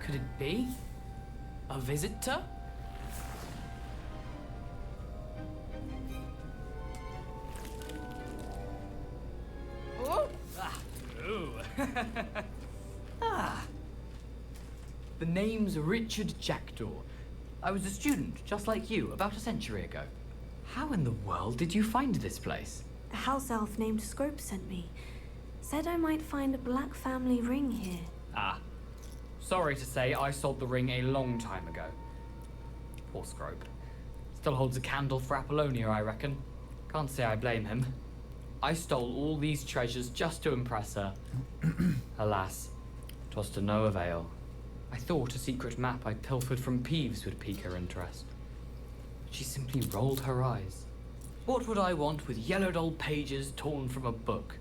could it be? A visitor? Oh! Ah. Ooh. Ah. The name's Richard Jackdaw. I was a student, just like you, about a century ago. How in the world did you find this place? A house elf named Scrope sent me. Said I might find a black family ring here. Ah. Sorry to say, I sold the ring a long time ago. Poor Scrope. Still holds a candle for Apollonia, I reckon. Can't say I blame him. I stole all these treasures just to impress her. Alas, 'twas to no avail. I thought a secret map I pilfered from Peeves would pique her interest. She simply rolled her eyes. What would I want with yellowed old pages torn from a book?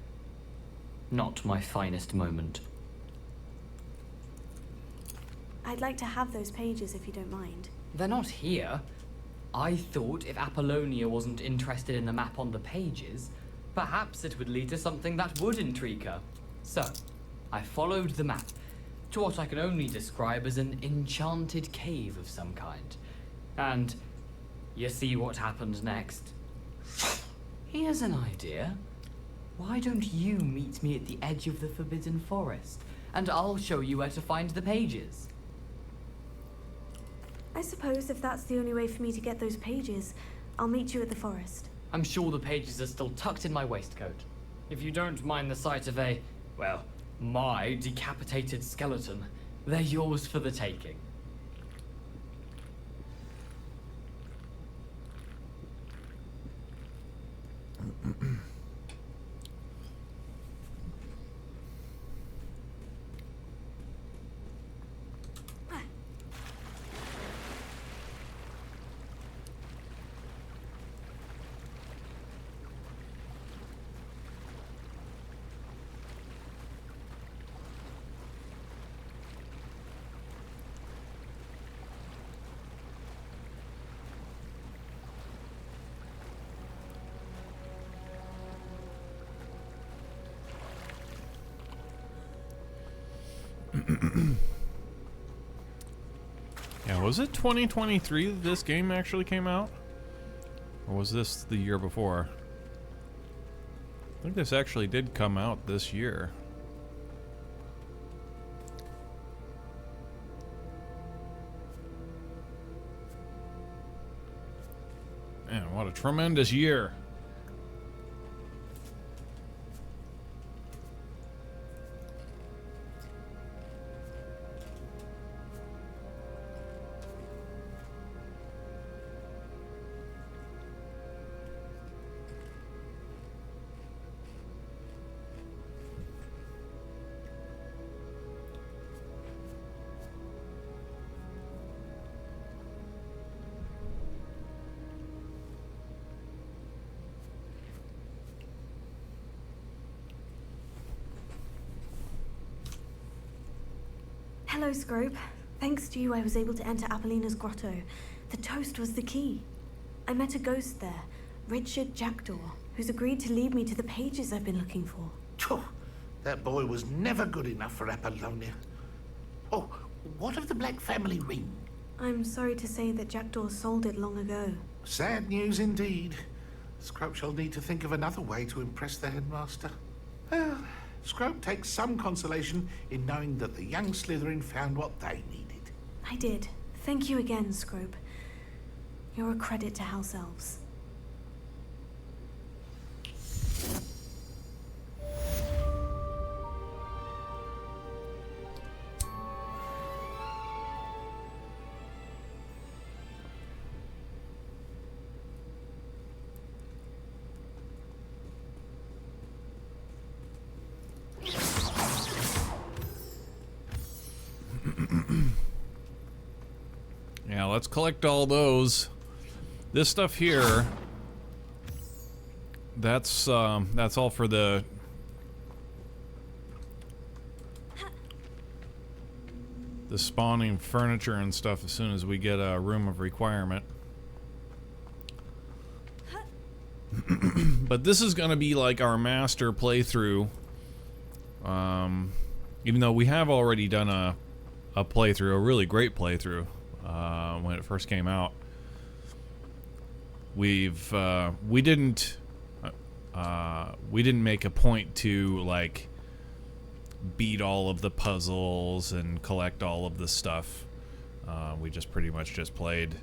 Not my finest moment. I'd like to have those pages if you don't mind. They're not here. I thought if Apollonia wasn't interested in the map on the pages, perhaps it would lead to something that would intrigue her. So, I followed the map to what I can only describe as an enchanted cave of some kind. And you see what happened next. Here's an idea. Why don't you meet me at the edge of the Forbidden Forest, and I'll show you where to find the pages. I suppose if that's the only way for me to get those pages, I'll meet you at the forest. I'm sure the pages are still tucked in my waistcoat. If you don't mind the sight of a, well, my decapitated skeleton, they're yours for the taking. Yeah, was it 2023 that this game actually came out? Or was this the year before? I think this actually did come out this year. Man, what a tremendous year. Hello, Scrope. Thanks to you, I was able to enter Apollina's grotto. The toast was the key. I met a ghost there, Richard Jackdaw, who's agreed to lead me to the pages I've been looking for. Phew, that boy was never good enough for Apollonia. Oh, what of the Black family ring? I'm sorry to say that Jackdaw sold it long ago. Sad news indeed. Scrope shall need to think of another way to impress the headmaster. Well, Scrope takes some consolation in knowing that the young Slytherin found what they needed. I did. Thank you again, Scrope. You're a credit to House Elves. Yeah, let's collect all those. This stuff here, that's all for the spawning furniture and stuff as soon as we get a room of requirement. But this is gonna be like our master playthrough. Even though we have already done a playthrough, a really great playthrough, when it first came out. We didn't make a point to like beat all of the puzzles and collect all of the stuff. We just pretty much just played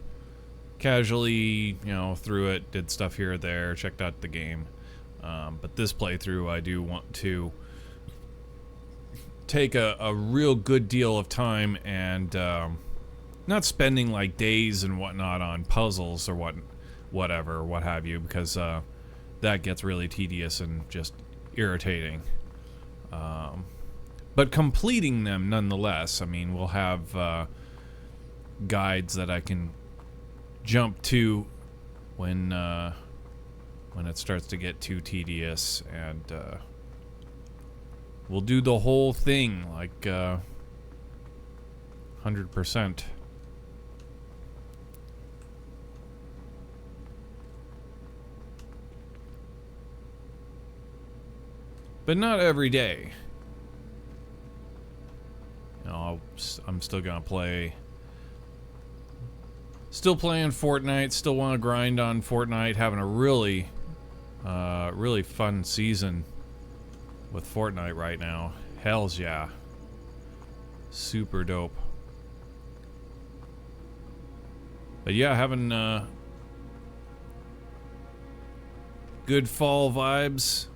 casually, you know, through it, did stuff here or there, checked out the game. But this playthrough, I do want to take a real good deal of time and not spending like days and whatnot on puzzles or what have you, because that gets really tedious and just irritating. But completing them nonetheless. I mean, we'll have guides that I can jump to when it starts to get too tedious, and we'll do the whole thing like 100%. But not every day. You know, I'm still gonna play. Still playing Fortnite. Still want to grind on Fortnite. Having a really fun season with Fortnite right now. Hells yeah. Super dope. But yeah, having good fall vibes.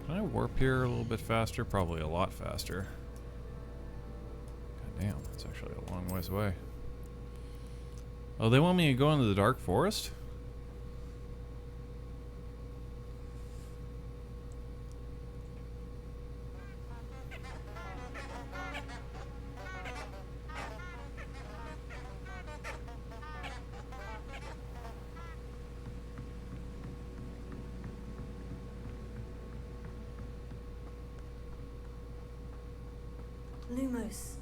Can I warp here a little bit faster? Probably a lot faster. God damn, that's actually a long ways away. Oh, they want me to go into the dark forest? Lumos.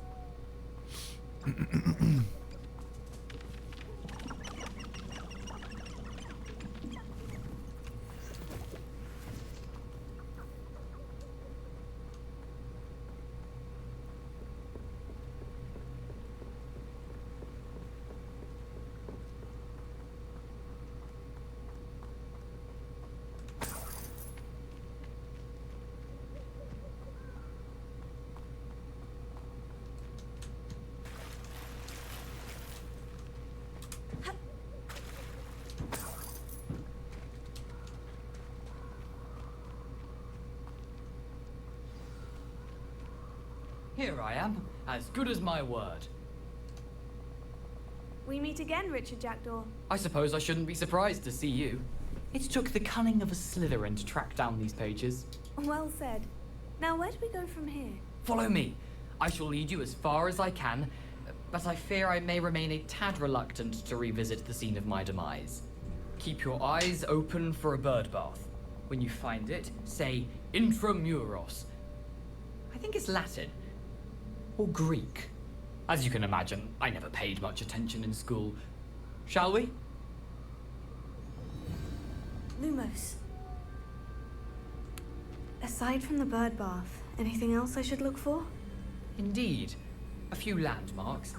Here I am, as good as my word. We meet again, Richard Jackdaw. I suppose I shouldn't be surprised to see you. It took the cunning of a Slytherin to track down these pages. Well said. Now, where do we go from here? Follow me. I shall lead you as far as I can, but I fear I may remain a tad reluctant to revisit the scene of my demise. Keep your eyes open for a bird bath. When you find it, say intramuros. I think it's Latin. Or Greek. As you can imagine, I never paid much attention in school. Shall we? Lumos. Aside from the bird bath, anything else I should look for? Indeed. A few landmarks.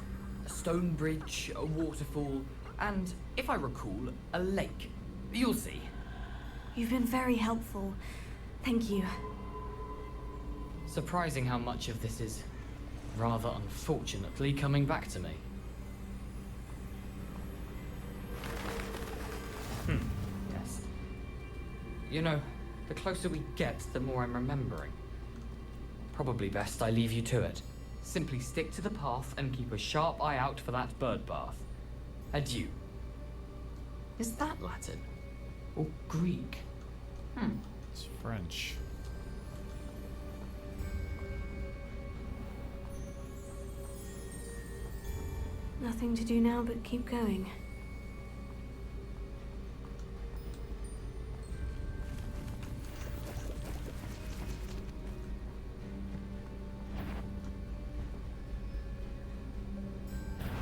A stone bridge, a waterfall, and, if I recall, a lake. You'll see. You've been very helpful. Thank you. Surprising how much of this is, rather unfortunately, coming back to me. Yes. You know, the closer we get, the more I'm remembering. Probably best I leave you to it. Simply stick to the path and keep a sharp eye out for that bird bath. Adieu. Is that Latin? Or Greek? It's French. Nothing to do now but keep going.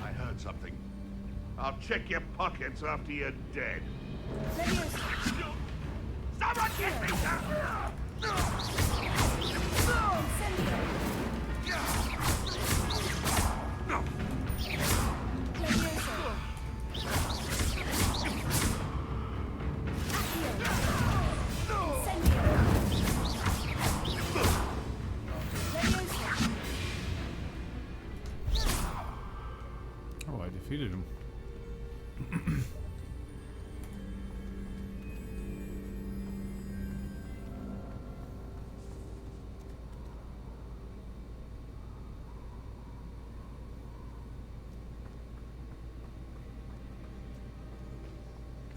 I heard something. I'll check your pockets after you're dead. Someone get me!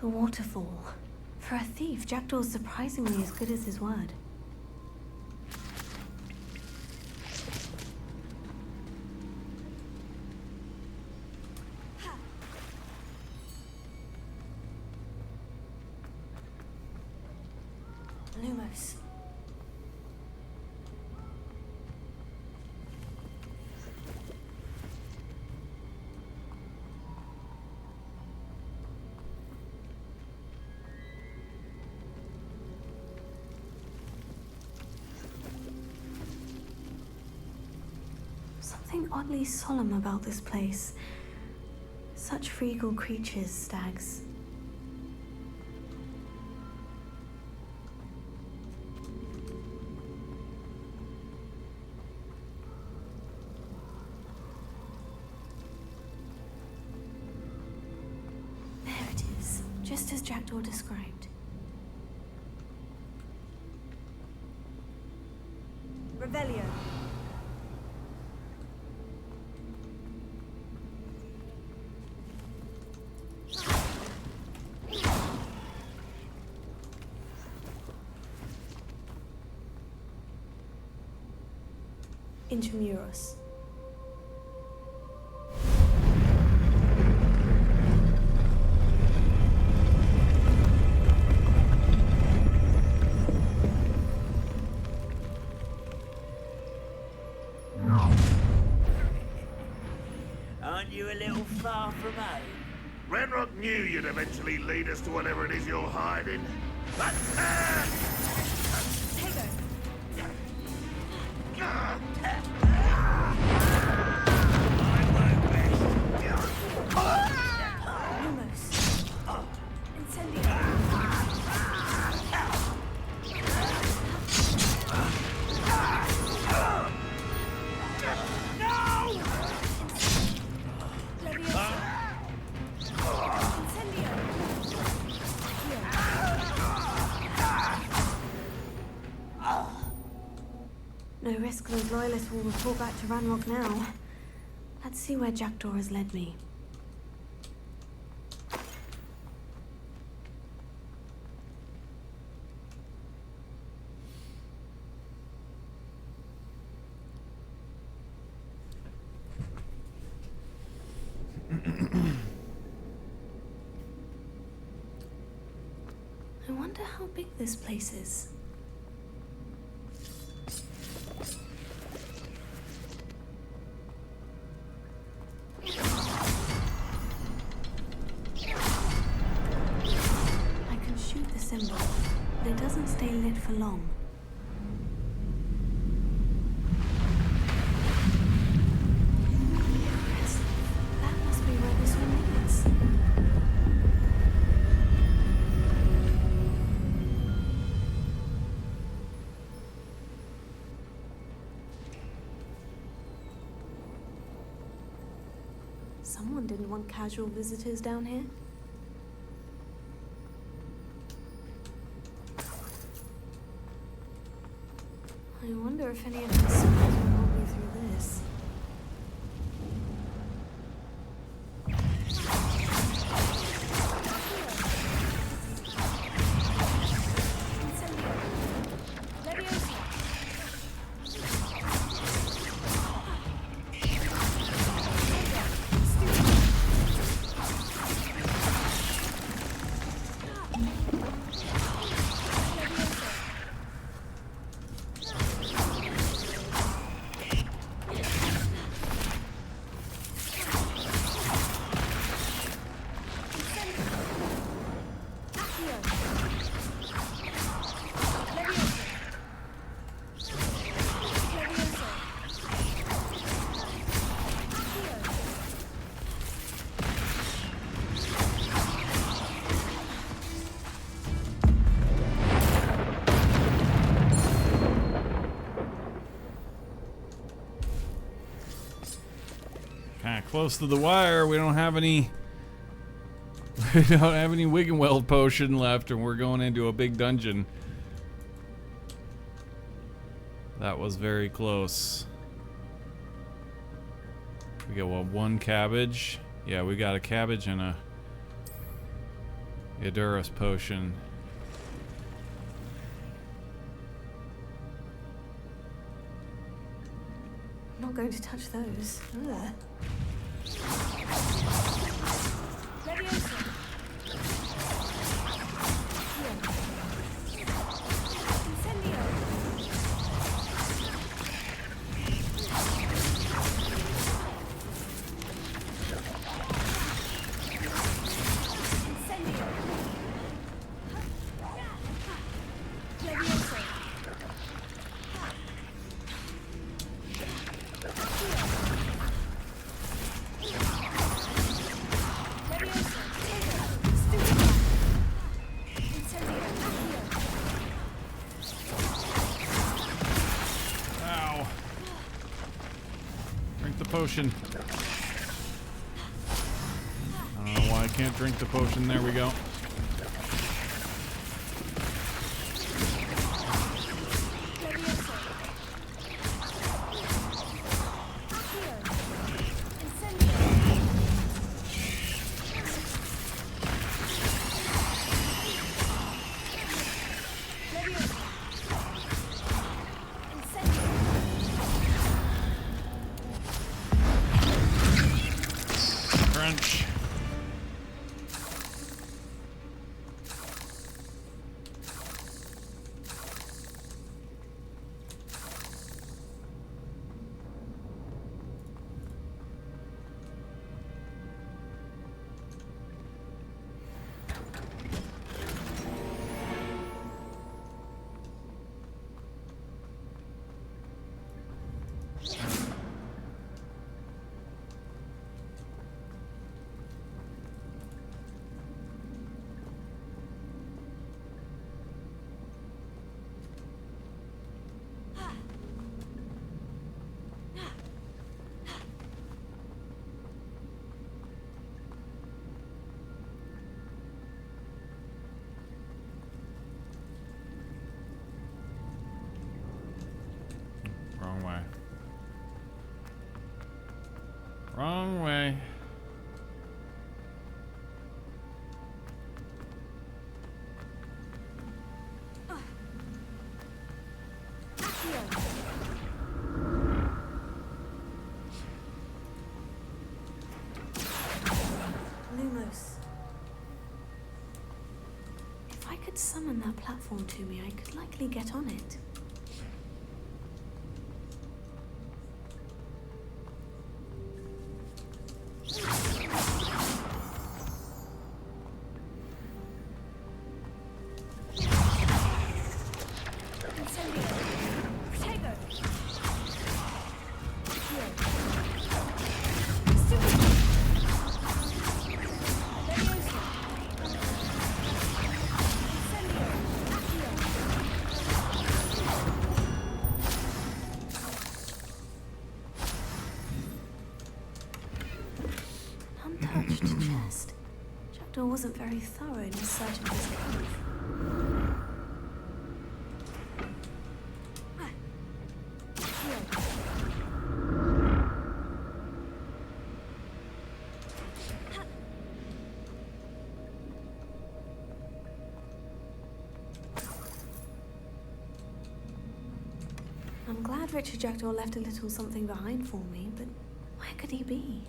A waterfall. For a thief, Jackdaw's surprisingly as good as his word. Lumos. Something oddly solemn about this place. Such regal creatures, stags. There it is, just as Jackdaw described. Revelio. Intramuros. Aren't you a little far from home? Ranrock knew you'd eventually lead us to whatever it is you're hiding. No risk those loyalists will report back to Ranrock now. Let's see where Jackdaw has led me. I wonder how big this place is. Symbol, but it doesn't stay lit for long. Impressive. That must be where this one is. Someone didn't want casual visitors down here. I wonder if any of the symbols will help me through this. Close to the wire. We don't have any Wiggenweld potion left, and we're going into a big dungeon. That was very close. We got one cabbage. Yeah, we got a cabbage and Yadurus potion. I'm not going to touch those. Ugh. Potion. I don't know why I can't drink the potion. There we go. Wrong way. Wrong way. Lumos. If I could summon that platform to me, I could likely get on it. Wasn't very thorough in his search of his cave. I'm glad Richard Jackdaw left a little something behind for me, but where could he be?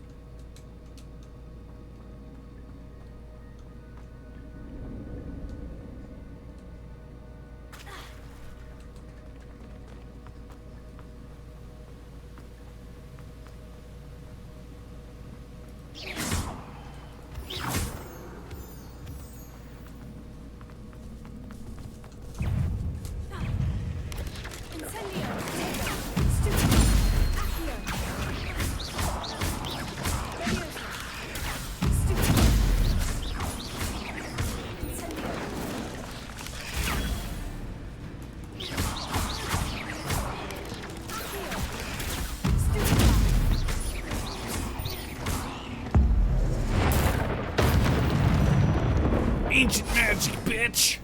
Ancient magic, bitch!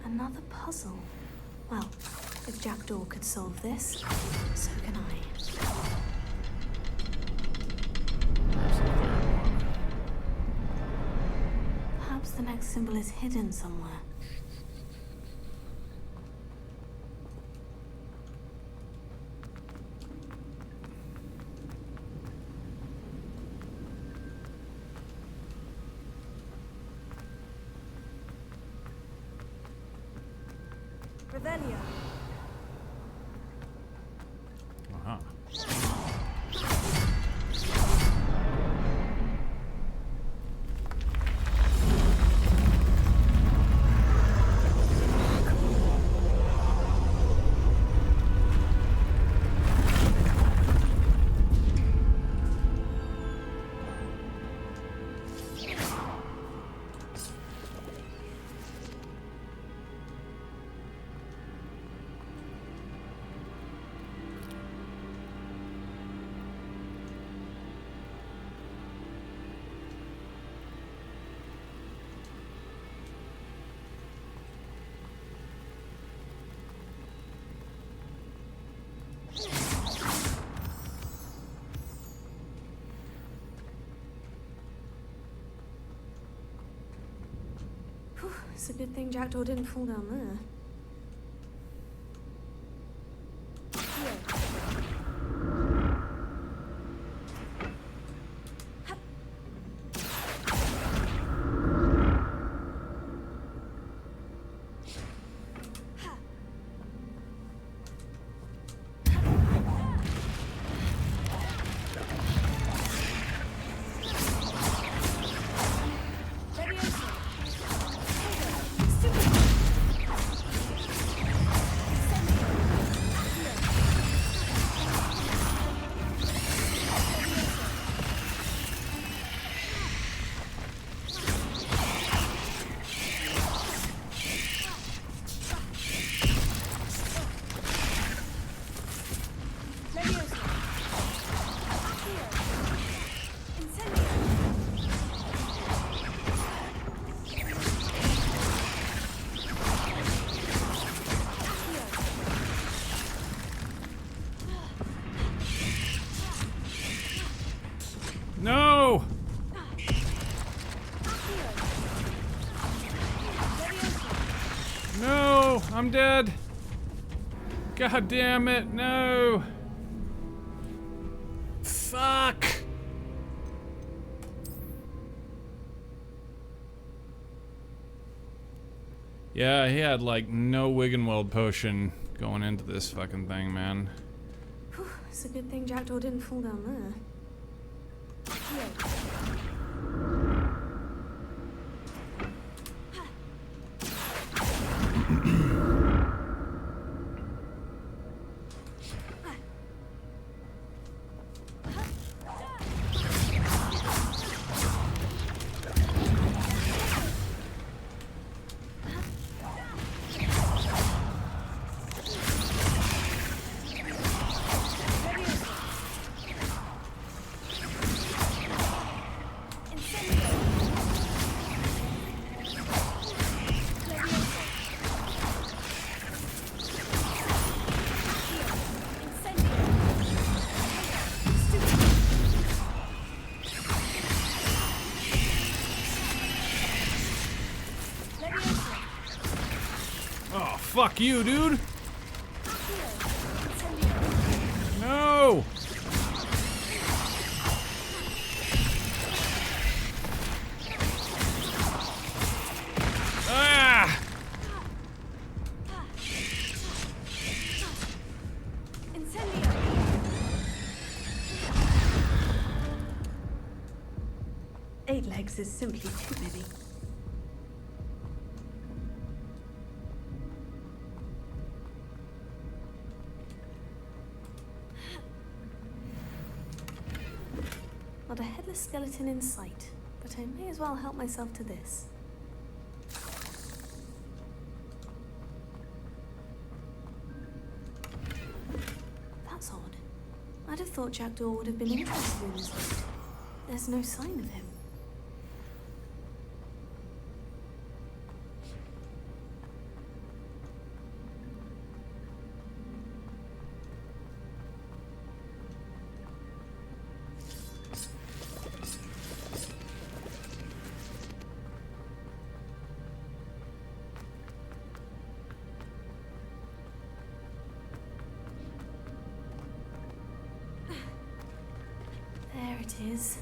Another puzzle. Well, if Jackdaw could solve this, so can I. Perhaps the next symbol is hidden somewhere. Revelio. Uh-huh. Whew, it's a good thing Jackdaw didn't fall down there. No! No! I'm dead! God damn it, no! Fuck! Yeah, he had like no Wiggenweld potion going into this fucking thing, man. Whew, it's a good thing Jackdaw didn't fall down there. Oh, fuck you, dude! No! Ah! Eight legs is simply too many. Not a headless skeleton in sight, but I may as well help myself to this. That's odd. I'd have thought Jackdaw would have been interested in this one. There's no sign of him. it is.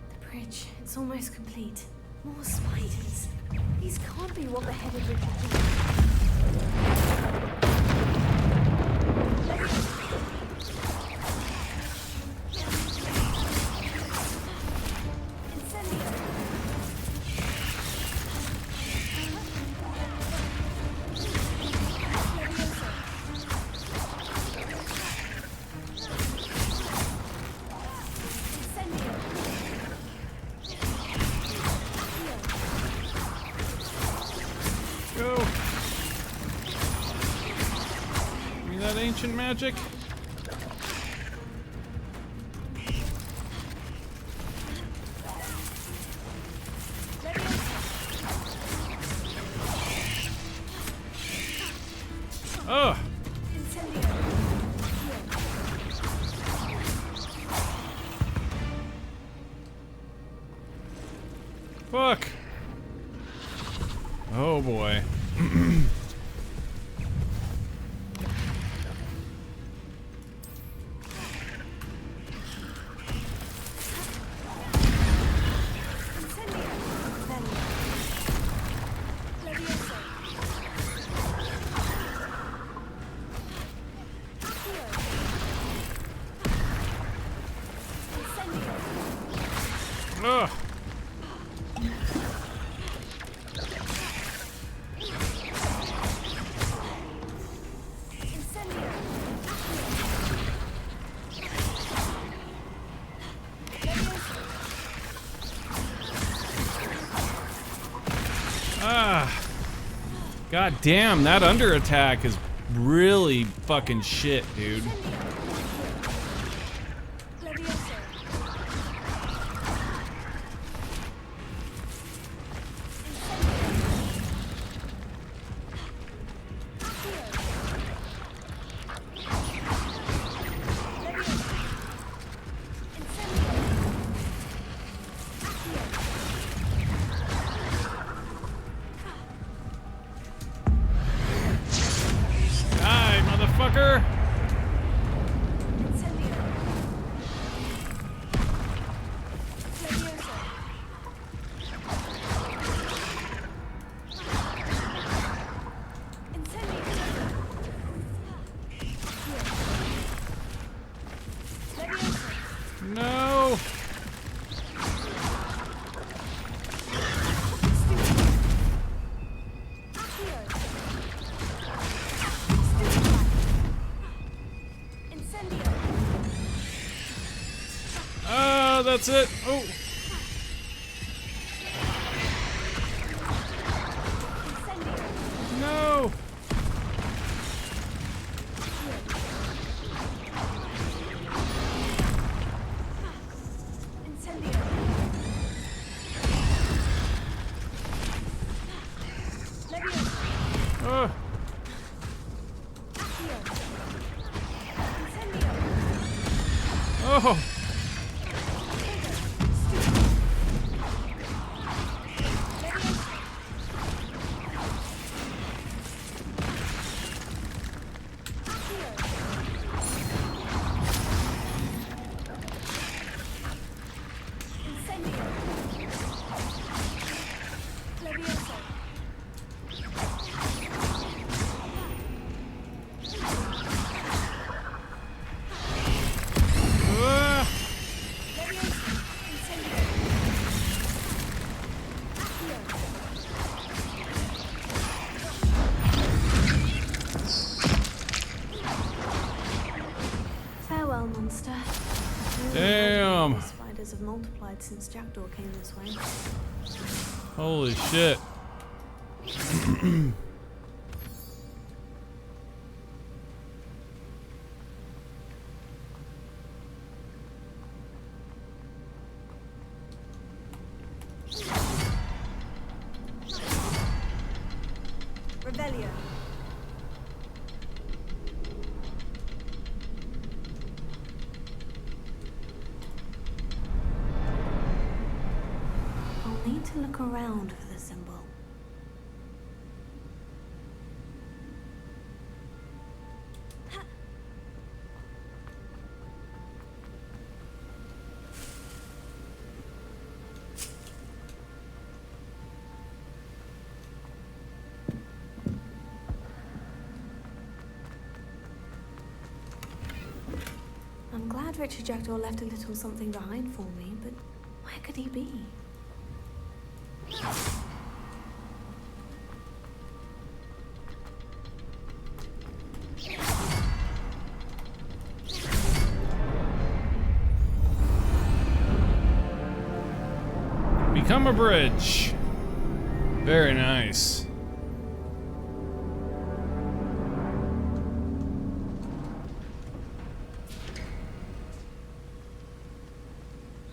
The bridge, it's almost complete. More spiders. These can't be what the headed Richard did. Go! Give me that ancient magic. Oh! Fuck! Oh boy. Ugh. Ah. God damn, that under attack is really fucking shit, dude. Die, motherfucker! No! Ah, that's it. Oh. No. Oh. Oh. Ah. Farewell, monster. Damn. The spiders have multiplied since Jackdaw came this way. Holy shit. Revelio. I'll need to look around for the symbol. glad Richard Jackdaw left a little something behind for me, but where could he be? Become a bridge. Very nice.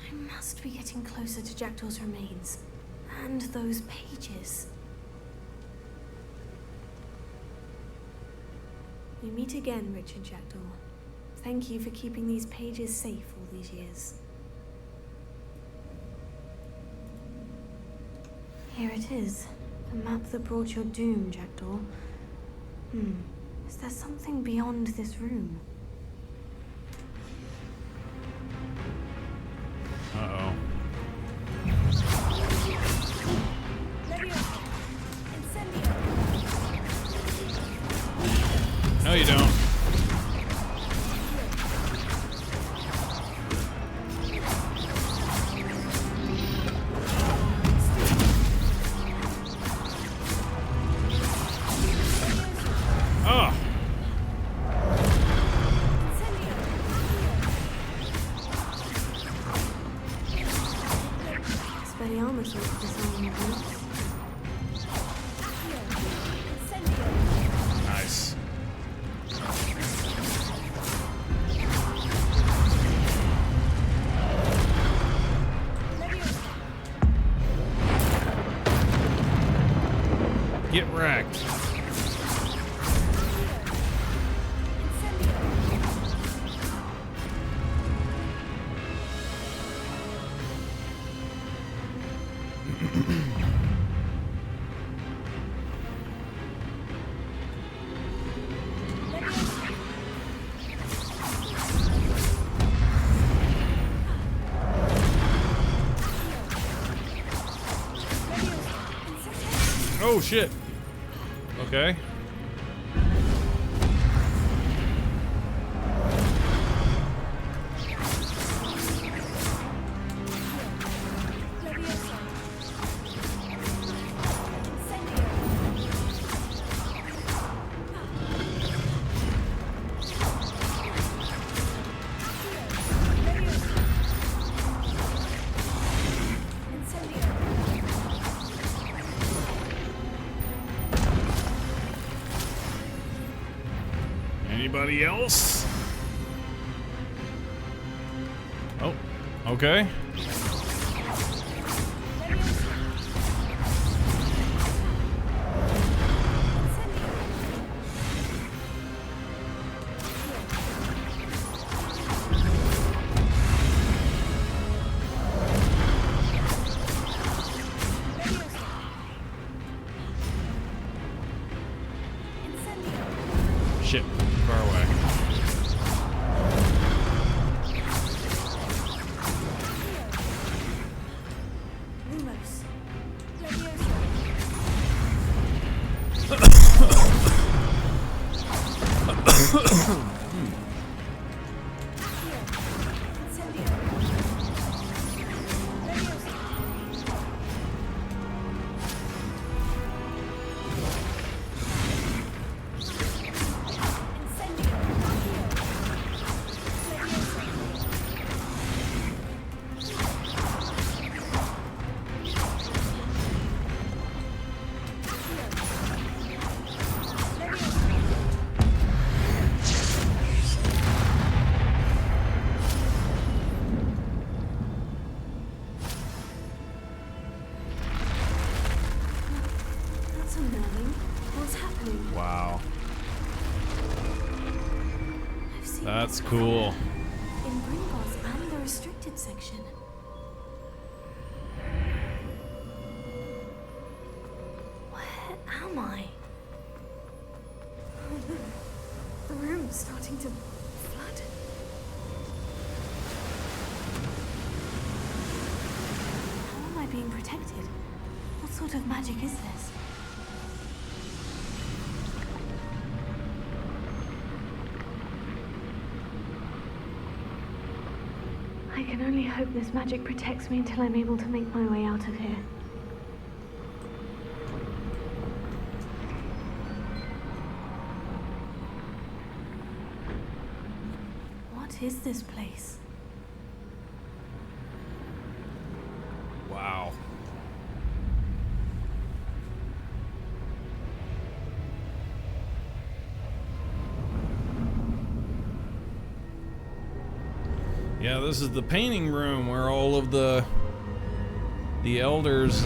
I must be getting closer to Jackdaw's remains. And those pages. We meet again, Richard Jackdaw. Thank you for keeping these pages safe all these years. Here it is. The map that brought your doom, Jackdaw. Is there something beyond this room? Uh-oh. No, you don't. Nice. Get wrecked. Oh shit. Okay. Anybody else? Oh, okay. Shit, far away. Wow. That's cool. In Gringotts and the restricted section. Where am I? The room's starting to flood. How am I being protected? What sort of magic is this? I can only hope this magic protects me until I'm able to make my way out of here. What is this place? Wow. Yeah, this is the painting room where all of the elders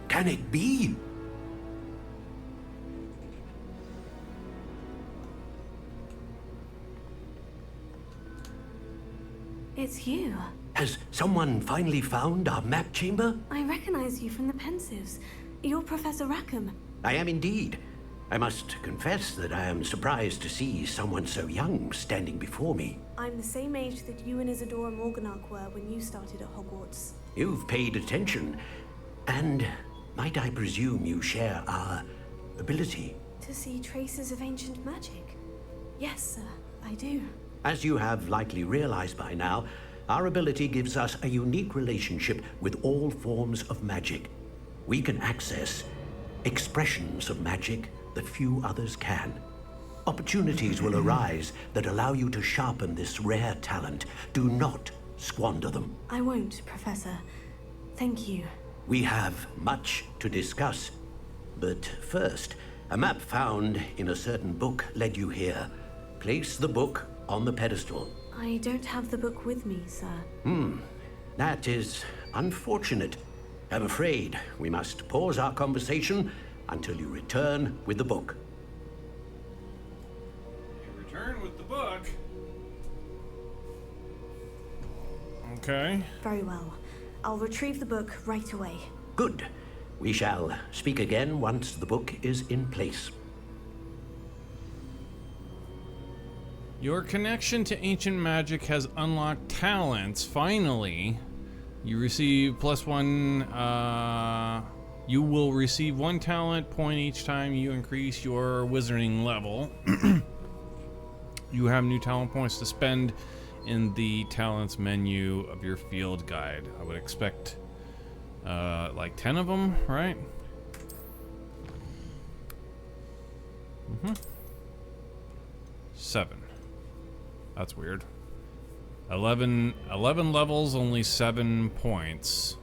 Can it be? It's you. Has someone finally found our map chamber? I recognize you from the Pensives. You're Professor Rackham. I am indeed. I must confess that I am surprised to see someone so young standing before me. I'm the same age that you and Isadora Morganach were when you started at Hogwarts. You've paid attention, and might I presume you share our ability? To see traces of ancient magic? Yes, sir, I do. As you have likely realized by now, our ability gives us a unique relationship with all forms of magic. We can access expressions of magic that few others can. Opportunities will arise that allow you to sharpen this rare talent. Do not squander them. I won't, Professor. Thank you. We have much to discuss. But first, a map found in a certain book led you here. Place the book on the pedestal. I don't have the book with me, sir. That is unfortunate. I'm afraid we must pause our conversation until you return with the book. You return with the book? Okay. Very well. I'll retrieve the book right away. Good. We shall speak again once the book is in place. Your connection to ancient magic has unlocked talents. Finally, you receive +1. You will receive 1 talent point each time you increase your wizarding level. You have new talent points to spend in the talents menu of your field guide. I would expect like 10 of them, right? 7. That's weird. 11 levels, only 7 points.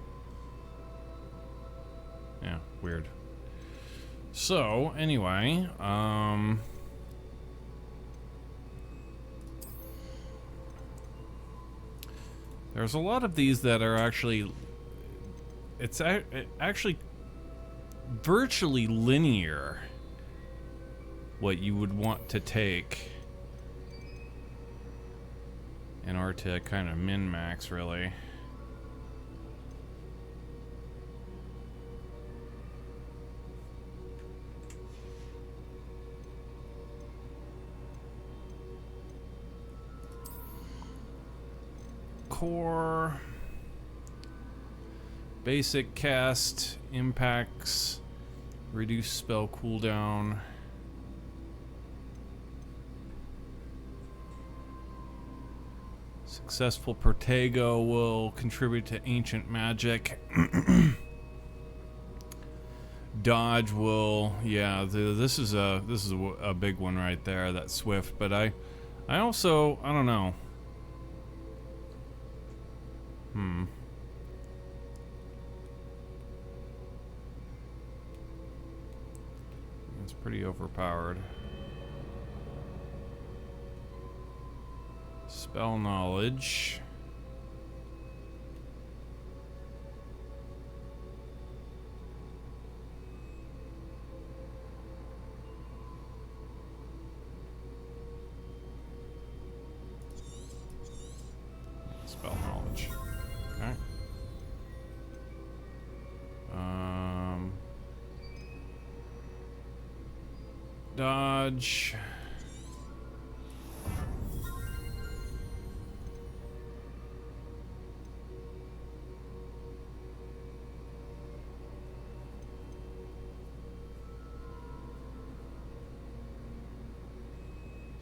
Yeah, weird. So, anyway, there's a lot of these that are actually, it's actually virtually linear what you would want to take in order to kind of min-max, really. Core, basic cast, impacts, reduce spell cooldown. Successful Protego will contribute to ancient magic. Dodge will, yeah. This is a big one right there. That Swift, but I also, I don't know. It's pretty overpowered. Spell knowledge. Spell knowledge. Okay. Dodge.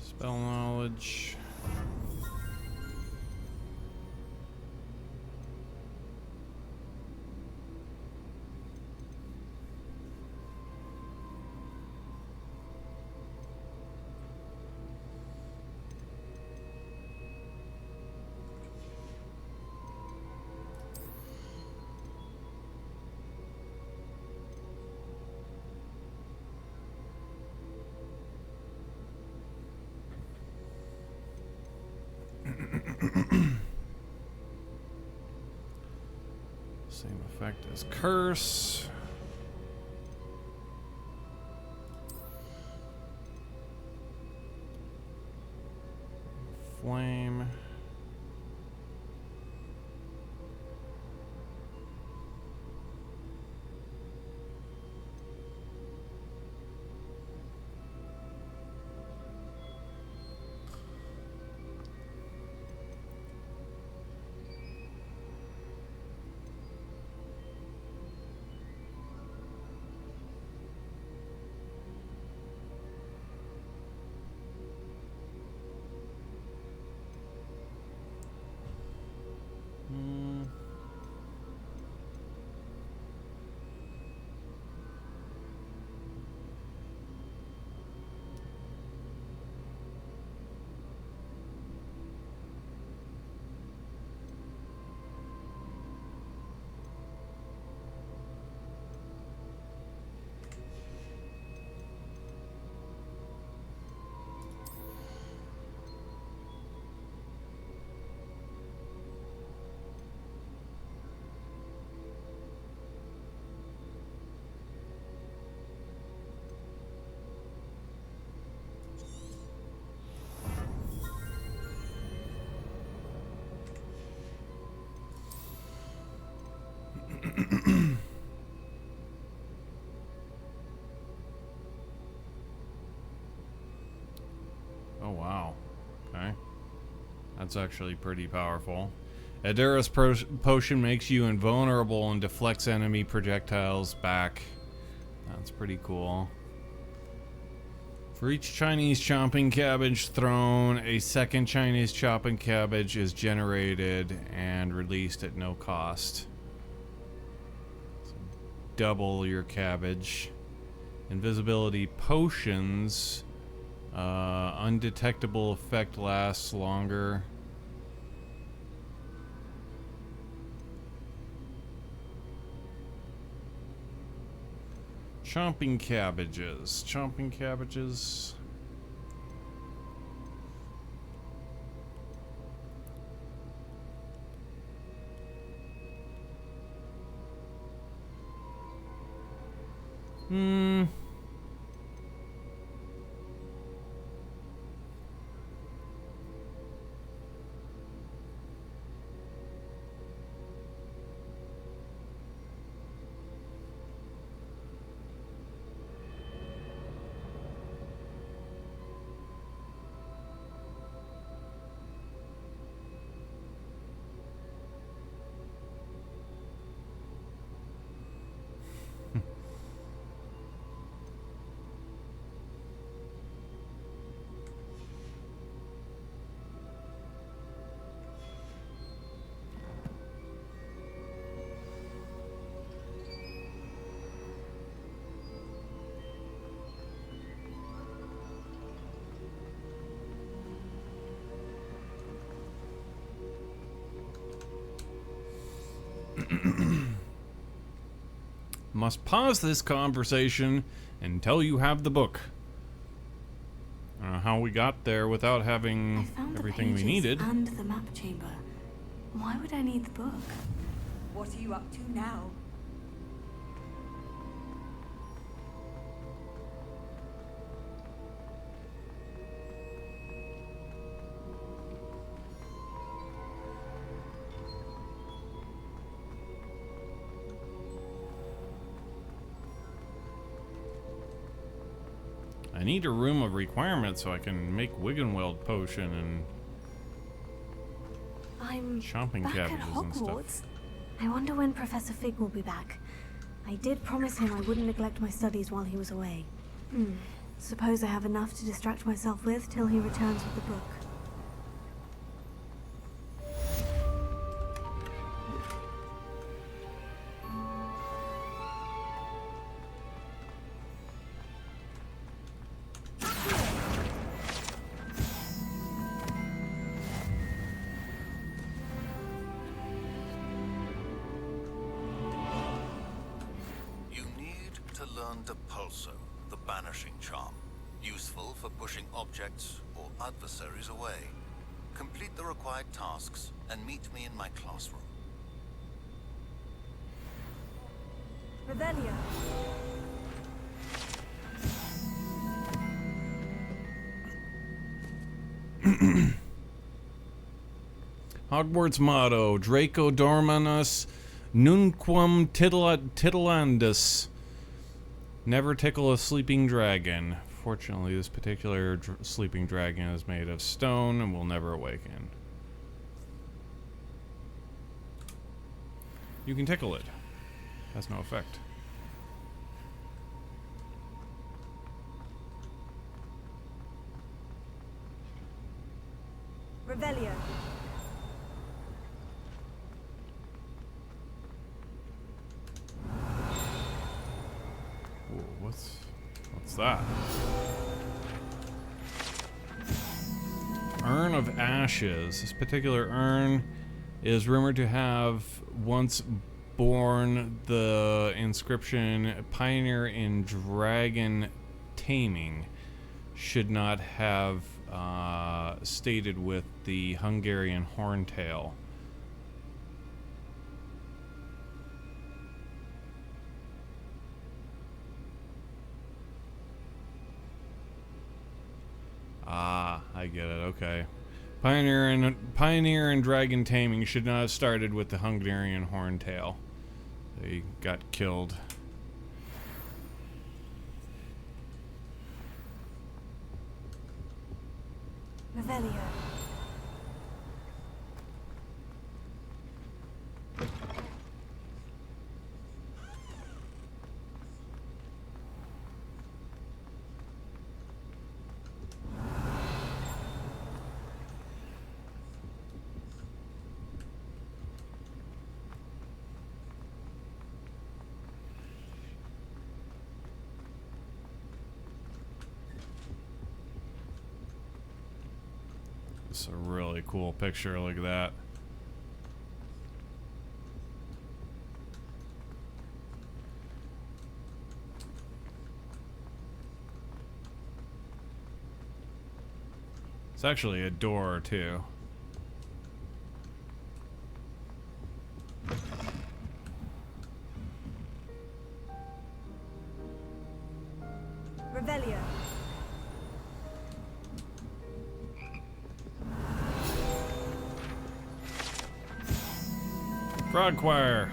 Spell knowledge. Same effect as curse. Flame. Oh wow. Okay. That's actually pretty powerful. Adira's potion makes you invulnerable and deflects enemy projectiles back. That's pretty cool. For each Chinese chopping cabbage thrown, a second Chinese chopping cabbage is generated and released at no cost. So double your cabbage. Invisibility potions. Undetectable effect lasts longer. Chomping cabbages. Chomping cabbages. Must pause this conversation until you have the book. I don't know how we got there without having everything we needed. And the map chamber. Why would I need the book? What are you up to now? I need a room of requirements so I can make Wiggenweld potion and chomping back at cabbages and stuff. Hogwarts. I wonder when Professor Fig will be back. I did promise him I wouldn't neglect my studies while he was away. Suppose I have enough to distract myself with till he returns with the book. You need to learn Depulso, the banishing charm. Useful for pushing objects or adversaries away. Complete the required tasks and meet me in my classroom. Revelio. Hogwarts motto: Draco Dormanus Nunquam Titilandus. Never tickle a sleeping dragon. Fortunately, this particular sleeping dragon is made of stone and will never awaken. You can tickle it. Has no effect. Revelio. Whoa, what's that? Urn of Ashes. This particular urn is rumored to have once borne the inscription "Pioneer in Dragon Taming." Should not have stated with the Hungarian horntail. Ah, I get it. Okay. Pioneer and Dragon Taming should not have started with the Hungarian horntail. They got killed. Revelio. It's a really cool picture. Look at that. It's actually a door, too. Revelio. Frog Choir.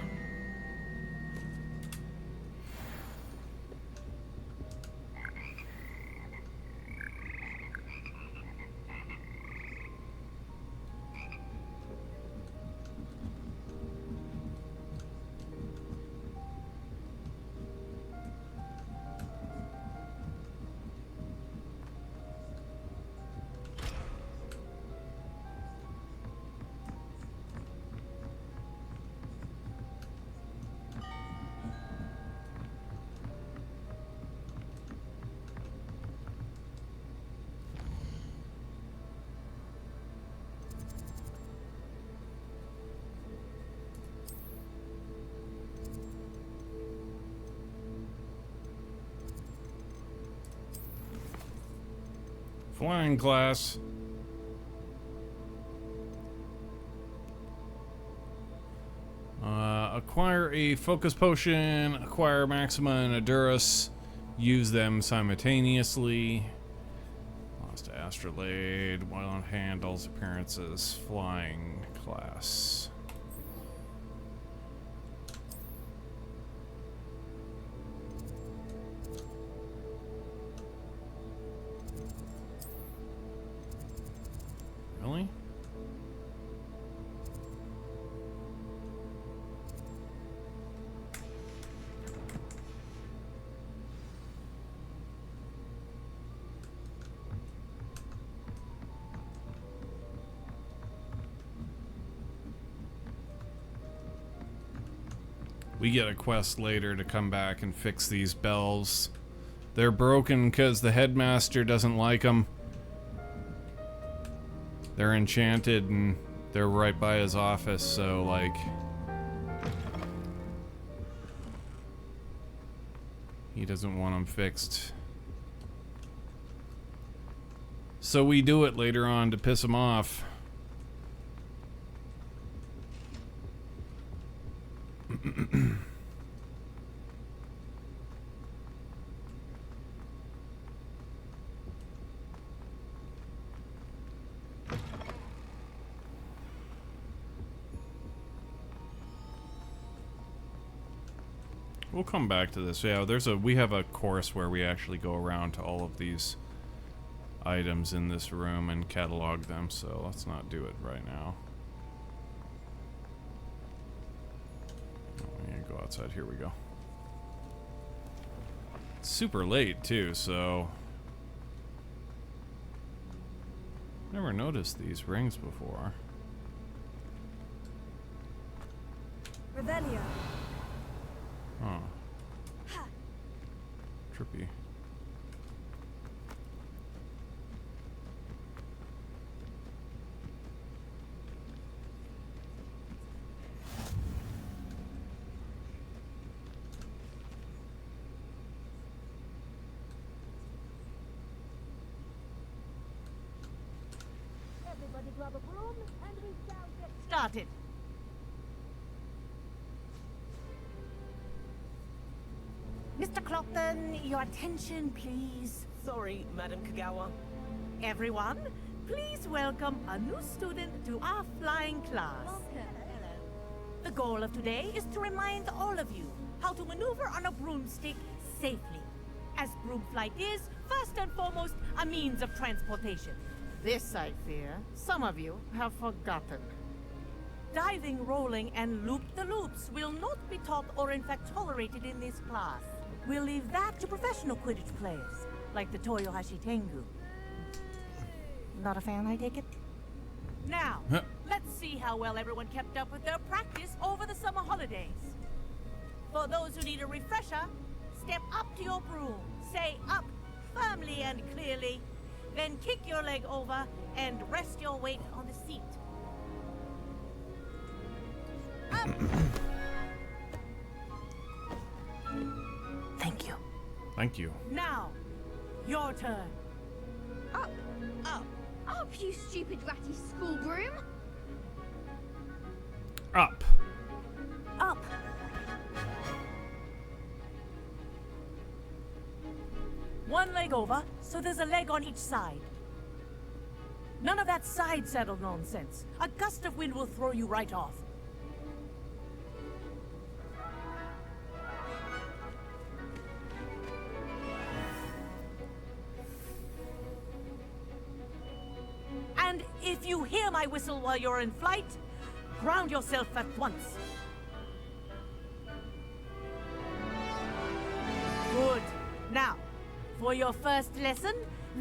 Flying class. Acquire a focus potion, acquire Maxima and Adurus. Use them simultaneously. Lost Astrolabe, while on handles, appearances, flying class. Really? We get a quest later to come back and fix these bells. They're broken because the headmaster doesn't like them. They're enchanted and they're right by his office, so like... he doesn't want them fixed. So we do it later on to piss him off. We'll come back to this. Yeah, we have a course where we actually go around to all of these items in this room and catalog them, so let's not do it right now. Oh, we need to go outside. Here we go. It's super late too, so never noticed these rings before. Revelio. Oh. Trippy. Everybody grab a broom and we shall get Started. Mr. Clopton, your attention, please. Sorry, Madam Kagawa. Everyone, please welcome a new student to our flying class. The goal of today is to remind all of you how to maneuver on a broomstick safely, as broom flight is, first and foremost, a means of transportation. This, I fear, some of you have forgotten. Diving, rolling, and loop-the-loops will not be taught or in fact tolerated in this class. We'll leave that to professional Quidditch players, like the Toyohashi Tengu. Not a fan, I take it? Now, let's see how well everyone kept up with their practice over the summer holidays. For those who need a refresher, step up to your broom, say up firmly and clearly, then kick your leg over and rest your weight on the seat. Up! Thank you. Thank you. Now, your turn. Up! Up! Up, you stupid ratty school broom! Up. Up! One leg over, so there's a leg on each side. None of that side saddle nonsense. A gust of wind will throw you right off. And if you hear my whistle while you're in flight, ground yourself at once. Good. Now, for your first lesson,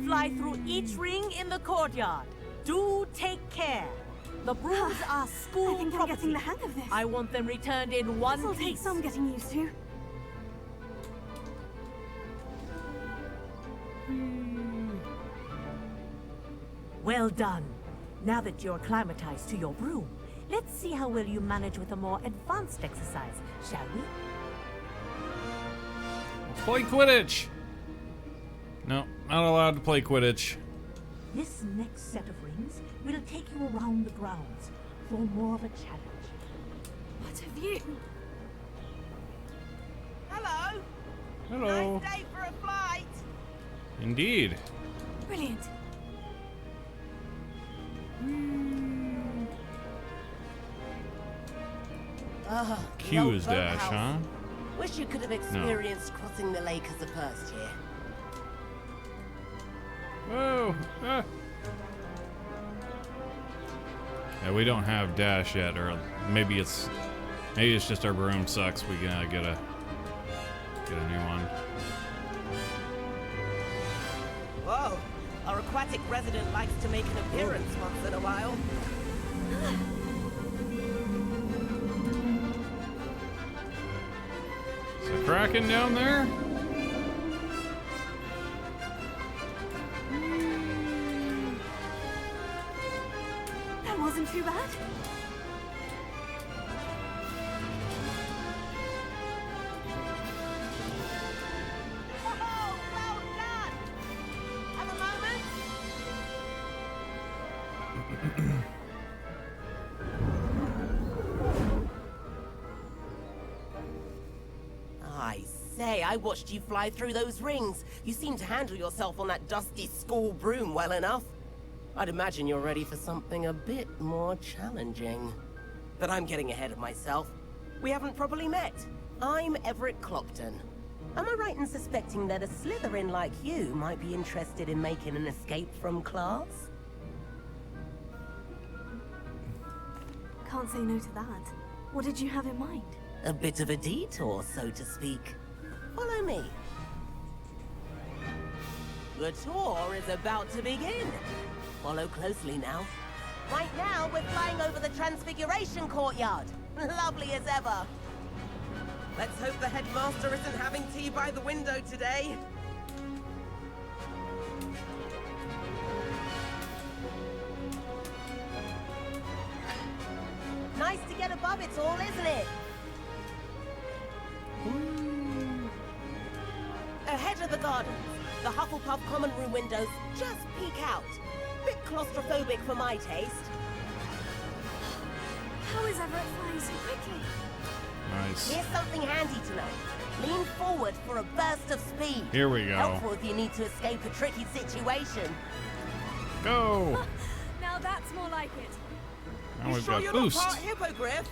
fly through each ring in the courtyard. Do take care. The brooms are school I think property. I'm getting the hang of this. I want them returned in one This'll take piece. some getting used to. Well done. Now that you're acclimatized to your broom, let's see how well you manage with a more advanced exercise, shall we? Play Quidditch! No, not allowed to play Quidditch. This next set of rings will take you around the grounds for more of a challenge. What have you? Hello. Hello. Nice day for a flight. Indeed. Brilliant. Q is dash, huh? Wish you could have experienced crossing the lake as a first year. Whoa! Ah. Yeah, we don't have dash yet, or maybe it's just our broom sucks. We gotta get a new one. Whoa! Our aquatic resident likes to make an appearance once in a while. Kraken down there? That wasn't too bad. Oh, well done! Have a moment? I say, I watched you fly through those rings. You seem to handle yourself on that dusty school broom well enough. I'd imagine you're ready for something a bit more challenging. But I'm getting ahead of myself. We haven't properly met. I'm Everett Clopton. Am I right in suspecting that a Slytherin like you might be interested in making an escape from class? Can't say no to that. What did you have in mind? A bit of a detour, so to speak. Follow me. The tour is about to begin. Follow closely now. Right now, we're flying over the Transfiguration Courtyard. Lovely as ever. Let's hope the headmaster isn't having tea by the window today. Nice to get above it all, isn't it? Ahead of the gardens, the Hufflepuff common room windows just peek out. Bit claustrophobic for my taste. How is Everett flying so quickly? Nice. Here's something handy to know. Lean forward for a burst of speed. Here we go. Helpful if you need to escape a tricky situation. Go! Now that's more like it. Now we've sure got you're boost. not part hippogriff?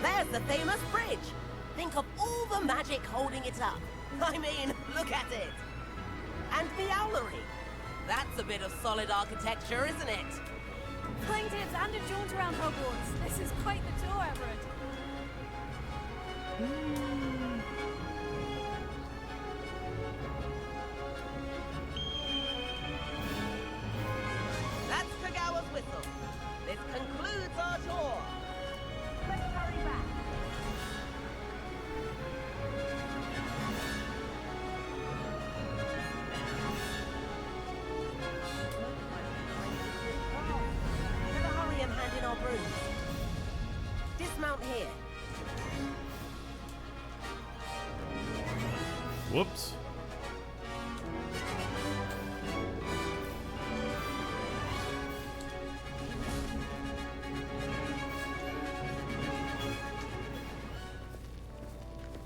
There's the famous bridge. Think of all the magic holding it up. I mean, look at it. And the owlery. That's a bit of solid architecture, isn't it? Playing tips and a jaunt around Hogwarts. This is quite the tour, Everett. That's Kagawa's whistle. This concludes our tour. Let's hurry back. Better hurry and hand in our brooms. Dismount here. Whoops.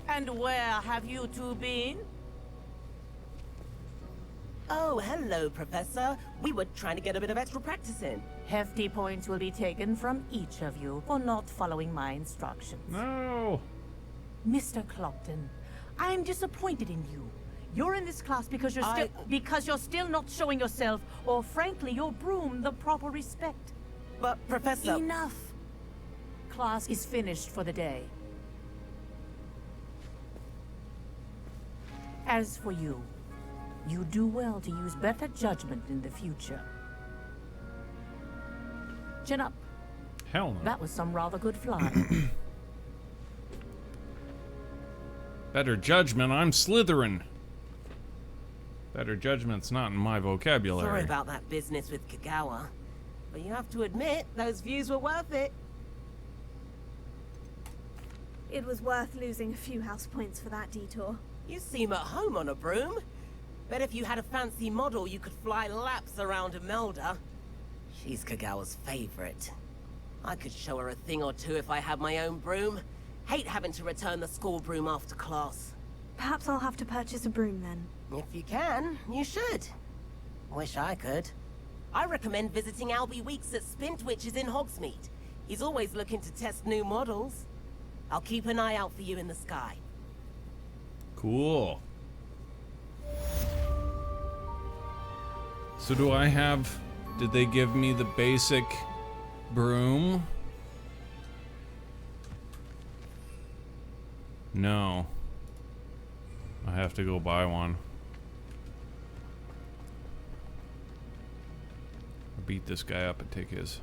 And where have you two been? Oh, hello, Professor. We were trying to get a bit of extra practice in. Hefty points will be taken from each of you for not following my instructions. No! Mr. Clopton, I'm disappointed in you. You're in this class because you're still not showing yourself, or frankly, your broom, the proper respect. But, Professor... Enough! Class is finished for the day. As for you, you do well to use better judgment in the future. Chin up. Hell no. That was some rather good flying. Better judgment, I'm Slytherin. Better judgment's not in my vocabulary. Sorry about that business with Kagawa. But you have to admit, those views were worth it. It was worth losing a few house points for that detour. You seem at home on a broom. Bet if you had a fancy model, you could fly laps around Imelda. She's Kagawa's favorite. I could show her a thing or two if I had my own broom. Hate having to return the school broom after class. Perhaps I'll have to purchase a broom then. If you can, you should. Wish I could. I recommend visiting Albie Weeks at Spintwitches in Hogsmeade. He's always looking to test new models. I'll keep an eye out for you in the sky. Cool. So do I have... Did they give me the basic broom? No. I have to go buy one. I'll beat this guy up and take his.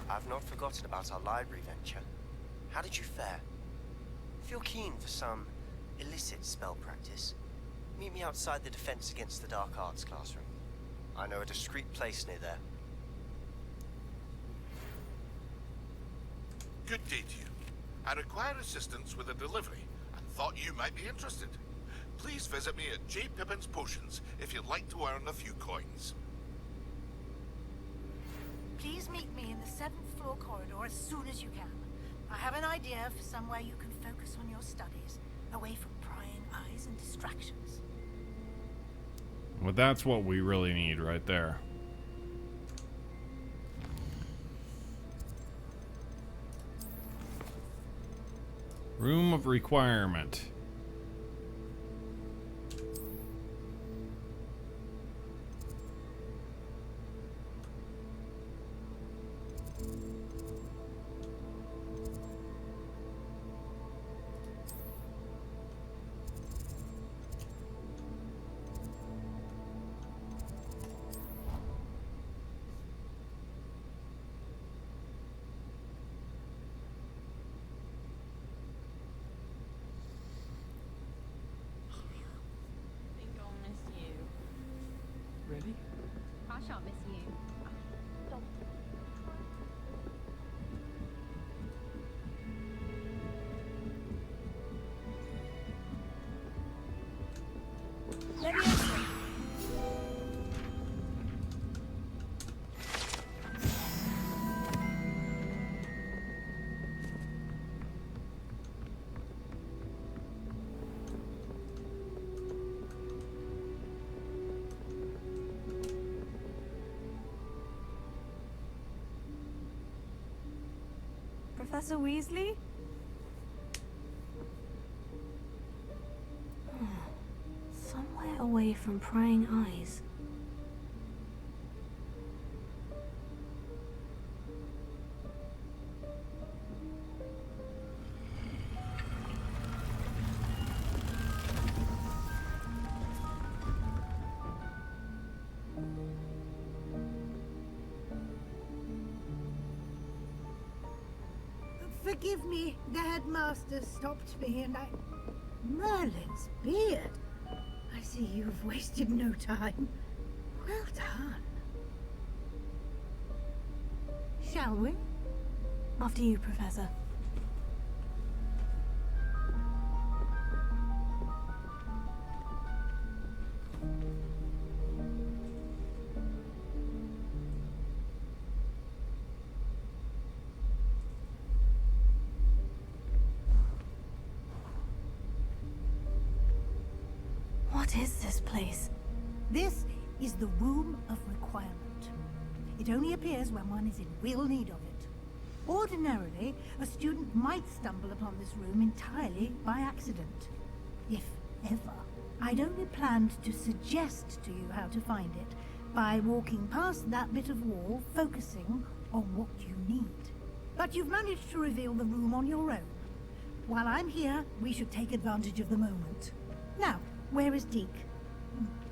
I've not forgotten about our library venture. How did you fare? If you're keen for some illicit spell practice, meet me outside the Defense Against the Dark Arts classroom. I know a discreet place near there. Good day to you. I require assistance with a delivery and thought you might be interested. Please visit me at J. Pippin's Potions if you'd like to earn a few coins. Please meet me in the 7th floor corridor as soon as you can. I have an idea for somewhere you can focus on your studies, away from prying eyes and distractions. Well, that's what we really need right there. Room of requirement. Really? I shan't miss you. Let me answer. Professor Weasley? Somewhere away from prying eyes. Forgive me, the headmaster stopped me and I... Merlin's beard. I see you've wasted no time. Well done. Shall we? After you, Professor. What is this place? This is the Room of Requirement. It only appears when one is in real need of it. Ordinarily, a student might stumble upon this room entirely by accident. If ever. I'd only planned to suggest to you how to find it by walking past that bit of wall, focusing on what you need. But you've managed to reveal the room on your own. While I'm here, we should take advantage of the moment. Now, where is Deke?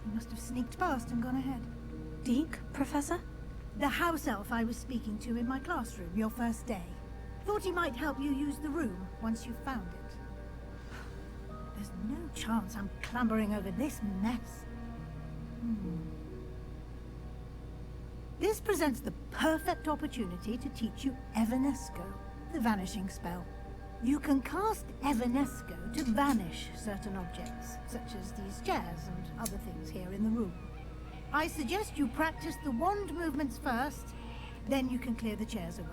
He must have sneaked past and gone ahead. Deke, Professor? The house elf I was speaking to in my classroom your first day. Thought he might help you use the room once you found it. There's no chance I'm clambering over this mess. This presents the perfect opportunity to teach you Evanesco, the vanishing spell. You can cast Evanesco to vanish certain objects, such as these chairs and other things here in the room. I suggest you practice the wand movements first, then you can clear the chairs away.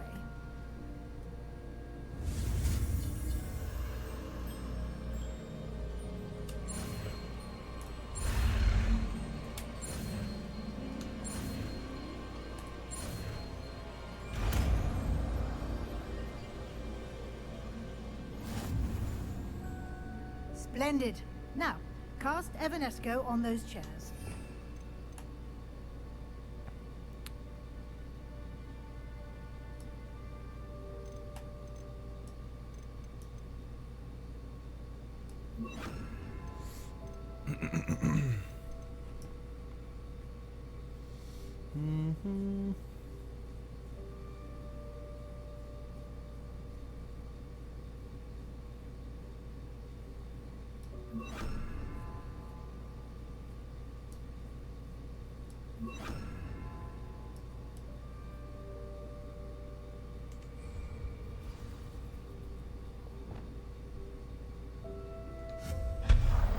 Splendid. Now, cast Evanesco on those chairs.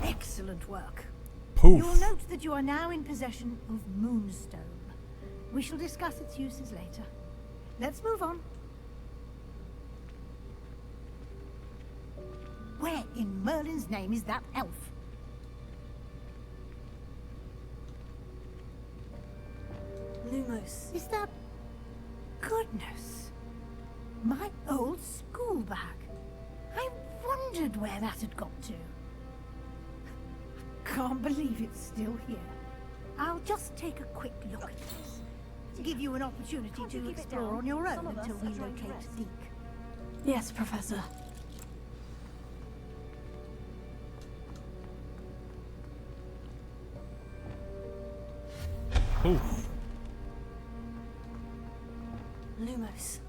Excellent work. Poof. You will note that you are now in possession of Moonstone. We shall discuss its uses later. Let's move on. Where in Merlin's name is that elf? Lumos. Is that... Goodness. My old school bag. I wondered where that had got to. Can't believe it's still here. I'll just take a quick look at this. Give you an opportunity to explore on your own until we locate Deke. Yes, Professor. Oof. Lumos.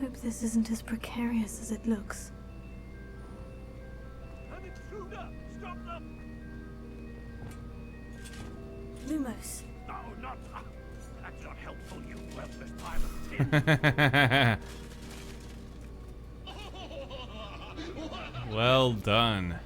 Hope this isn't as precarious as it looks. An intruder! Stop them! Lumos. No, not... that's not helpful, you worthless pile of tin. Well done.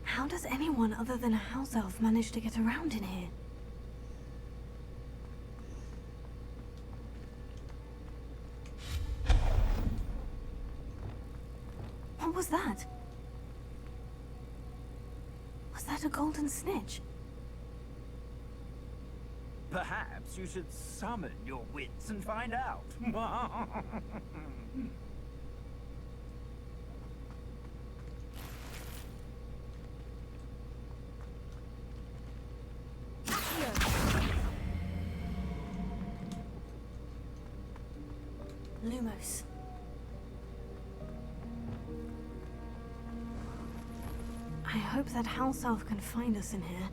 How does anyone other than a house elf manage to get around in here? What was that? Was that a golden snitch? Perhaps you should summon your wits and find out. Lumos. I hope that house elf can find us in here.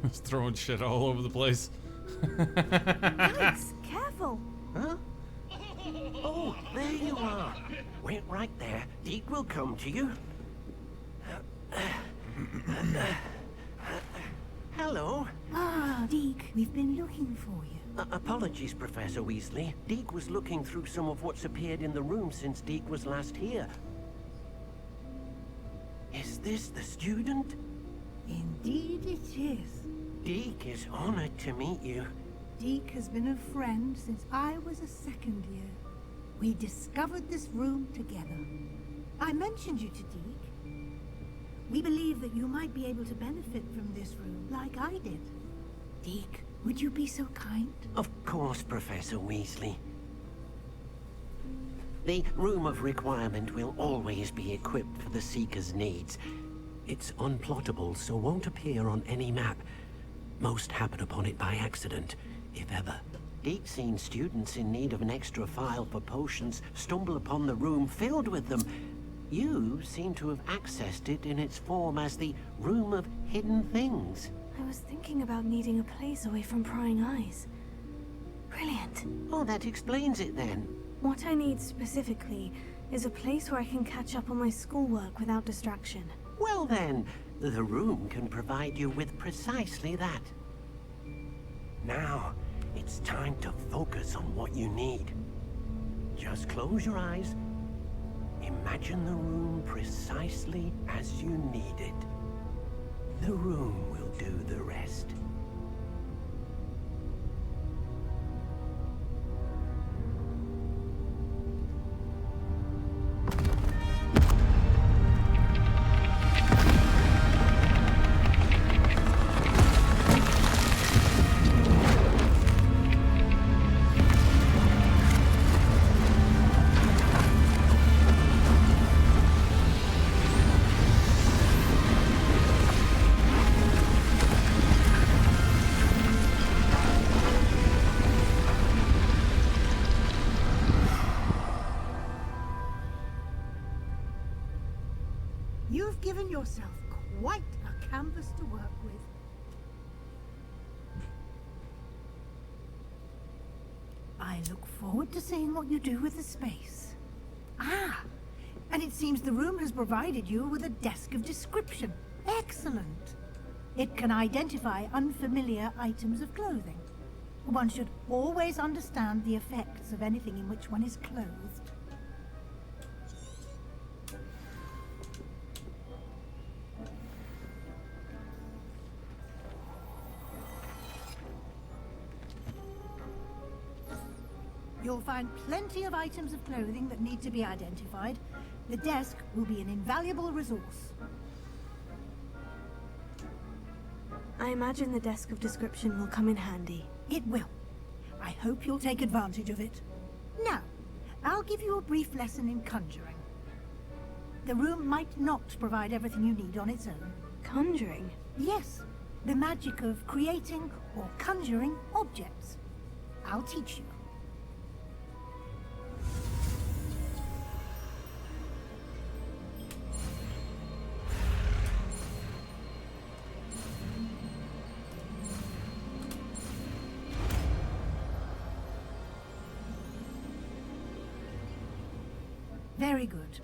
It's throwing shit all over the place. Alex, careful! Huh? Oh, there you are. Wait right there. Deke will come to you. Hello. Ah, Deke, we've been looking for you. Apologies, Professor Weasley. Deke was looking through some of what's appeared in the room since Deke was last here. Is this the student? Indeed it is. Deke is honored to meet you. Deke has been a friend since I was a second year. We discovered this room together. I mentioned you to Deke. We believe that you might be able to benefit from this room like I did. Deke, would you be so kind? Of course, Professor Weasley. The Room of Requirement will always be equipped for the Seeker's needs. It's unplottable, so won't appear on any map. Most happen upon it by accident, if ever. Deke's seen students in need of an extra file for potions stumble upon the room filled with them, You seem to have accessed it in its form as the Room of Hidden Things. I was thinking about needing a place away from prying eyes. Brilliant. Oh, that explains it then. What I need specifically is a place where I can catch up on my schoolwork without distraction. Well then, the room can provide you with precisely that. Now, it's time to focus on what you need. Just close your eyes. Imagine the room precisely as you need it. The room will do the rest. You've given yourself quite a canvas to work with. I look forward to seeing what you do with the space. Ah, and it seems the room has provided you with a desk of description. Excellent. It can identify unfamiliar items of clothing. One should always understand the effects of anything in which one is clothed. You'll find plenty of items of clothing that need to be identified. The desk will be an invaluable resource. I imagine the desk of description will come in handy. It will. I hope you'll take advantage of it. Now, I'll give you a brief lesson in conjuring. The room might not provide everything you need on its own. Conjuring? Yes, the magic of creating or conjuring objects. I'll teach you. Very good.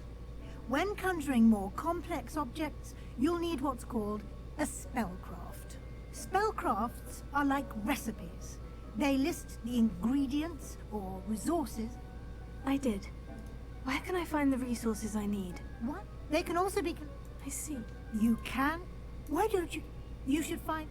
When conjuring more complex objects, you'll need what's called a spellcraft. Spellcrafts are like recipes. They list the ingredients or resources. I did. Where can I find the resources I need? What? They can also be... I see. You can? Why don't you... You should find...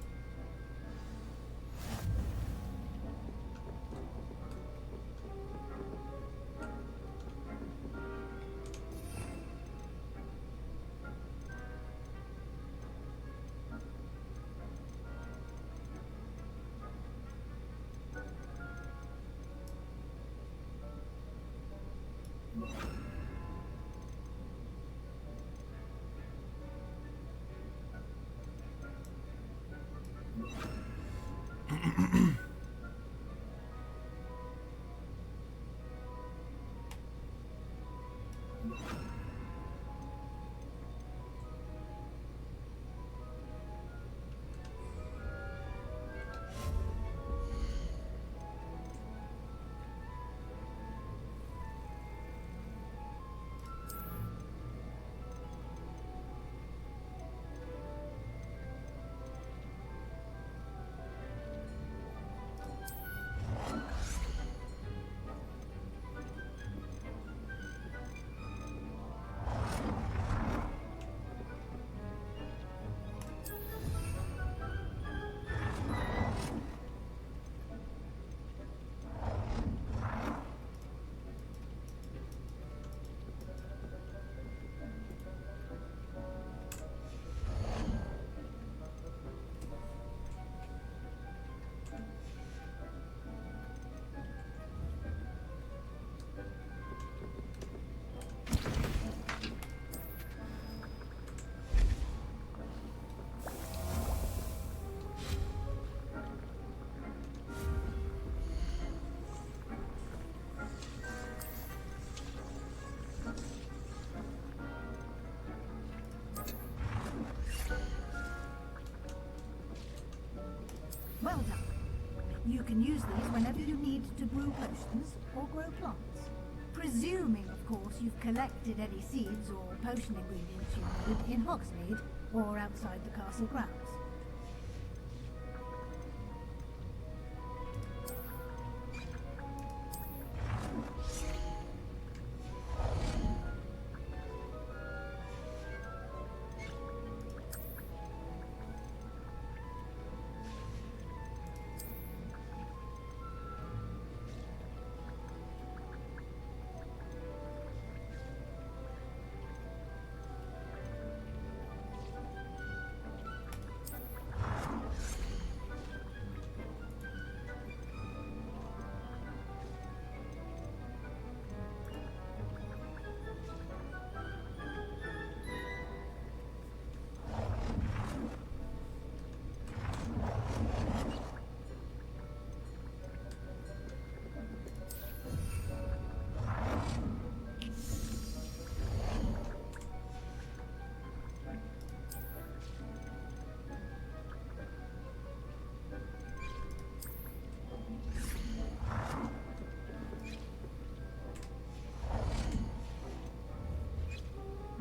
can use these whenever you need to brew potions or grow plants. Presuming, of course, you've collected any seeds or potion ingredients you need in Hogsmeade or outside the castle grounds.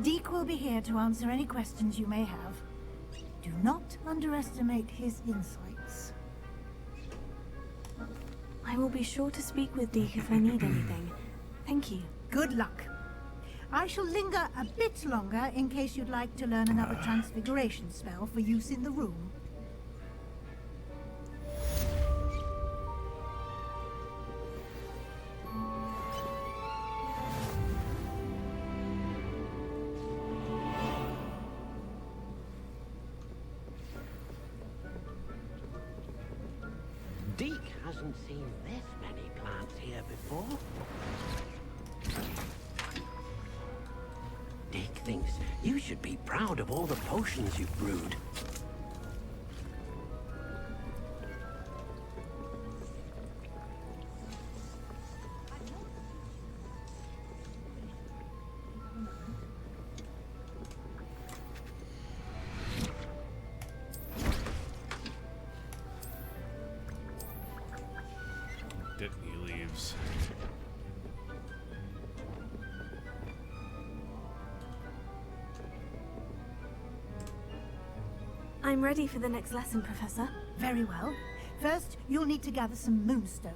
Deke will be here to answer any questions you may have. Do not underestimate his insights. I will be sure to speak with Deke if I need anything. Thank you. Good luck. I shall linger a bit longer in case you'd like to learn another transfiguration spell for use in the room. Deke hasn't seen this many plants here before. Deke thinks you should be proud of all the potions you've brewed. He leaves. I'm ready for the next lesson, Professor. Very well. First, you'll need to gather some moonstone.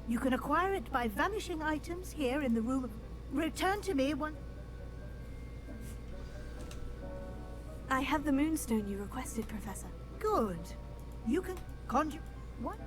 You can acquire it by vanishing items here in the room. Return to me when... I have the moonstone you requested, Professor. Good. You can conjure... What?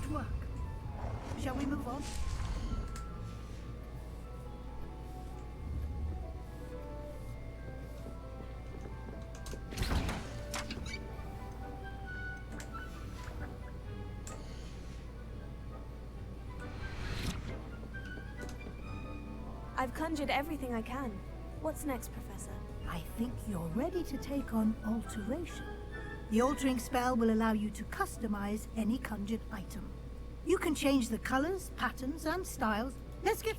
work. Shall we move on? I've conjured everything I can. What's next, Professor? I think you're ready to take on alteration. The altering spell will allow you to customize any conjured item. You can change the colors, patterns, and styles. Let's get...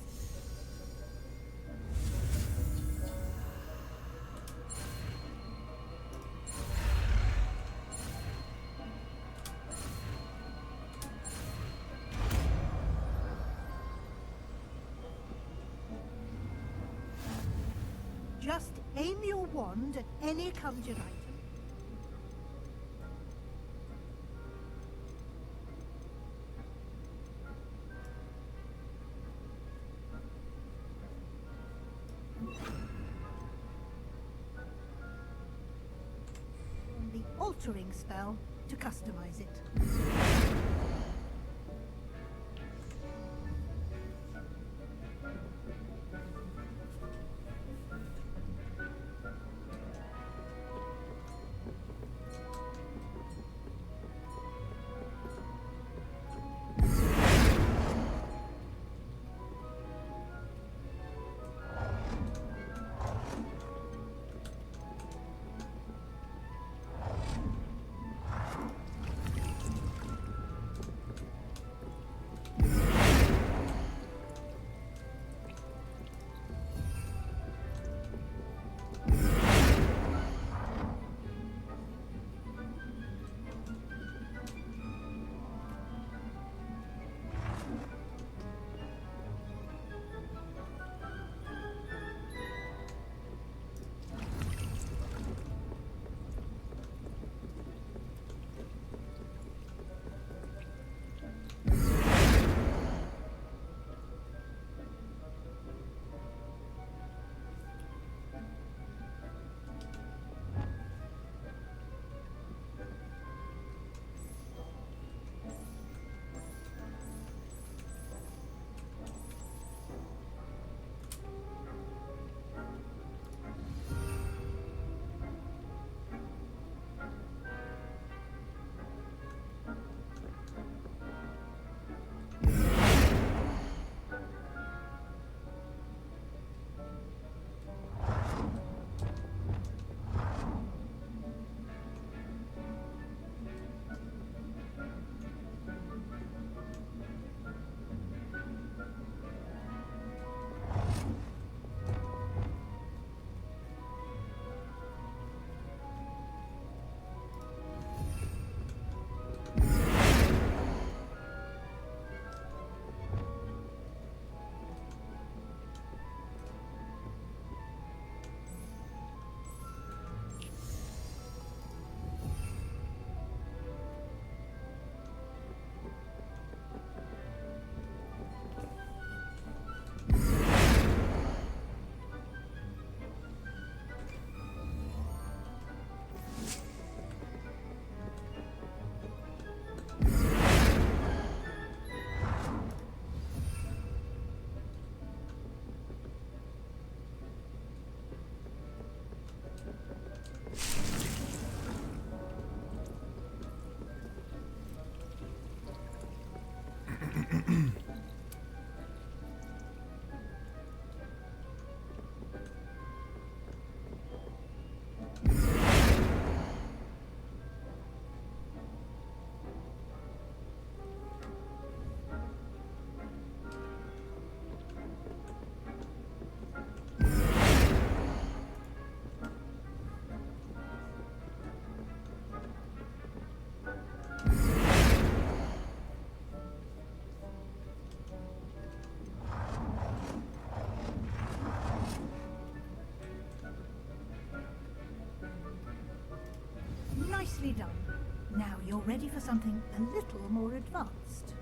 Just aim your wand at any conjured item. The altering spell to customize it. Nicely done. Now you're ready for something a little more advanced.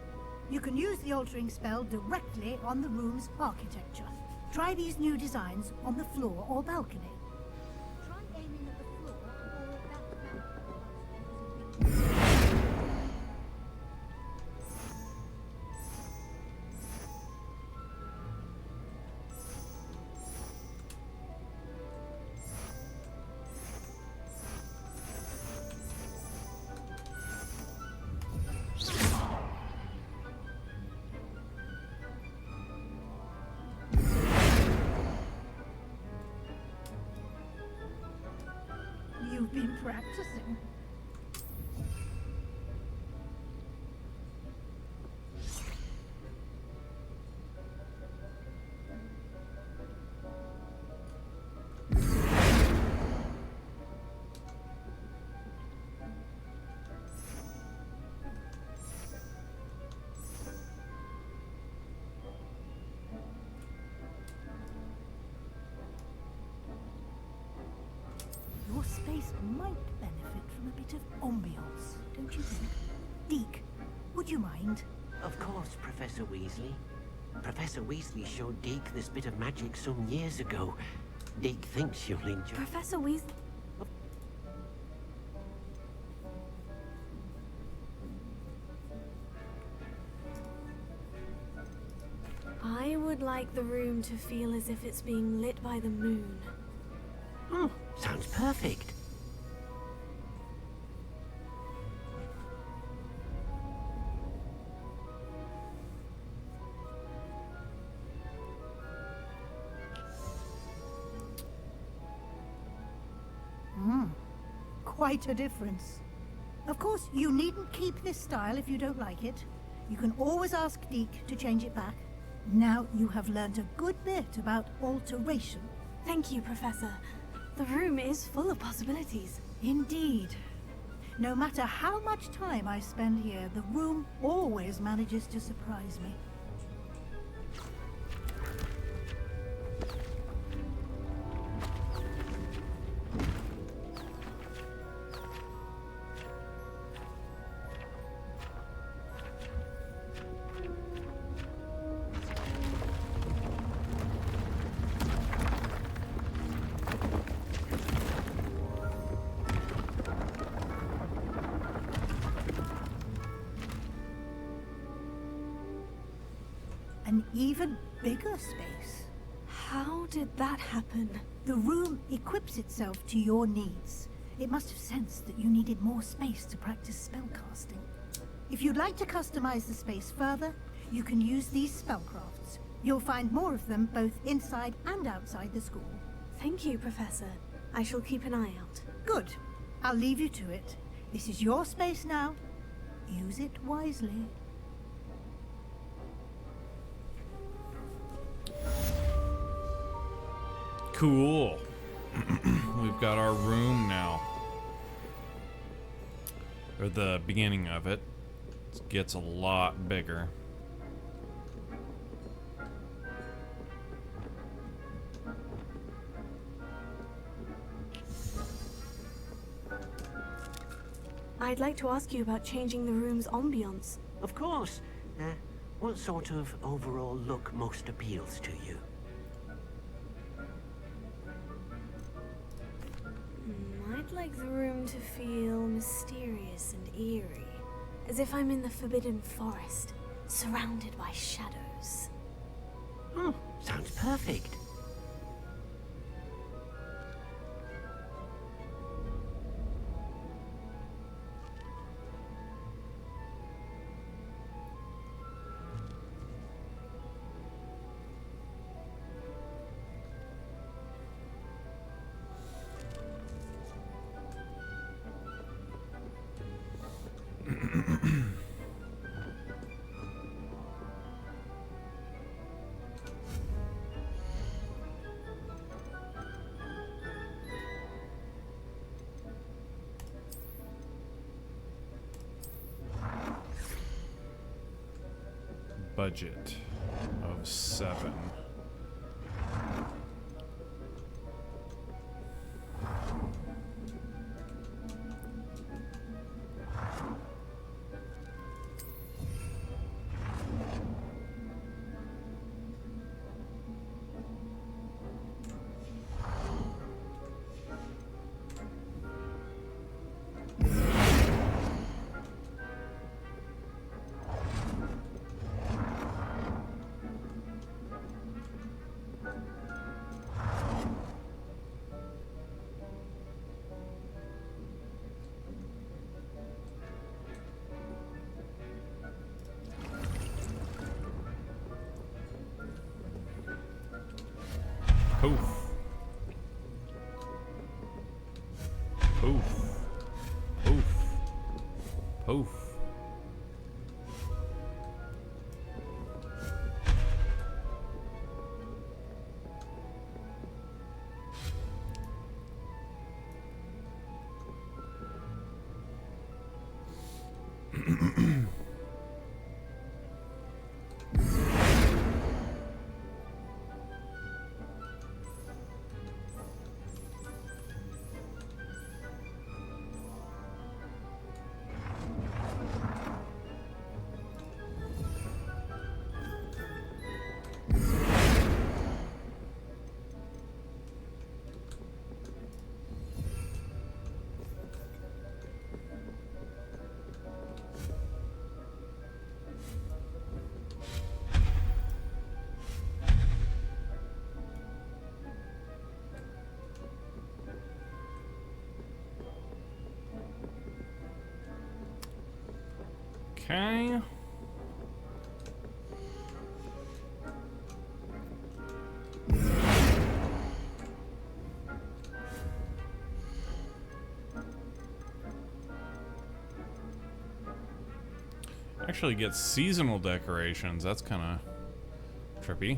You can use the altering spell directly on the room's architecture. Try these new designs on the floor or balcony. Try aiming at the floor or at that balcony. been practicing. Your space might benefit from a bit of ambiance, don't you think? Deke, would you mind? Of course, Professor Weasley. Professor Weasley showed Deke this bit of magic some years ago. Deke thinks you'll enjoy. Professor Weasley. I would like the room to feel as if it's being lit by the moon. Sounds perfect. Quite a difference. Of course, you needn't keep this style if you don't like it. You can always ask Deke to change it back. Now you have learned a good bit about alteration. Thank you, Professor. The room is full of possibilities. Indeed. No matter how much time I spend here, the room always manages to surprise me. An even bigger space. How did that happen? The room equips itself to your needs. It must have sensed that you needed more space to practice spellcasting. If you'd like to customize the space further, you can use these spellcrafts. You'll find more of them both inside and outside the school. Thank you, Professor. I shall keep an eye out. Good. I'll leave you to it. This is your space now. Use it wisely. Cool. We've got our room now. Or the beginning of it. It gets a lot bigger. I'd like to ask you about changing the room's ambiance. Of course. What sort of overall look most appeals to you? I'd like the room to feel mysterious and eerie, as if I'm in the Forbidden Forest, surrounded by shadows. Sounds perfect. Budget of 7. Poof. Poof. Poof. Okay. Actually gets seasonal decorations. That's kind of trippy.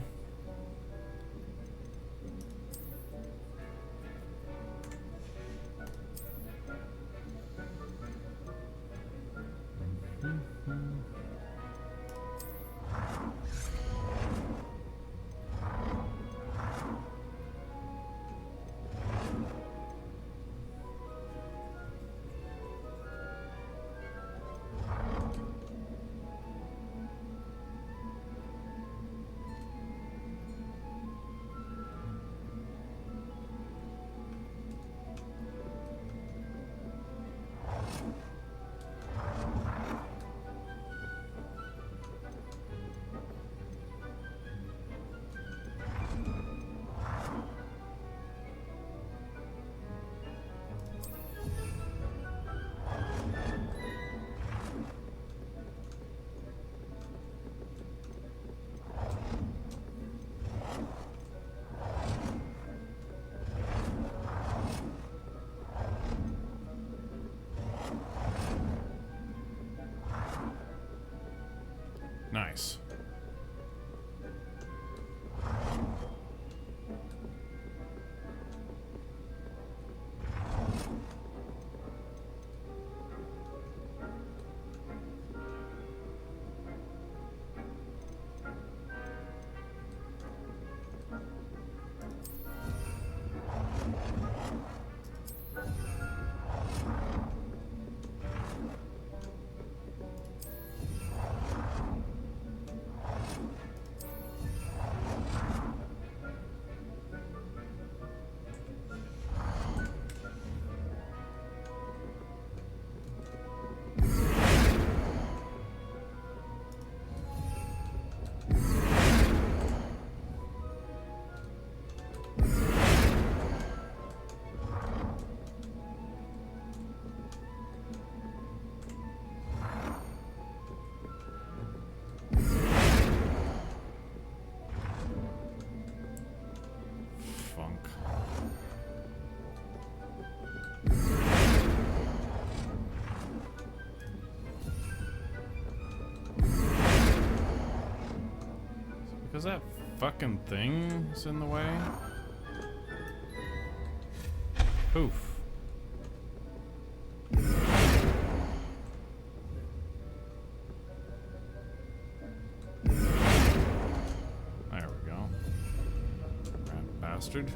Nice. Because that fucking thing is in the way? Poof. There we go. Rat bastard.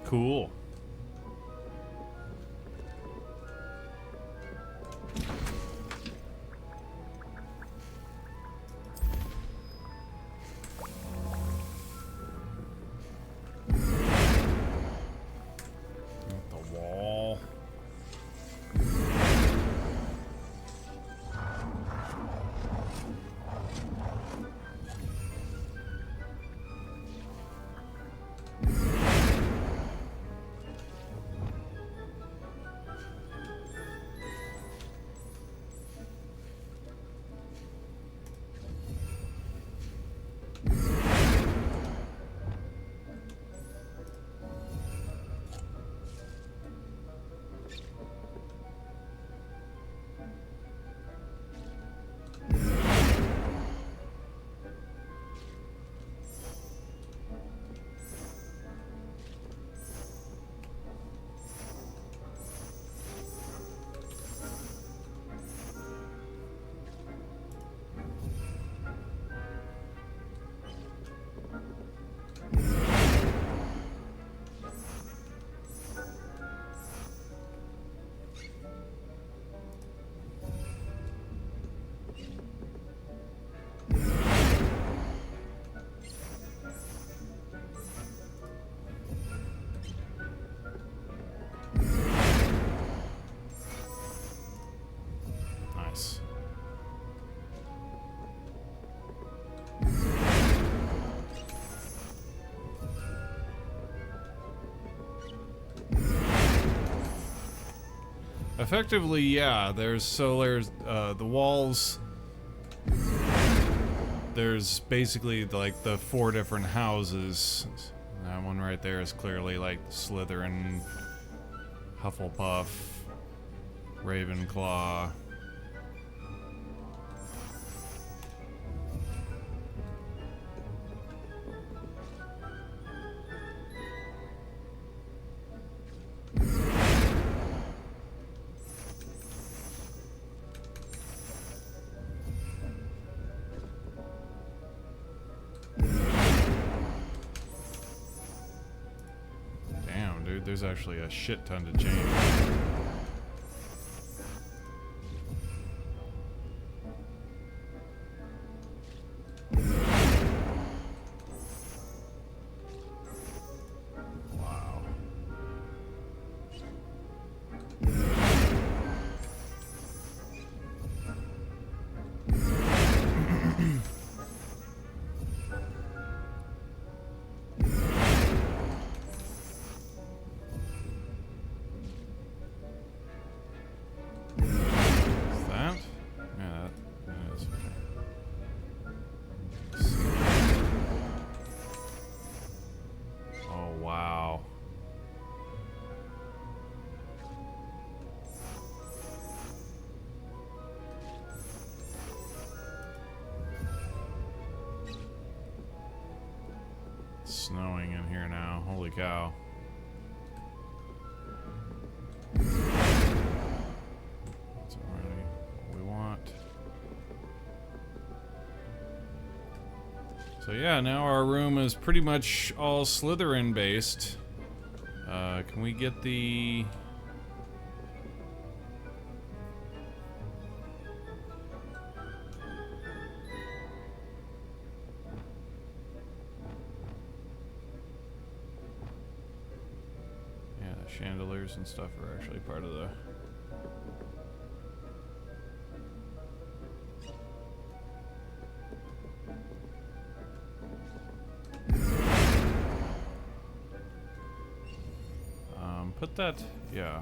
Cool. The wall. Nice. Effectively, yeah, there's the walls. There's basically like the 4 different houses. That one right there is clearly like Slytherin, Hufflepuff, Ravenclaw. Damn, dude, there's actually a shit ton to change. Wow. snowing in here now. Holy cow. That's already what we want. So yeah, now our room is pretty much all Slytherin based. Can we get the... Yeah, the chandeliers and stuff are actually part of the... Put that, yeah.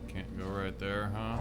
Can't go right there, huh?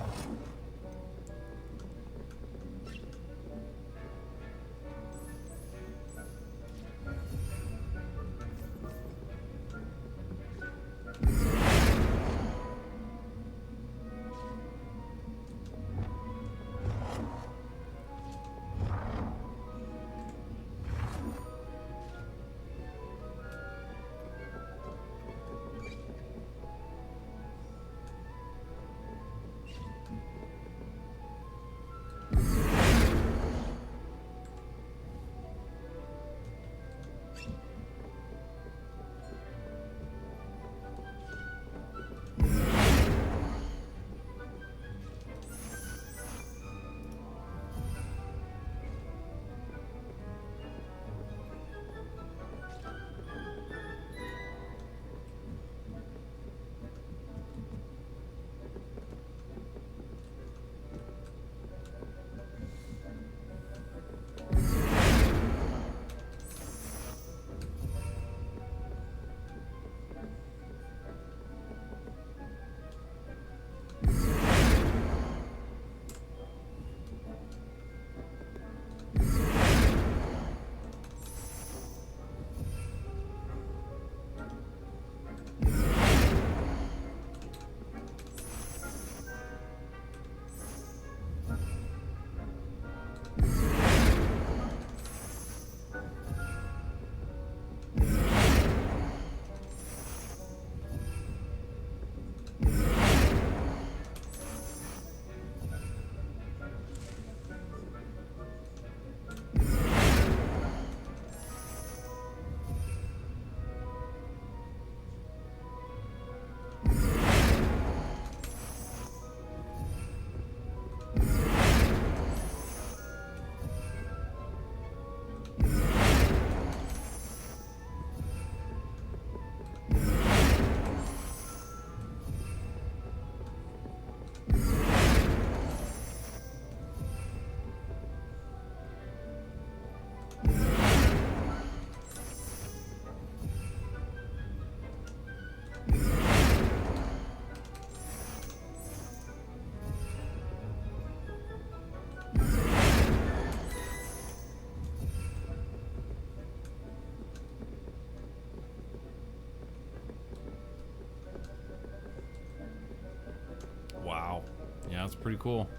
Wow. Yeah, that's pretty cool.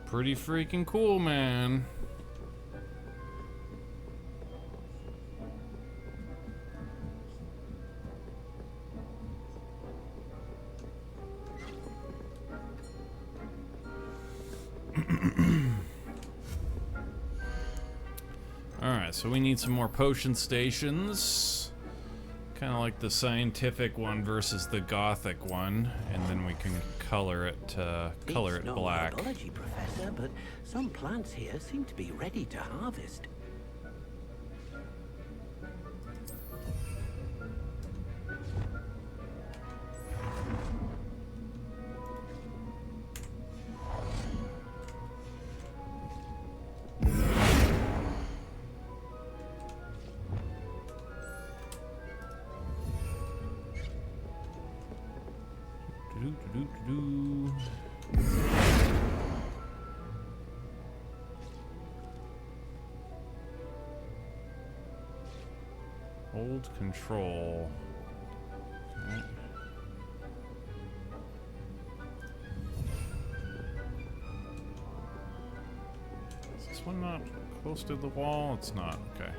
Pretty freaking cool, man. Alright, so we need some more potion stations. Kind of like the scientific one versus the gothic one, and then we can color it black. Biology professor, but some plants here seem to be ready to harvest. Hold control. Okay. Is this one not close to the wall? It's not. Okay.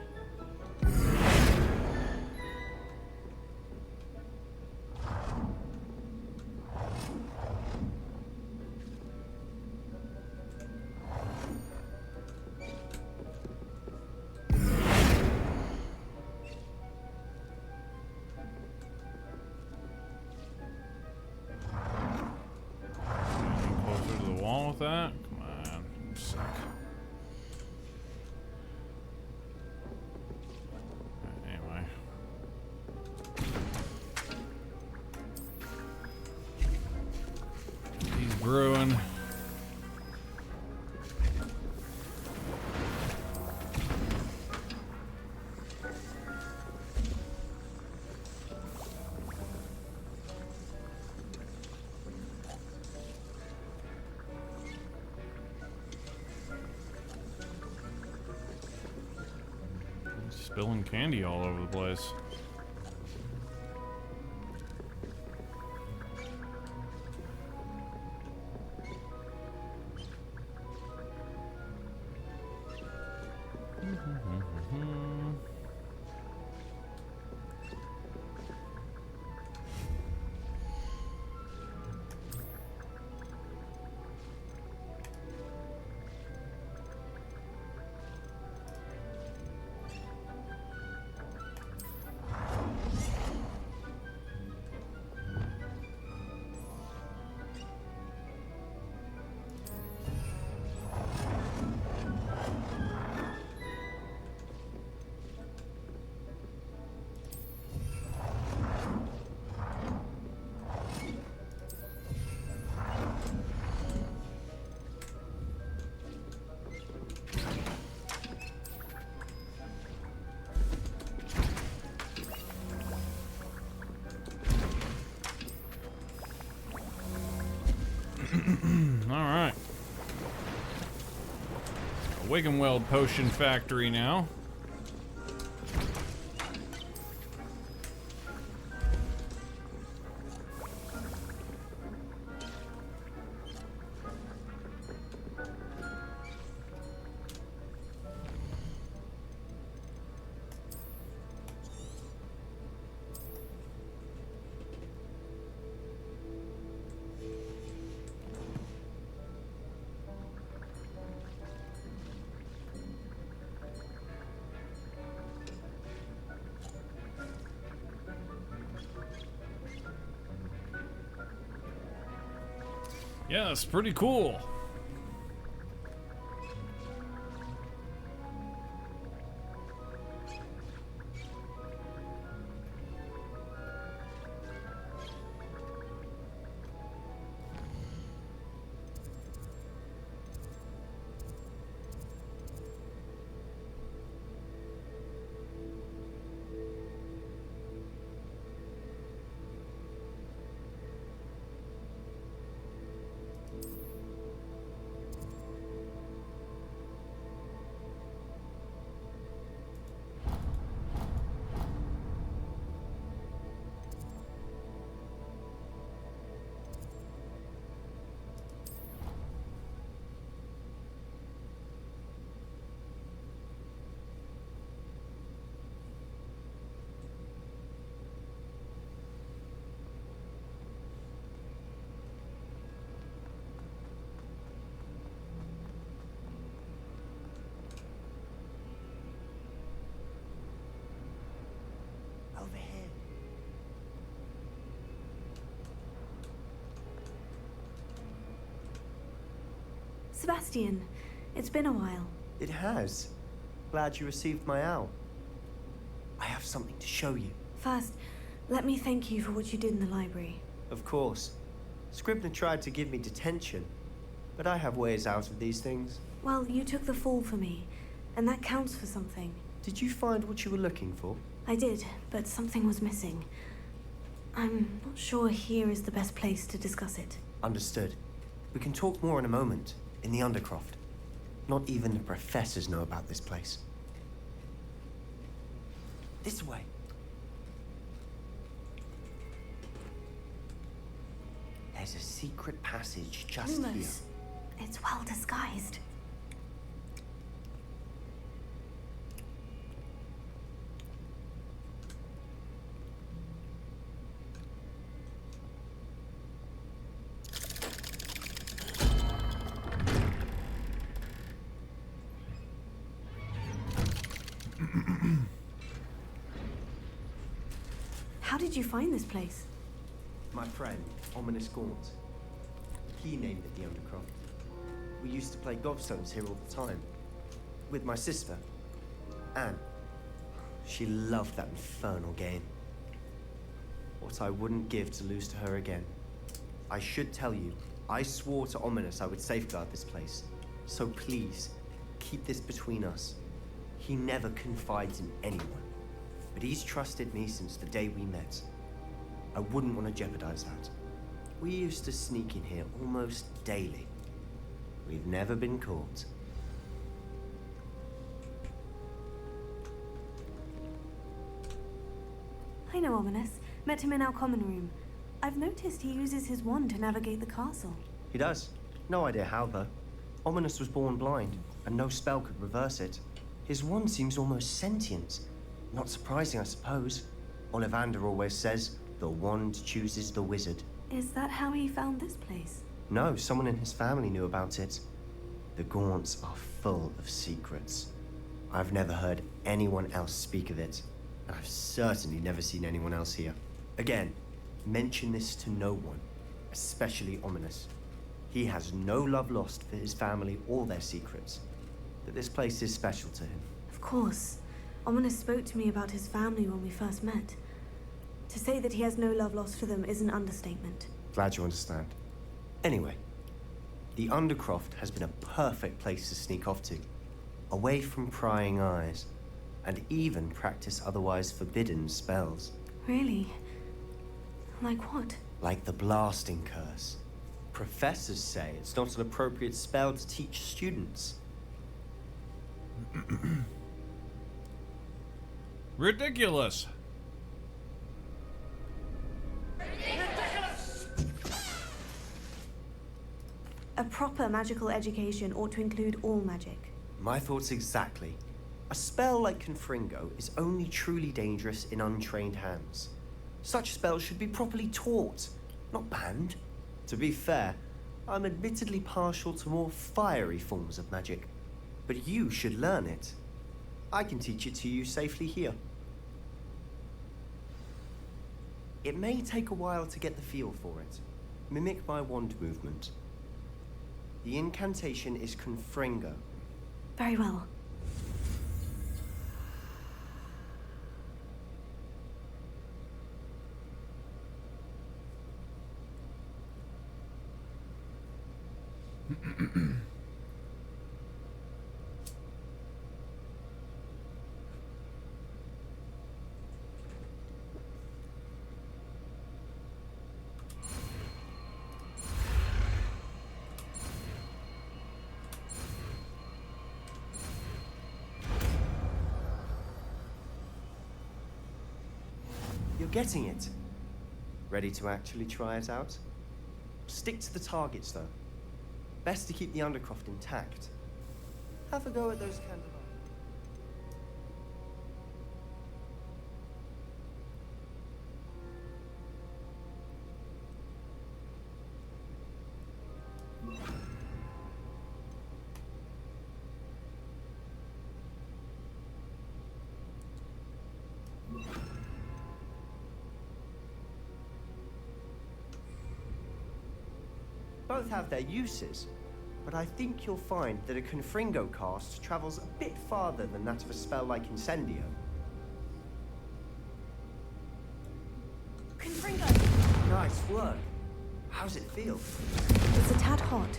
That? Come on, I'm sick. Anyway. He's brewing. Spilling candy all over the place. Alright. Wiggenweld Potion Factory now. Yeah, it's pretty cool. Over here. Sebastian, it's been a while. It has. Glad you received my owl. I have something to show you. First, let me thank you for what you did in the library. Of course. Scribner tried to give me detention, but I have ways out of these things. Well, you took the fall for me, and that counts for something. Did you find what you were looking for? I did, but something was missing. I'm not sure here is the best place to discuss it. Understood. We can talk more in a moment, in the Undercroft. Not even the professors know about this place. This way. There's a secret passage just here. Lumos. It's well disguised. How did you find this place? My friend, Ominous Gaunt. He named it the Undercroft. We used to play gobstones here all the time. With my sister, Anne. She loved that infernal game. What I wouldn't give to lose to her again. I should tell you, I swore to Ominous I would safeguard this place. So please, keep this between us. He never confides in anyone. But he's trusted me since the day we met. I wouldn't want to jeopardize that. We used to sneak in here almost daily. We've never been caught. I know Ominous. Met him in our common room. I've noticed he uses his wand to navigate the castle. He does. No idea how, though. Ominous was born blind, and no spell could reverse it. His wand seems almost sentient. Not surprising, I suppose. Ollivander always says, the wand chooses the wizard. Is that how he found this place? No, someone in his family knew about it. The Gaunts are full of secrets. I've never heard anyone else speak of it. And I've certainly never seen anyone else here. Again, mention this to no one, especially Ominous. He has no love lost for his family or their secrets. But this place is special to him. Of course. Ominous spoke to me about his family when we first met. To say that he has no love lost for them is an understatement. Glad you understand. Anyway, the Undercroft has been a perfect place to sneak off to. Away from prying eyes, and even practice otherwise forbidden spells. Really? Like what? Like the blasting curse. Professors say it's not an appropriate spell to teach students. Ridiculous. A proper magical education ought to include all magic. My thoughts exactly. A spell like Confringo is only truly dangerous in untrained hands. Such spells should be properly taught, not banned. To be fair, I'm admittedly partial to more fiery forms of magic, but you should learn it. I can teach it to you safely here. It may take a while to get the feel for it. Mimic my wand movement. The incantation is Confringo. Very well. You're getting it. Ready to actually try it out? Stick to the targets, though. Best to keep the Undercroft intact. Have a go at those candlelights. Both have their uses, but I think you'll find that a Confringo cast travels a bit farther than that of a spell like Incendio. Confringo! Nice work. How's it feel? It's a tad hot.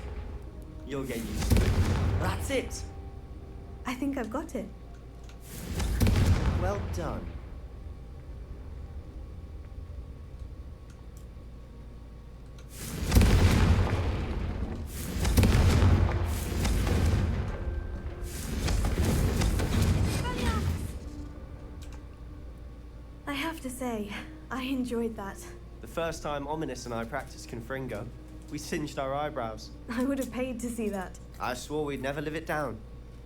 You'll get used to it. That's it! I think I've got it. Well done. I have to say, I enjoyed that. The first time Ominous and I practiced Confringo, we singed our eyebrows. I would have paid to see that. I swore we'd never live it down.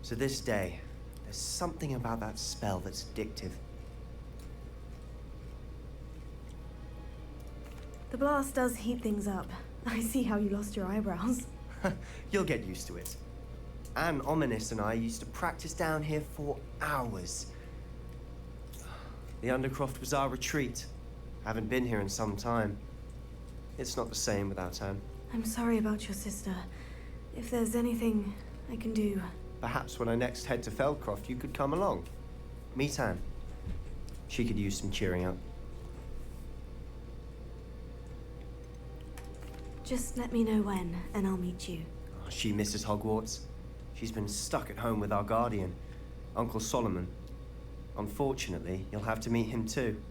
To this day, there's something about that spell that's addictive. The blast does heat things up. I see how you lost your eyebrows. You'll get used to it. Anne, Ominous and I used to practice down here for hours. The Undercroft was our retreat. Haven't been here in some time. It's not the same without Anne. I'm sorry about your sister. If there's anything I can do... Perhaps when I next head to Feldcroft, you could come along. Meet Anne. She could use some cheering up. Just let me know when, and I'll meet you. Oh, she misses Hogwarts. She's been stuck at home with our guardian, Uncle Solomon. Unfortunately, you'll have to meet him too.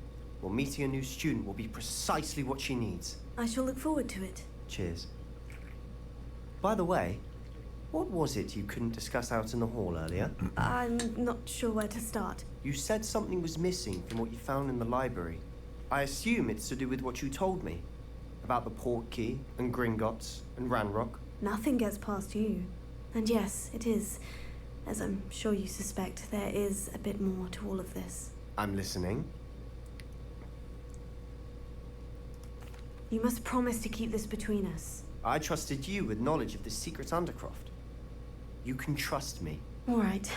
Well, meeting a new student will be precisely what she needs. I shall look forward to it. Cheers. By the way, what was it you couldn't discuss out in the hall earlier? I'm not sure where to start. You said something was missing from what you found in the library. I assume it's to do with what you told me. About the port key, and Gringotts, and Ranrock. Nothing gets past you. And yes, it is. As I'm sure you suspect, there is a bit more to all of this. I'm listening. You must promise to keep this between us. I trusted you with knowledge of the secret Undercroft. You can trust me. All right.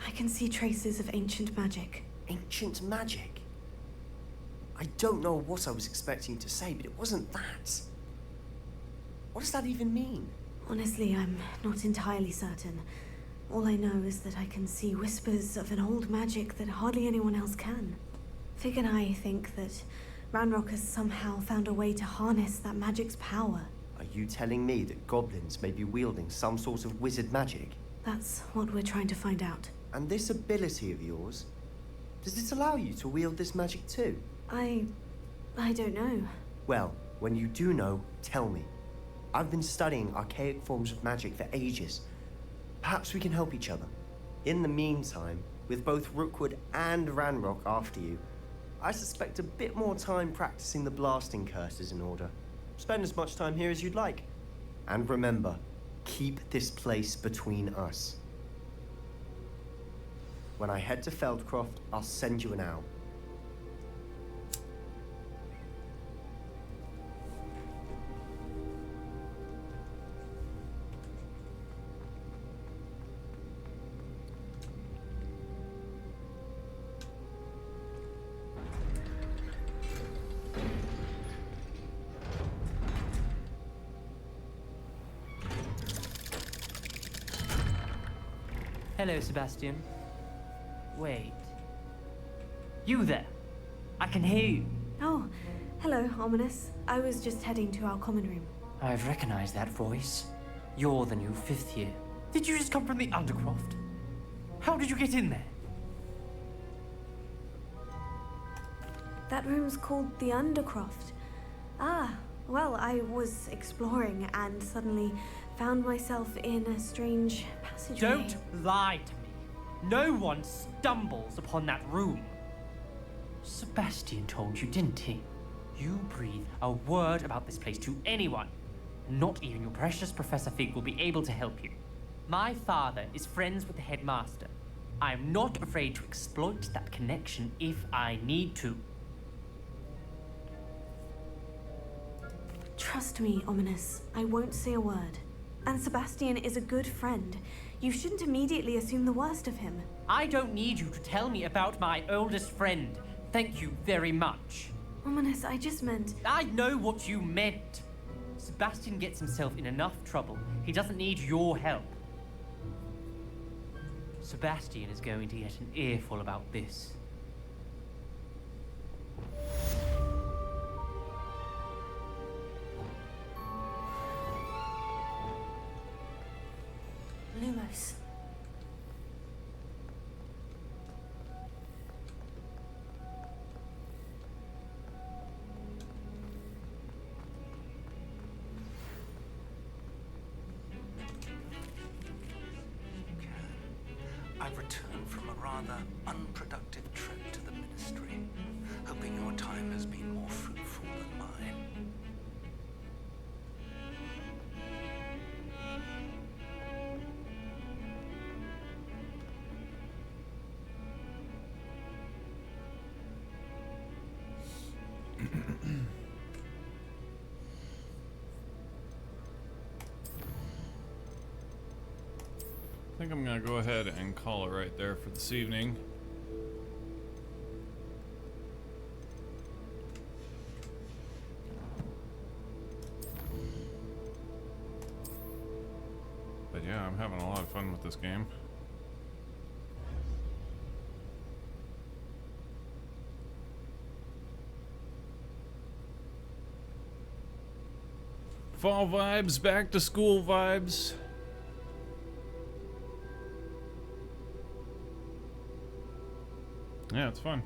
I can see traces of ancient magic. Ancient magic? I don't know what I was expecting you to say, but it wasn't that. What does that even mean? Honestly, I'm not entirely certain. All I know is that I can see whispers of an old magic that hardly anyone else can. Fig and I think that Ranrock has somehow found a way to harness that magic's power. Are you telling me that goblins may be wielding some sort of wizard magic? That's what we're trying to find out. And this ability of yours, does it allow you to wield this magic too? I don't know. Well, when you do know, tell me. I've been studying archaic forms of magic for ages. Perhaps we can help each other. In the meantime, with both Rookwood and Ranrock after you, I suspect a bit more time practicing the blasting curse is in order. Spend as much time here as you'd like. And remember, keep this place between us. When I head to Feldcroft, I'll send you an owl. Hello, Sebastian. Wait. You there? I can hear you. Oh, hello, Ominous. I was just heading to our common room. I've recognized that voice. You're the new 5th year. Did you just come from the Undercroft? How did you get in there? That room's called the Undercroft. Ah, well, I was exploring and suddenly found myself in a strange passageway. Don't lie to me. No one stumbles upon that room. Sebastian told you, didn't he? You breathe a word about this place to anyone. Not even your precious Professor Fig will be able to help you. My father is friends with the headmaster. I'm not afraid to exploit that connection if I need to. Trust me, Ominous. I won't say a word. And Sebastian is a good friend. You shouldn't immediately assume the worst of him. I don't need you to tell me about my oldest friend. Thank you very much. Ominous, I just meant... I know what you meant. Sebastian gets himself in enough trouble. He doesn't need your help. Sebastian is going to get an earful about this. Lumos. I've returned from a rather unproductive trip to the Ministry. mystery, hoping your time has been more fruitful than mine. I think I'm gonna go ahead and call it right there for this evening. But yeah, I'm having a lot of fun with this game. Fall vibes, back to school vibes. Yeah, it's fun.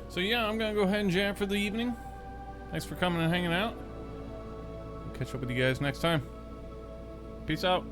So yeah, I'm gonna go ahead and jam for the evening. Thanks for coming and hanging out. I'll catch up with you guys next time. Peace out.